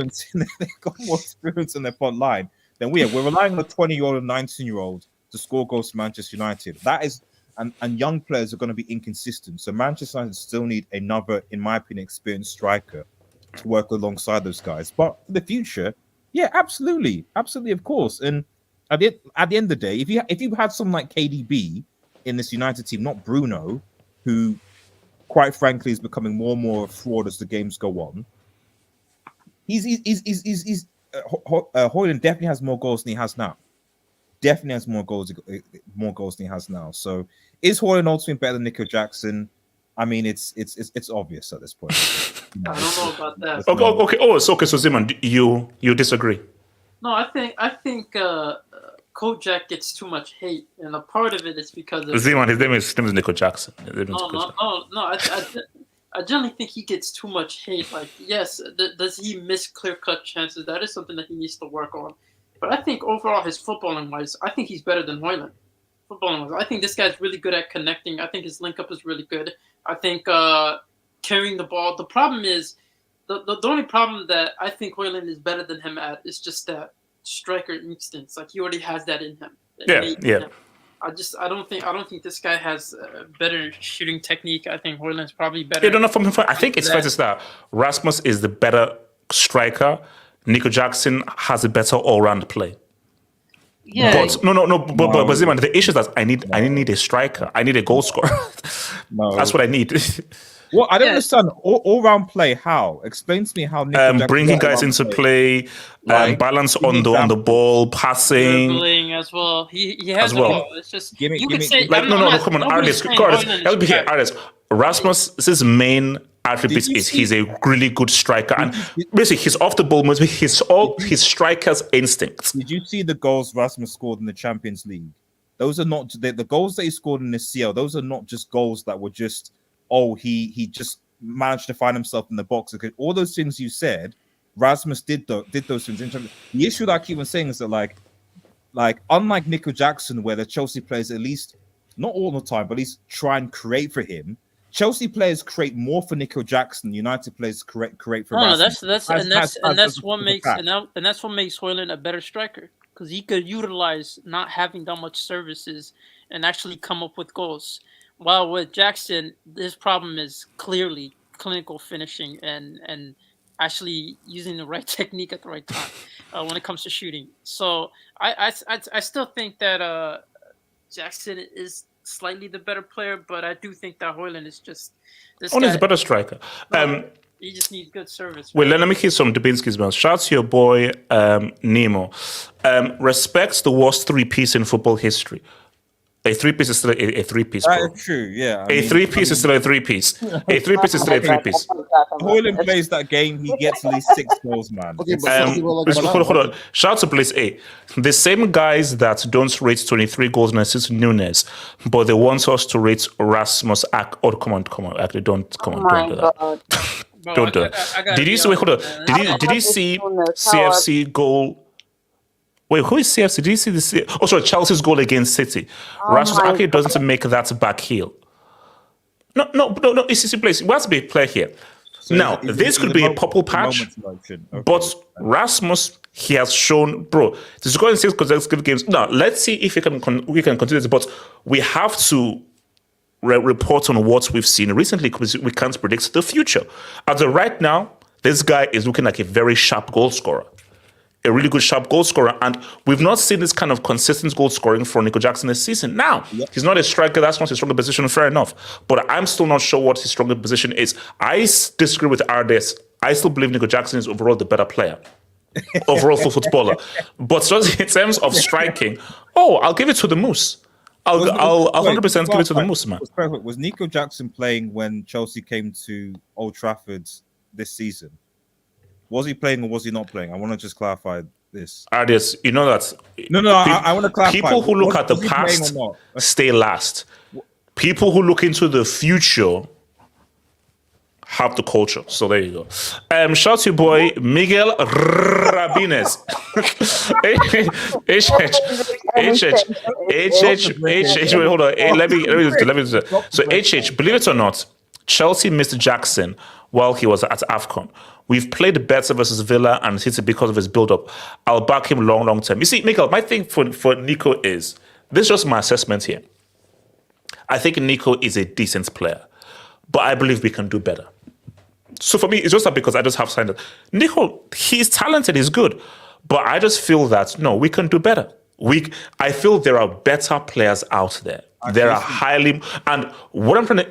They've got more experience in their front line than we have. We're relying on a 20-year-old and 19-year-old to score goals for Manchester United. That is, and young players are going to be inconsistent. So Manchester United still need another, in my opinion, experienced striker to work alongside those guys. But for the future, yeah, absolutely, of course. And at the end of the day, if you had someone like KDB in this United team, not Bruno, who, quite frankly, is becoming more and more a fraud as the games go on. Hojlund definitely has more goals than he has now. Definitely has more goals than he has now. So, is Hojlund ultimately better than Nico Jackson? I mean, it's obvious at this point. I don't know about that. Okay. Oh, it's okay. So, Zeman, you disagree? No, I think Kojak gets too much hate, and a part of it is because of Zeman. His name is Nico Jackson. No. I generally think he gets too much hate. Like, yes, does he miss clear-cut chances? That is something that he needs to work on. But I think overall, his footballing-wise, I think he's better than Hojlund. Footballing-wise, I think this guy's really good at connecting. I think his link-up is really good. I think carrying the ball. The problem is, the only problem that I think Hojlund is better than him at is just that striker instincts. Like, he already has that in him. Yeah. I don't think this guy has better shooting technique. I think Hojlund's probably better. I don't know I think it's fair to say that Rasmus is the better striker. Nico Jackson has a better all-round play. Yeah. But Zeman, the issue is that I need a striker. I need a goal scorer. No. That's what I need. Well, I don't understand all-round play. How? Explain to me how Nico bringing guys into play, balance on the ball, passing, dribbling as well. He has as well. it all. It's just Give me, come on, Artis. Let's be here, Artis. Rasmus's main attribute is he's a really good striker, and basically his off the ball must be his striker's instincts. Did you see the goals Rasmus scored in the Champions League? Those are not the goals that he scored in the CL. Those are not just goals that were just he just managed to find himself in the box. Okay, all those things you said, Rasmus did those things. The issue that I keep on saying is that like unlike Nico Jackson, where the Chelsea players at least not all the time, but at least try and create for him. Chelsea players create more for Nico Jackson. United players create for. Rasmus. That's what makes Hojlund a better striker, because he could utilize not having that much services and actually come up with goals. While with Jackson, his problem is clearly clinical finishing and actually using the right technique at the right time when it comes to shooting. So I still think that Jackson is slightly the better player, but I do think that Hojlund is just this guy. He's a better striker. He just needs good service. Well, let me hear some Dubinsky's mouth. Shout out to your boy Nemo. Respects the worst 3-piece in football history. A three-piece is still a three-piece, bro. That is true. Yeah. A three-piece is still a three-piece. A three-piece is still a three-piece. Hojlund plays that game, he gets at least 6 goals, man. Okay, but Hold on. Shout out to Place A. The same guys that don't rate 23 goals and assists Nunes, but they want us to rate Rasmus. Oh, come on. Actually, don't do that. Don't do it. Did you see? Wait, hold on. Did you see CFC goal? Wait, who is CFC? Did you see the? Oh, sorry, Chelsea's goal against City. Rasmus actually doesn't make that back heel. No. It's a place. It has to be a player here. So now, this could be a purple patch, but Rasmus, he has shown, bro, to score in 6 consecutive games. Now, let's see if we can continue this, but we have to report on what we've seen recently because we can't predict the future. As of right now, this guy is looking like a very sharp goal scorer. A really good sharp goal scorer, and we've not seen this kind of consistent goal scoring from Nico Jackson this season. Now, he's not a striker, that's not his stronger position, fair enough. But I'm still not sure what his stronger position is. I disagree with RDS. I still believe Nico Jackson is overall the better player. Overall for footballer. But just in terms of striking, I'll give it to the Moose. I'll 100% give it to the Moose, man. Was Nico Jackson playing when Chelsea came to Old Trafford this season? Was he playing or was he not playing? I want to just clarify this. RDS, you know that. No, I want to clarify. People who look at the past stay last. People who look into the future have the culture. So there you go. Shout to your boy Miguel Rabines. Wait, hold on. Let me. So HH, believe it or not, Chelsea missed Jackson while he was at AFCON. We've played better versus Villa and City because of his build-up. I'll back him long term. You see, Miguel, my thing for Nico is, this is just my assessment here. I think Nico is a decent player, but I believe we can do better. So for me, it's just not because I just have signed it. Nico, he's talented, he's good, but I just feel that, no, we can do better. I feel there are better players out there. There are highly, and what I'm trying to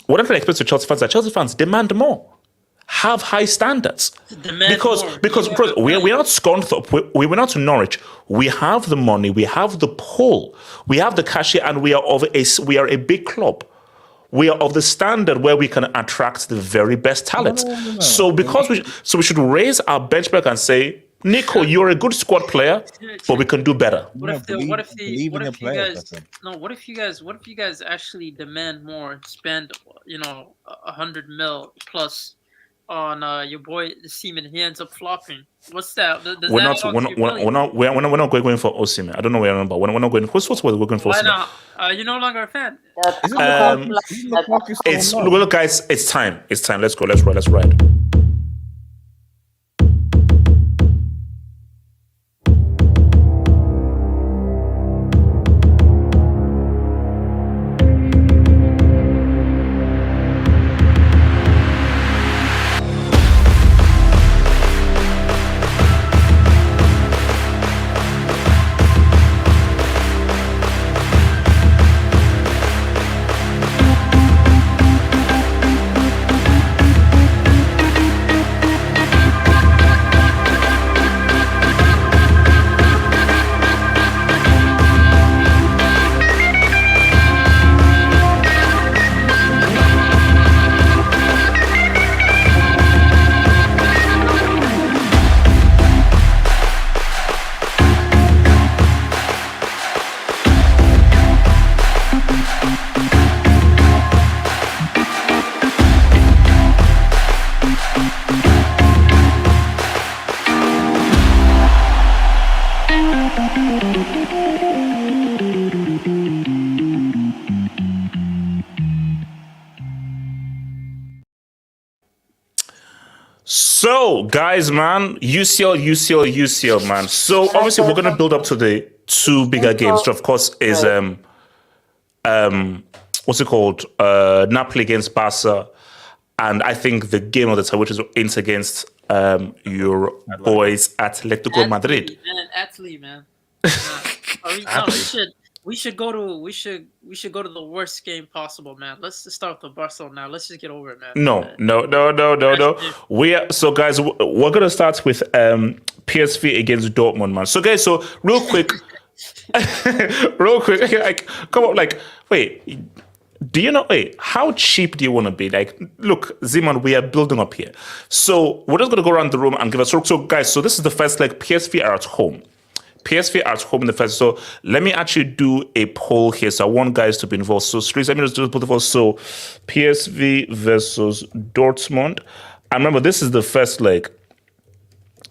explain to Chelsea fans is that Chelsea fans demand more. Have high standards because we're not Scunthorpe, we're not Norwich. We have the money, we have the pull, we have the cashier, and we are a big club. We are of the standard where we can attract the very best talent. No. So we should raise our benchmark and say, Nico, you're a good squad player, but we can do better. What if you guys actually demand more and spend, 100 mil plus on your boy Osimhen? He ends up flopping. What's that? We're not going for Osimhen. I don't know where I am, but we're not going. What's what we're going for? Why not? You're no longer a fan. Look, guys, it's time. Let's go. Let's ride. So, guys, man, UCL, man. So, obviously, we're going to build up to the 2 bigger games, which, of course, is, what's it called? Napoli against Barca. And I think the game of the time, which is Inter against your boys, Atletico Madrid. Man. We should go to the worst game possible, man. Let's just start with the Barcelona now. Let's just get over it, man. No. So guys, we're gonna start with PSV against Dortmund, man. So guys, real quick, Real quick, like, come on, like, wait. Do you know? Wait, how cheap do you want to be? Like, look, Zeman, we are building up here. So we're just gonna go around the room and give us. So guys, so this is the first leg. PSV are at home. PSV are at home in the first. So let me actually do a poll here. So I want guys to be involved. So streets, let me just do both of us. So PSV versus Dortmund. And remember, this is the first leg.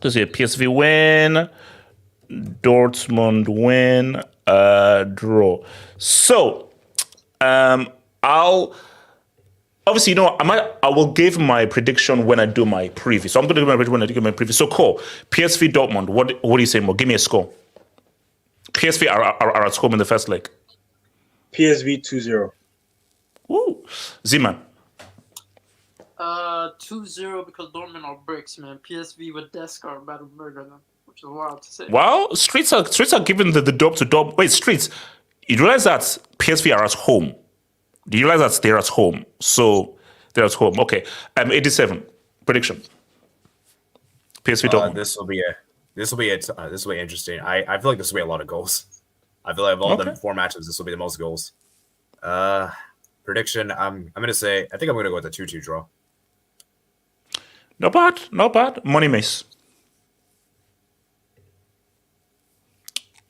Just here, PSV win, Dortmund win, draw. So I'll obviously, I will give my prediction when I do my preview. So I'm going to give my prediction when I do my preview. So cool. PSV Dortmund. What do you say, Mo? Give me a score. PSV are at home in the first leg. PSV 2-0. Woo. Zeman. 2-0 because Dortmund are bricks, man. PSV with Deska are about to murder them, which is wild to say. Well, streets are giving the dub to dub. Wait, streets. You realize that PSV are at home. Do you realize that they're at home? So they're at home. Okay. 87 prediction. PSV Dortmund. This will be interesting. I feel like this will be a lot of goals. I feel like of all the 4 matches, this will be the most goals. Prediction. I'm gonna say. I think I'm gonna go with a 2-2 draw. Not bad. Not bad. Money Mace.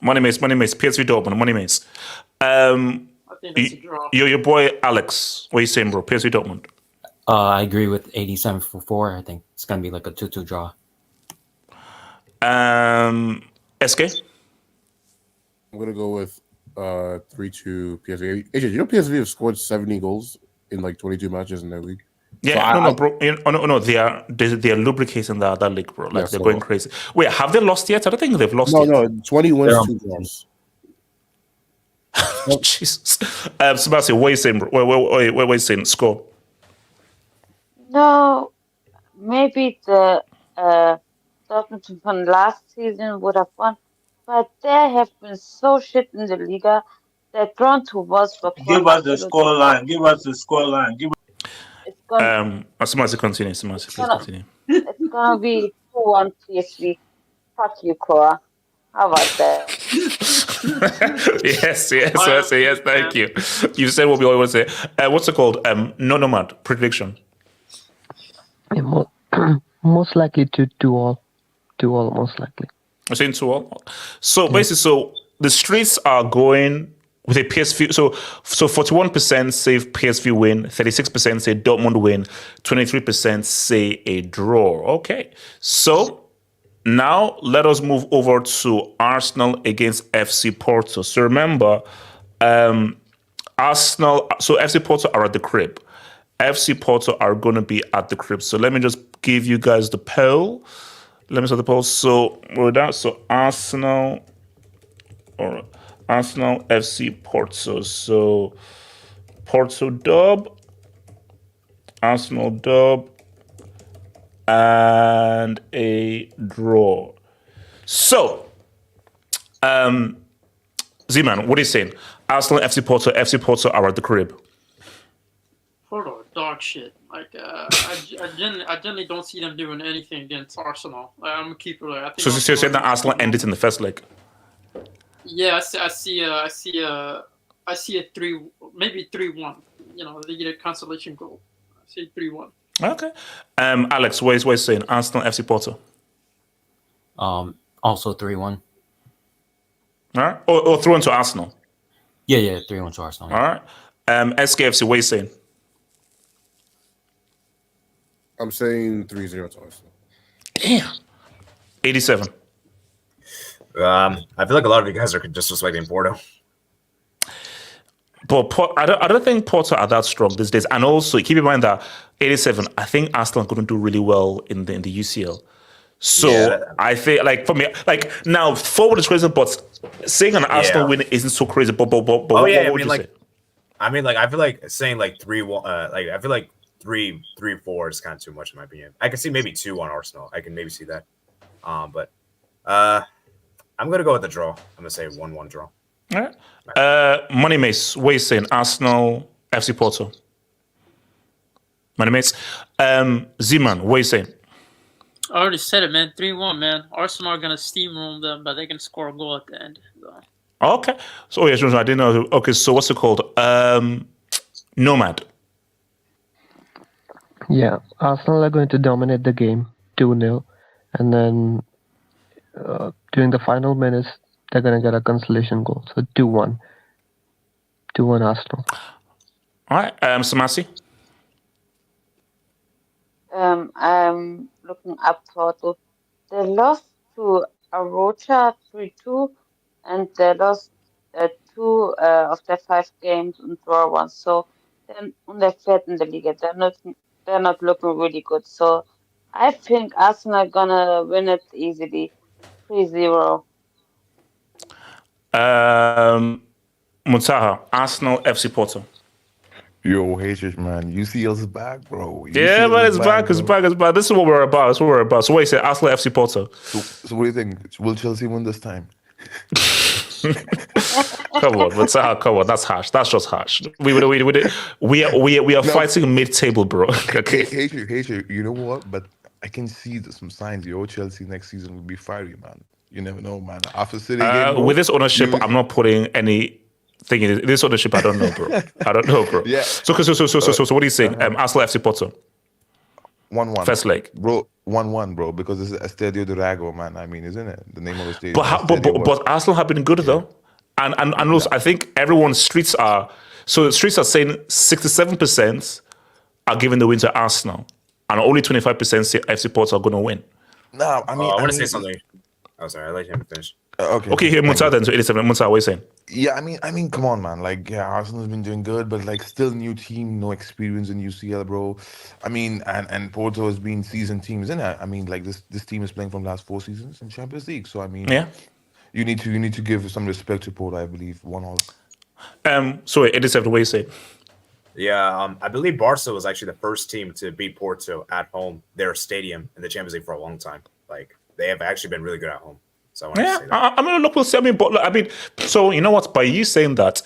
PSV Dortmund. Money Mace. Your boy Alex. What are you saying, bro? PSV Dortmund. I agree with 87 for 4. I think it's gonna be like a 2-2 draw. SK. I'm gonna go with 3-2 PSV. AJ, you know PSV have scored 70 goals in like 22 matches in their league. Yeah, so bro. No. They are lubricating that league, bro. Like they're going crazy. Wait, have they lost yet? I don't think they've lost yet. No, 20 wins, 2 draws. Jesus. Sebastian, what are you saying, bro? What are you saying? Score. No, maybe the Dortmund from last season would have won, but they have been so shit in the Liga that drawn to Wolfsburg. Give us the scoreline. Give us the scoreline. It's gonna continue. Please continue. It's gonna be 2-1 PSV. Fuck you, Cora. How about that? yes. Thank you. You said what we always say. What's it called? No nomad prediction. Most likely to 2-2, most likely. I'm saying 2-2. So basically, the streets are going with a PSV. So 41% say PSV win, 36% say Dortmund win, 23% say a draw. Okay. So now let us move over to Arsenal against FC Porto. So remember, Arsenal. So FC Porto are at the crib. FC Porto are going to be at the crib. So let me just give you guys the poll. Let me start the poll. So we're down. So Arsenal FC Porto. So Porto dub, Arsenal dub, and a draw. So, Z-Man, what are you saying? Arsenal, FC Porto are at the crib. Porto, dog shit. Like, I generally don't see them doing anything against Arsenal. I'm gonna keep it. I think So you're saying that Arsenal ended in the first leg? Yeah, I see a 3, maybe 3-1. You know, they get a consolation goal. I see 3-1. Okay. Alex, what is saying? Arsenal, FC Porto. Also 3-1. All right. Or 3-1 to Arsenal. Yeah, 3-1 to Arsenal. All right. SKFC, what are you saying? I'm saying 3-0 to Arsenal. Damn. 87. I feel like a lot of you guys are disrespecting Porto. But I don't think Porto are that strong these days. And also, keep in mind that 87, I think Arsenal are going to do really well in the UCL. So I think, like, for me, like, now, forward is crazy, but saying an Arsenal win isn't so crazy. But what would you say? I mean, like, I feel like saying, like, 3-1, like, I feel like 3-4 is kind of too much, in my opinion. I can see maybe 2 on Arsenal. I can maybe see that. But I'm going to go with the draw. I'm going to say 1-1 draw. All right. Money Mace, what are you saying? Arsenal, FC Porto. Money Mace. Z-Man, what are you saying? I already said it, man. 3-1, man. Arsenal are going to steamroll them, but they can score a goal at the end. So. Okay. So yeah, I didn't know. Okay, so what's it called? Nomad. Yeah, Arsenal are going to dominate the game 2-0, and then during the final minutes, they're going to get a consolation goal. So 2-1. 2-1 Arsenal. All right. Samasi. I'm looking up Porto. They lost to Arocha 3-2, and they lost two of their 5 games and draw one. So they're fifth in the Liga. They're not looking really good. So I think Arsenal gonna win it easily, 3-0. Mutaha. Arsenal FC Porto. Yo, haters, man. UCL's back, bro. Yeah, UCL but is it's back, it's bro. back, it's back. This is what we're about. That's what we're about. So what you say, Arsenal FC Porto? So what do you think? Will Chelsea win this time? Come on, Mutaha, come on. That's harsh. That's just harsh. We are fighting mid-table, bro. Okay. Hater, you know what? But I can see some signs. Yo, Chelsea next season will be fiery, man. You never know, man. After City game, bro, with this ownership, I'm not putting any thing in this ownership. I don't know, bro. I don't know, bro. Yeah. So what are you saying? Arsenal FC Porto. 1-1. First leg. Bro, 1-1, bro, because it's Estadio Drago, man. I mean, isn't it? The name of the stadium. But Arsenal have been good, though. And also, I think everyone's streets are... So the streets are saying 67% are giving the win to Arsenal. And only 25% say FC Porto are going to win. No, I mean... I want to say something. Oh, sorry. I let him finish. Okay, here, Musa then, so 87. Musa, what are you saying? Yeah, I mean, come on, man. Like, yeah, Arsenal's been doing good, but like, still new team, no experience in UCL, bro. I mean, and Porto has been seasoned teams, isn't it? I mean, like this team is playing from the last 4 seasons in Champions League. So I mean, yeah, you need to give some respect to Porto. I believe 1-1. Sorry, 87. What are you saying? Yeah, I believe Barca was actually the first team to beat Porto at home, their stadium in the Champions League for a long time. Like they have actually been really good at home. So I mean, look, we'll see. I mean, so you know what? By you saying that,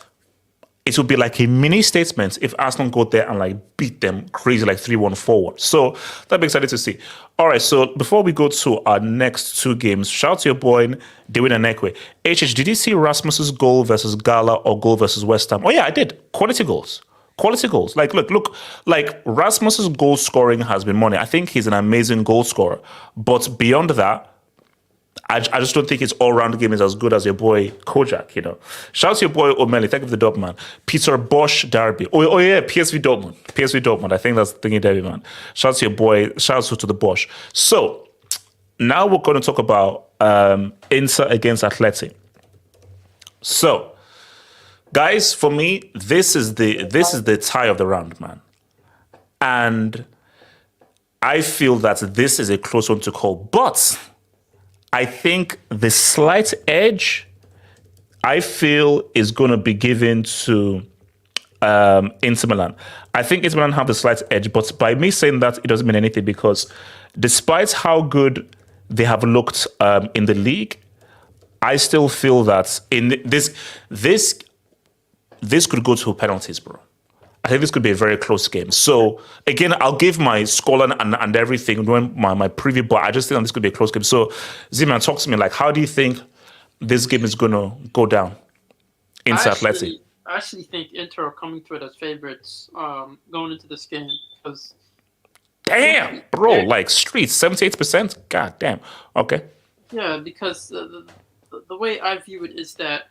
it would be like a mini statement if Arsenal go there and like beat them crazy, like 3-1 forward. So that'd be exciting to see. All right, so before we go to our next 2 games, shout out to your boy, Dewin and Ekwe. Did you see Rasmus's goal versus Gala or goal versus West Ham? Oh yeah, I did. Quality goals. Like, look, like Rasmus's goal scoring has been money. I think he's an amazing goal scorer. But beyond that, I just don't think his all-round game is as good as your boy Kojak, you know. Shout out to your boy O'Malley, thank you for the dub, man. Peter Bosch Derby. Oh yeah, PSV Dortmund. I think that's thingy derby, man. Shout out to your boy, shout out to the Bosch. So now we're going to talk about Inter against Atleti. So, guys, for me, this is the tie of the round, man. And I feel that this is a close one to call. But I think the slight edge, I feel, is going to be given to Inter Milan. I think Inter Milan have the slight edge, but by me saying that, it doesn't mean anything because despite how good they have looked in the league, I still feel that in this could go to penalties, bro. I think this could be a very close game. So, again, I'll give my scoreline and everything, doing my preview, but I just think this could be a close game. So, Ziman, talk to me. Like, how do you think this game is going to go down in Atleti? I actually think Inter are coming to it as favorites going into this game. Because damn, bro, like streets, 78%? God damn. Okay. Yeah, because the way I view it is that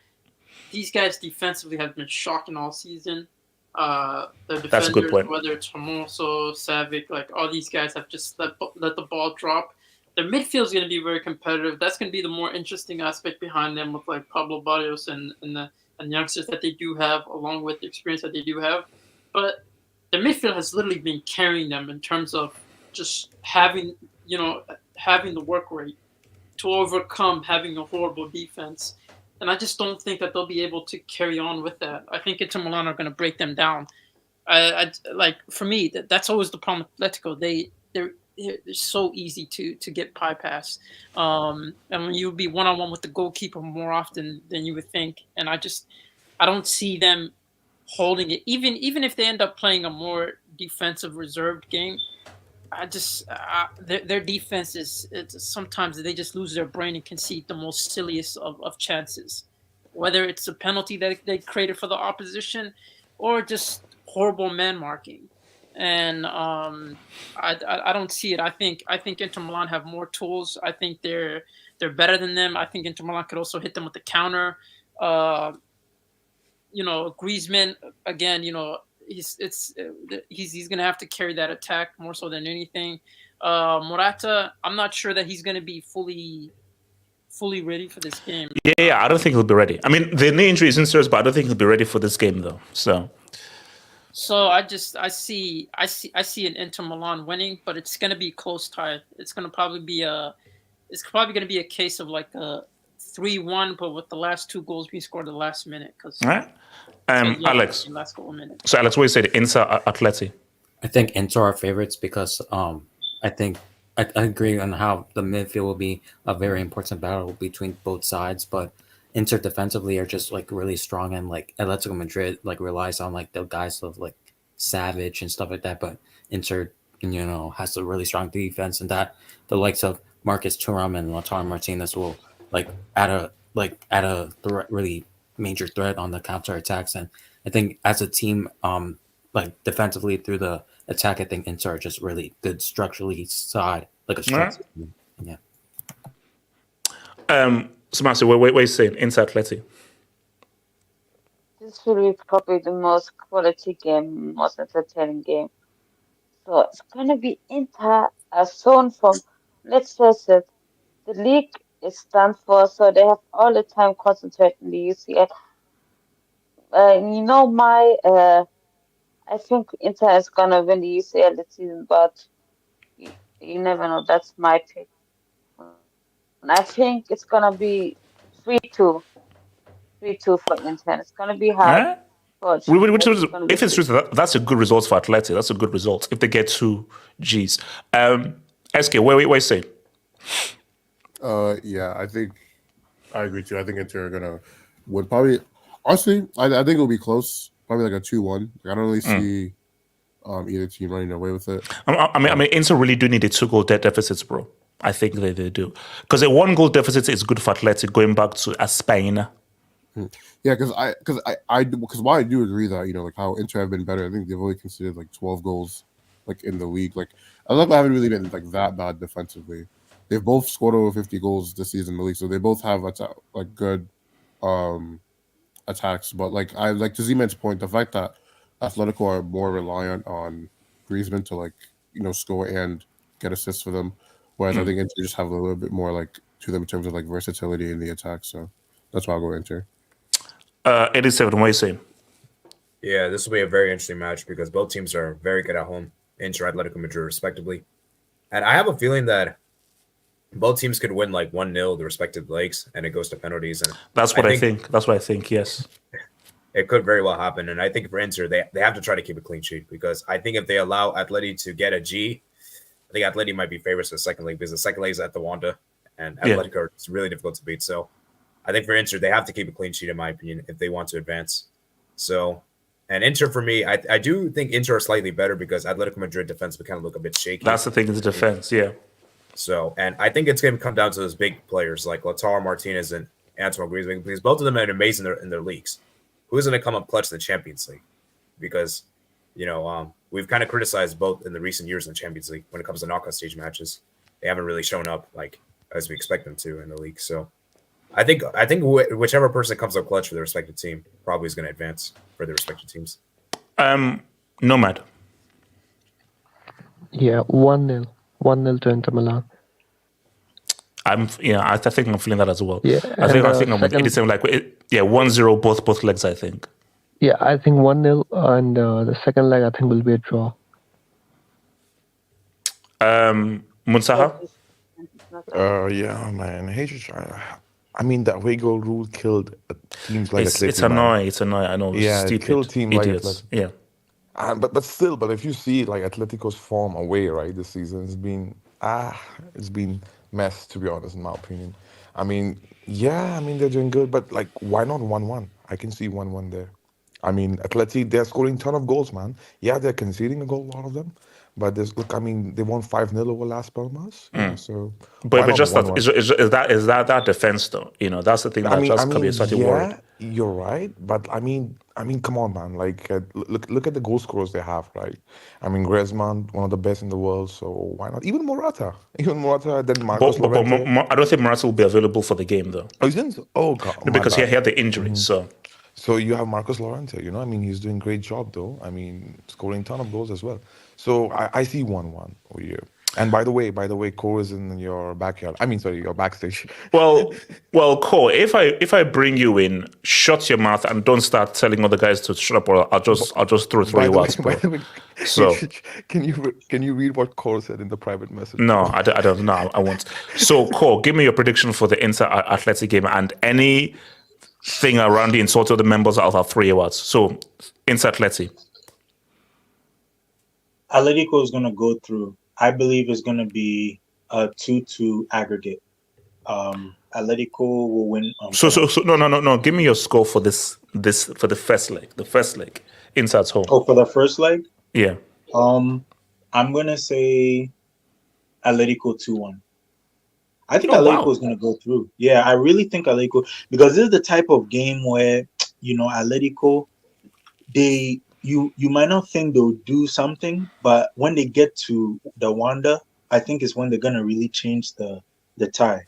these guys defensively have been shocking all season. The defenders, that's a good point. Whether it's Hermoso, Savic, like all these guys have just let the ball drop. Their midfield is going to be very competitive. That's going to be the more interesting aspect behind them with like Pablo Barrios and the youngsters that they do have, along with the experience that they do have. But the midfield has literally been carrying them in terms of just having the work rate to overcome having a horrible defense. And I just don't think that they'll be able to carry on with that. I think Inter Milan are going to break them down. Like for me, that's always the problem with Atletico. They're so easy to get bypassed. And when you be one-on-one with the goalkeeper more often than you would think. And I don't see them holding it. Even if they end up playing a more defensive reserved game, their defense is sometimes they just lose their brain and concede the most silliest of chances. whether it's a penalty that they created for the opposition or just horrible man marking. And I don't see it. I think Inter Milan have more tools. I think they're better than them. I think Inter Milan could also hit them with the counter. Griezmann again. He's gonna have to carry that attack more so than anything. Morata, I'm not sure that he's gonna be fully ready for this game. Yeah, I don't think he'll be ready. I mean, the knee injury isn't serious, but I don't think he'll be ready for this game though. So I see an Inter Milan winning, but it's gonna be close tie. It's probably gonna be a case of like a 3-1, but with the last 2 goals being scored at the last minute. All right. Alex. Last goal a minute. So Alex, what you said? Inter Atleti. I think Inter are favorites because I think I agree on how the midfield will be a very important battle between both sides, but Inter defensively are just like really strong, and like Atletico Madrid like relies on like the guys of like Savage and stuff like that, but Inter has a really strong defense, and that the likes of Marcus Thuram and Lautaro Martinez will like add a really major threat on the counter attacks. And I think as a team, like defensively through the attack, I think Inter are just really good structurally side, like a structure. Yeah. So Marcy, what are you saying? Inter Atleti. This will be probably the most quality game, most entertaining game. So it's gonna be Inter as shown from. Let's face it, the league is done for, so they have all the time concentrating the UCL. I think Inter is gonna win the UCL this season, but you never know. That's my pick. And I think it's gonna be 3-2. 3-2 for Inter. It's gonna be hard. If it's true, that's a good result for Atleti. That's a good result if they get 2 Gs. SK, what are you saying? Yeah, I think I agree too. I think Inter are gonna win. Probably, honestly, I think it'll be close. Probably like a 2-1. I don't really see either team running away with it. I mean, Inter really do need a 2-goal deficits, bro. I think they do, because a 1-goal deficit is good for Athletic going back to Spain. Yeah, because while I do agree that like how Inter have been better, I think they've only conceded like 12 goals like in the league. Like I haven't really been like that bad defensively. They've both scored over 50 goals this season in the league, so they both have like good attacks. But like I like to Z-Man's point, the fact that Atletico are more reliant on Griezmann to like score and get assists for them, whereas I think Inter just have a little bit more like to them in terms of like versatility in the attack. So that's why I'll go Inter. 87, what are you saying? Yeah, this will be a very interesting match because both teams are very good at home, Inter, Atletico Madrid, respectively. And I have a feeling that both teams could win like 1-0 the respective legs, and it goes to penalties. And that's what I think. That's what I think. Yes, it could very well happen. And I think for Inter, they have to try to keep a clean sheet, because I think if they allow Atleti to get a G, I think Atleti might be favorites for the second leg, because the second leg is at the Wanda, and Atletico is really difficult to beat. So I think for Inter, they have to keep a clean sheet, in my opinion, if they want to advance. So, and Inter, for me, I do think Inter are slightly better because Atletico Madrid defense would kind of look a bit shaky. That's the thing, is the defense, yeah. So, and I think it's going to come down to those big players like Lautaro Martinez and Antoine Griezmann, because both of them are amazing in their leagues. Who's going to come up clutch in the Champions League? Because, we've kind of criticized both in the recent years in the Champions League when it comes to knockout stage matches. They haven't really shown up like as we expect them to in the league. So I think whichever person comes up clutch for their respective team probably is going to advance for their respective teams. Nomad. Yeah, 1-0. 1-0 to Inter Milan. I think I'm feeling that as well. Yeah, I think I'm with 87, 1-0 both legs, I think. Yeah, I think 1-0, and the second leg I think will be a draw. Munsaha? Yeah, man. I mean, that away goal rule killed teams like Atletico. It's annoying. It's annoying. I know. Yeah, stupid. It killed teams idiots. Like Atletico. Yeah. But if you see like Atletico's form away, right, this season, it's been mess, to be honest, in my opinion. I mean, they're doing good, but like, why not 1-1? I can see 1-1 there. I mean, Atleti, they're scoring a ton of goals, man. Yeah, they're conceding a goal, a lot of them, But there's look, I mean, they won 5-0 over Las Palmas. So But why not just that 1-1? is that defense though? That's the thing that just could be slightly worried. You're right, but I mean, come on, man. Like, look at the goal scorers they have, right? I mean, Griezmann, one of the best in the world, so why not? Even Morata, then Marcos But Llorente. I don't think Morata will be available for the game though. Oh, he didn't? Oh, God, No, because he had the injury. So you have Marcos Llorente, I mean, he's doing a great job though. I mean, scoring a ton of goals as well. So I see 1-1 over here. And by the way, Cole is in your backyard. I mean, sorry, your backstage. Well, Cole, if I bring you in, shut your mouth and don't start telling other guys to shut up, or I'll just throw 3 words, bro. So can you read what Cole said in the private message? No, I don't know. I won't. So Cole, give me your prediction for the Inter Atleti game and anything around the insult of the members of our 3 words. So Inter Atleti. Atletico is going to go through. I believe it's going to be a 2-2 aggregate. Atletico will win. So no. Give me your score for this for the first leg. The first leg, Inter's home. Oh, for the first leg? Yeah. I'm gonna say Atletico 2-1. I think Atletico is gonna go through. Yeah, I really think Atletico, because this is the type of game where Atletico, you might not think they'll do something, but when they get to the Wanda, I think is when they're gonna really change the tie.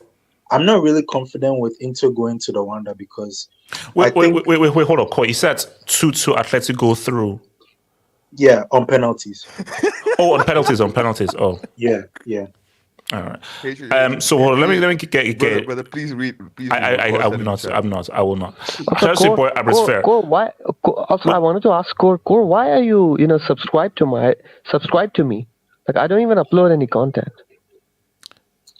I'm not really confident with Inter going to the Wanda because wait, hold on, Cole. You said 2-2 Atletico go through. Yeah, on penalties. On penalties. Oh. Yeah. All right. So let me get. Brother, please read. I will not. I will not. Core, why? Also, I wanted to ask Core, why are you, subscribed to me? Like, I don't even upload any content.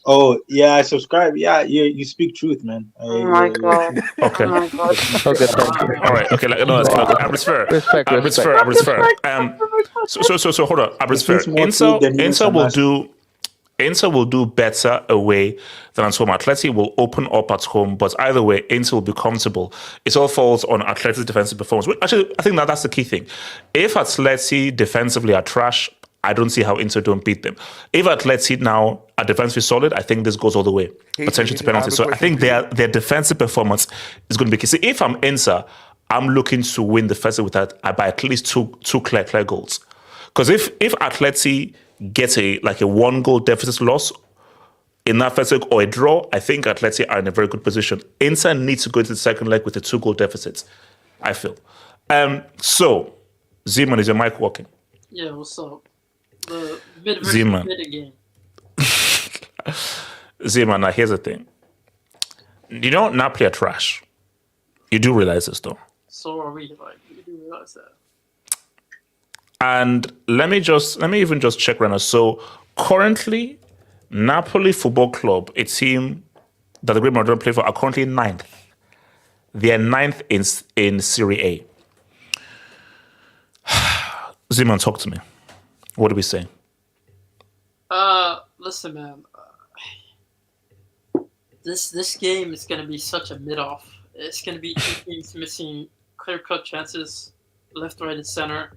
Oh yeah, I subscribe. Yeah, you speak truth, man. Oh my god. Okay. Oh my god. Okay, thank you. All right. Okay. Abrisfair. Respect. So hold on. Abrisfair. Inter will do better away than at home. Atleti will open up at home, but either way, Inter will be comfortable. It all falls on Atleti's defensive performance. Actually, I think that's the key thing. If Atleti defensively are trash, I don't see how Inter don't beat them. If Atleti now are defensively solid, I think this goes all the way, potentially to penalties. So I think their defensive performance is going to be key. See, if I'm Inter, I'm looking to win the first leg with that by at least two clear goals. Because if Atleti gets a 1-goal deficit loss in that first leg or a draw, I think Atleti are in a very good position. Inter needs to go into the second leg with a 2-goal deficit, I feel. So, Zeman, is your mic working? Yeah, what's up? The mid Zeman. game. Zeman, now here's the thing. Napoli are trash. You do realize this, though. So are we. We do realize that. And let me even just check right now. So currently, Napoli Football Club, a team that the Great Madrid play for, are currently 9th. They are 9th in Serie A. Zeman, talk to me. What do we say? Listen, man. This game is going to be such a mid-off. It's going to be two teams missing clear-cut chances, left, right, and center.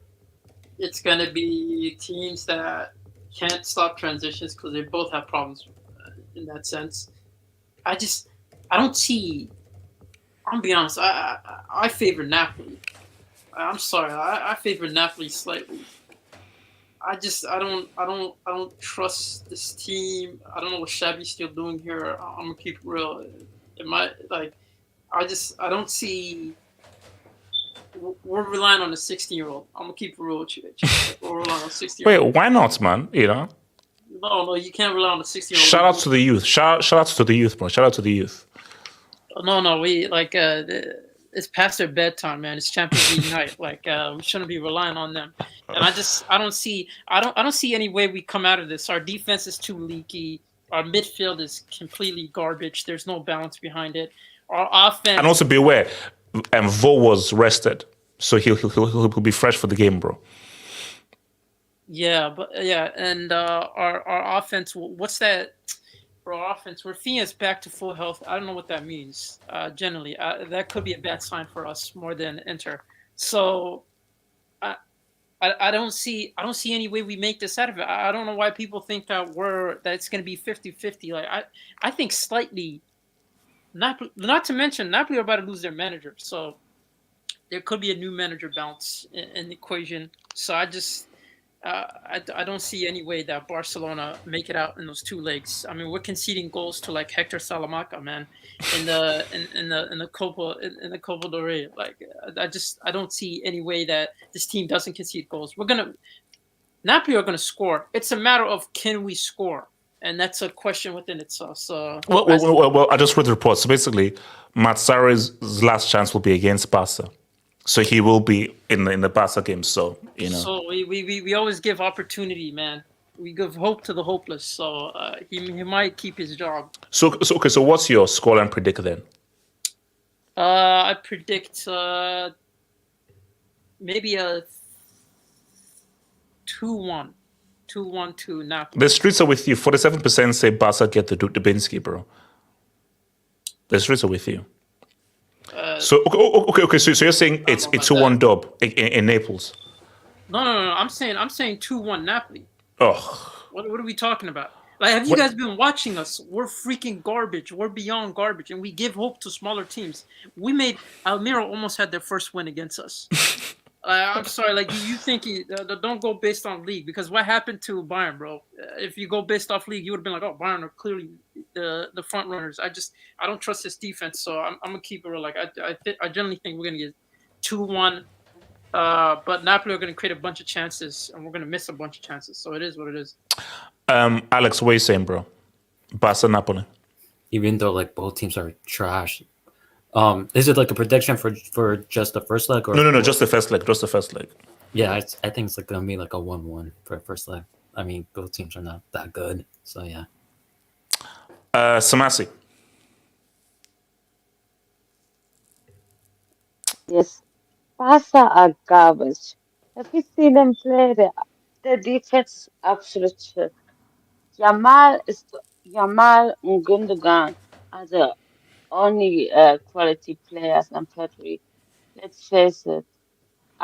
It's going to be teams that can't stop transitions because they both have problems in that sense. I don't see. I'll be honest. I favor Napoli. I'm sorry. I favor Napoli slightly. I don't trust this team. I don't know what Xavi's still doing here. I'm gonna keep it real. I don't see. We're relying on a 16-year-old. I'm gonna keep it real with you. We're relying on a 16-year-old. Wait, why not, man? No, you can't rely on a 16-year-old. Shout out to the youth. Shout out to the youth, bro. Shout out to the youth. No, we it's past their bedtime, man. It's Champions League night. We shouldn't be relying on them. And I don't see any way we come out of this. Our defense is too leaky. Our midfield is completely garbage. There's no balance behind it. Our offense. And also beware, Vo was rested, so he'll be fresh for the game, bro. Yeah, and our offense. What's that? For our offense, Rafinha's back to full health. I don't know what that means. Generally, that could be a bad sign for us more than Inter. So, I don't see any way we make this out of it. I don't know why people think that it's going to be 50-50. Like I think slightly. Not to mention Napoli are about to lose their manager, so there could be a new manager bounce in the equation. So I just I don't see any way that Barcelona make it out in those two legs. I mean, we're conceding goals to like Hector Salamanca, man, in the Copa del Rey. Like I don't see any way that this team doesn't concede goals. Napoli are gonna score. It's a matter of can we score, and that's a question within itself. So Well, I just read the report. So basically, Mazzari's last chance will be against Barca. So he will be in the Barca game. So So we always give opportunity, man. We give hope to the hopeless. So he might keep his job. So okay. So what's your scoreline predict then? I predict maybe a 2-1 to Napoli. The streets are with you. 47% say Barca get the Dubinsky, bro. The streets are with you. So okay. So you're saying it's 2-1 dub in Naples? No. I'm saying 2-1 Napoli. Oh, what are we talking about? Like, have you guys been watching us? We're freaking garbage. We're beyond garbage, and we give hope to smaller teams. Almira almost had their first win against us. I'm sorry, like you think don't go based on league, because what happened to Bayern, bro? If you go based off league, you would have been like, oh, Bayern are clearly the front runners. I don't trust this defense, so I'm gonna keep it real. Like I generally think we're gonna get 2-1, but Napoli are gonna create a bunch of chances, and we're gonna miss a bunch of chances. So it is what it is. Alex, what are you saying, bro? Barca Napoli. Even though like both teams are trash. Is it like a prediction for just the first leg? Or No, just the first leg. Just the first leg. Yeah, I think it's like gonna be like a 1-1 for the first leg. I mean, both teams are not that good, so yeah. Samasi. Yes, Barca are garbage. If you see them play, the defense is absolute shit. Yamal and Gundogan are the only quality players and Pedri. Let's face it.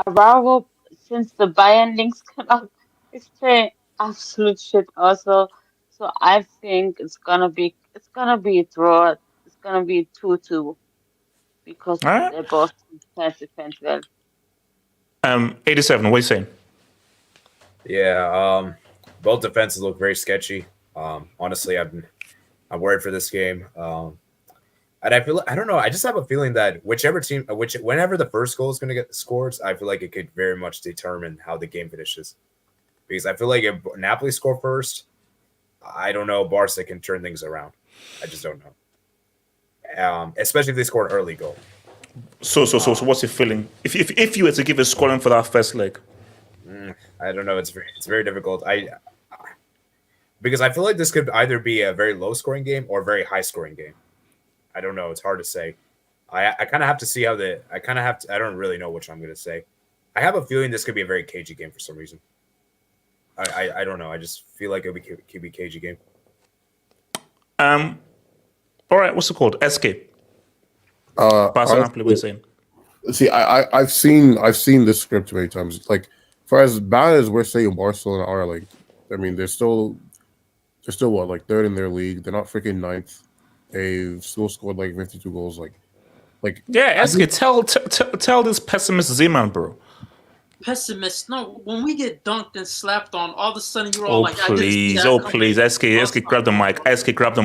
Araujo, since the Bayern links come up, is playing absolute shit also. So I think it's gonna be a draw. It's gonna be 2-2 because they're both defense well. 87. What are you saying? Yeah, both defenses look very sketchy. Honestly, I'm worried for this game. And I don't know. I just have a feeling that whenever the first goal is going to get scored, I feel like it could very much determine how the game finishes. Because I feel like if Napoli score first, I don't know, Barca can turn things around. I just don't know. Especially if they score an early goal. So what's your feeling? If you were to give a scoring for that first leg? I don't know. It's very difficult. Because I feel like this could either be a very low scoring game or a very high scoring game. I don't know. It's hard to say. I kind of have to see how I don't really know which I'm going to say. I have a feeling this could be a very cagey game for some reason. I don't know. I just feel like it could be a cagey game. All right. What's it called? Escape. Barca Napoli. What are you saying? See, I've seen this script many times. Like, for as bad as we're saying Barcelona are, like, I mean, they're still what, like third in their league. They're not freaking ninth. They've still scored like 52 goals. Like yeah, SK, tell this pessimist Z-man, bro. Pessimist? No, when we get dunked and slapped on, all of a sudden you're all like, please, SK, grab the mic. SK, grab the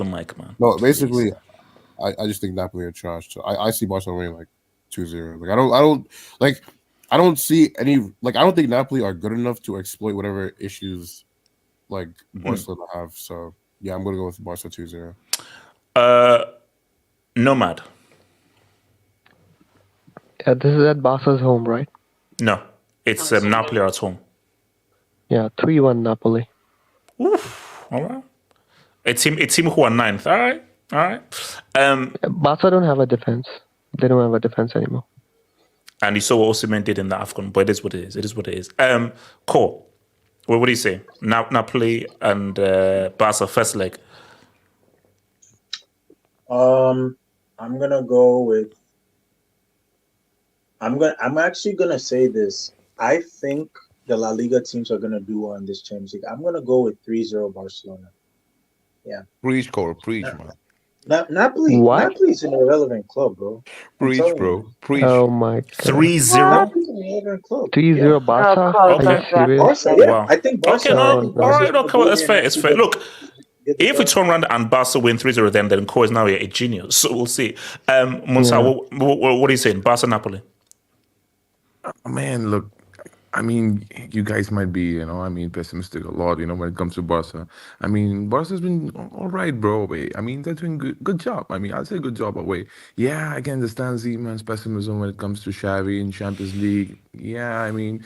mic, man. No, basically, I just think Napoli are trash. So I see Barcelona winning like 2-0. Like I don't see any, like, I don't think Napoli are good enough to exploit whatever issues like Barcelona have. So yeah, I'm gonna go with Barca 2-0. Nomad. Yeah, this is at Barca's home, right? No, it's Napoli at home. Yeah, 3-1 Napoli. Oof, all right. It's him who are ninth. All right. Barca don't have a defense. They don't have a defense anymore. And you saw what Osimhen did in the AFCON, but it is what it is. Cole, what do you say? Napoli and Barca first leg. I'm gonna go with. I'm actually gonna say this. I think the La Liga teams are gonna do well in this Champions League. I'm gonna go with 3-0 Barcelona. Yeah. Preach, Cole. Preach, man. Napoli. What? Napoli's an irrelevant club, bro. I'm Preach, telling bro. you. Preach. Oh my god. 3-0? Napoli's an irrelevant club. 3-0 Barca? Are you Okay. serious? Barca, yeah. Wow. I think Barca. Okay, no, Oh, all right, no. okay, it's fair, it's fair. Look, if we turn around and Barca win 3-0, then Ko is now a genius. So we'll see. Monsa, Yeah. what are you saying? Barca Napoli? Man, look, I mean, you guys might be, pessimistic a lot, when it comes to Barca. I mean, Barca's been all right, bro. Away. I mean, they're doing good job. I mean, I'll say good job away. Yeah, I can understand Z-Man's pessimism when it comes to Xavi in Champions League. Yeah, I mean,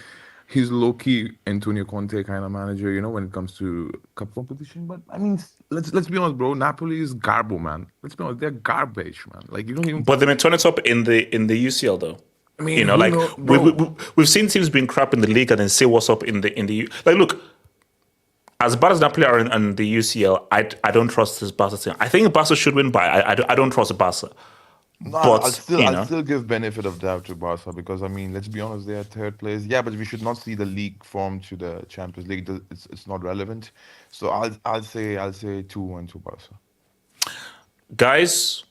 he's low-key Antonio Conte kind of manager, when it comes to cup competition. But, I mean, let's be honest, bro. Napoli is garbo, man. Let's be honest, they're garbage, man. Like, you don't even... But they may turn it up in the UCL, though. I mean, we've seen teams being crap in the league and then say what's up in the like. Look, as bad as Napoli are in the UCL, I don't trust this Barca team. I think Barca should win, but I don't trust Barca. No, But I'll still give benefit of doubt to Barca because I mean, let's be honest, they are third place. Yeah, but we should not see the league form to the Champions League. It's not relevant. So I'll say 2-1 to Barca. Guys,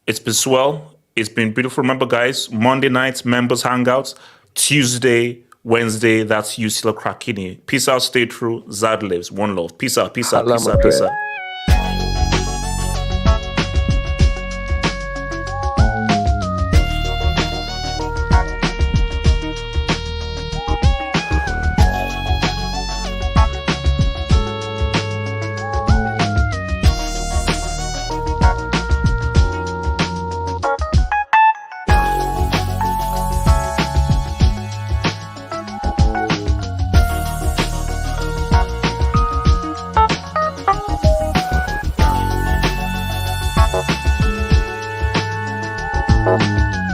it's been swell. It's been beautiful. Remember, guys, Monday nights, members hangouts. Tuesday, Wednesday, that's UCL Krakini. Peace out, stay true. Zad lives. One love. Peace out, peace out, peace out, peace out. Thank you.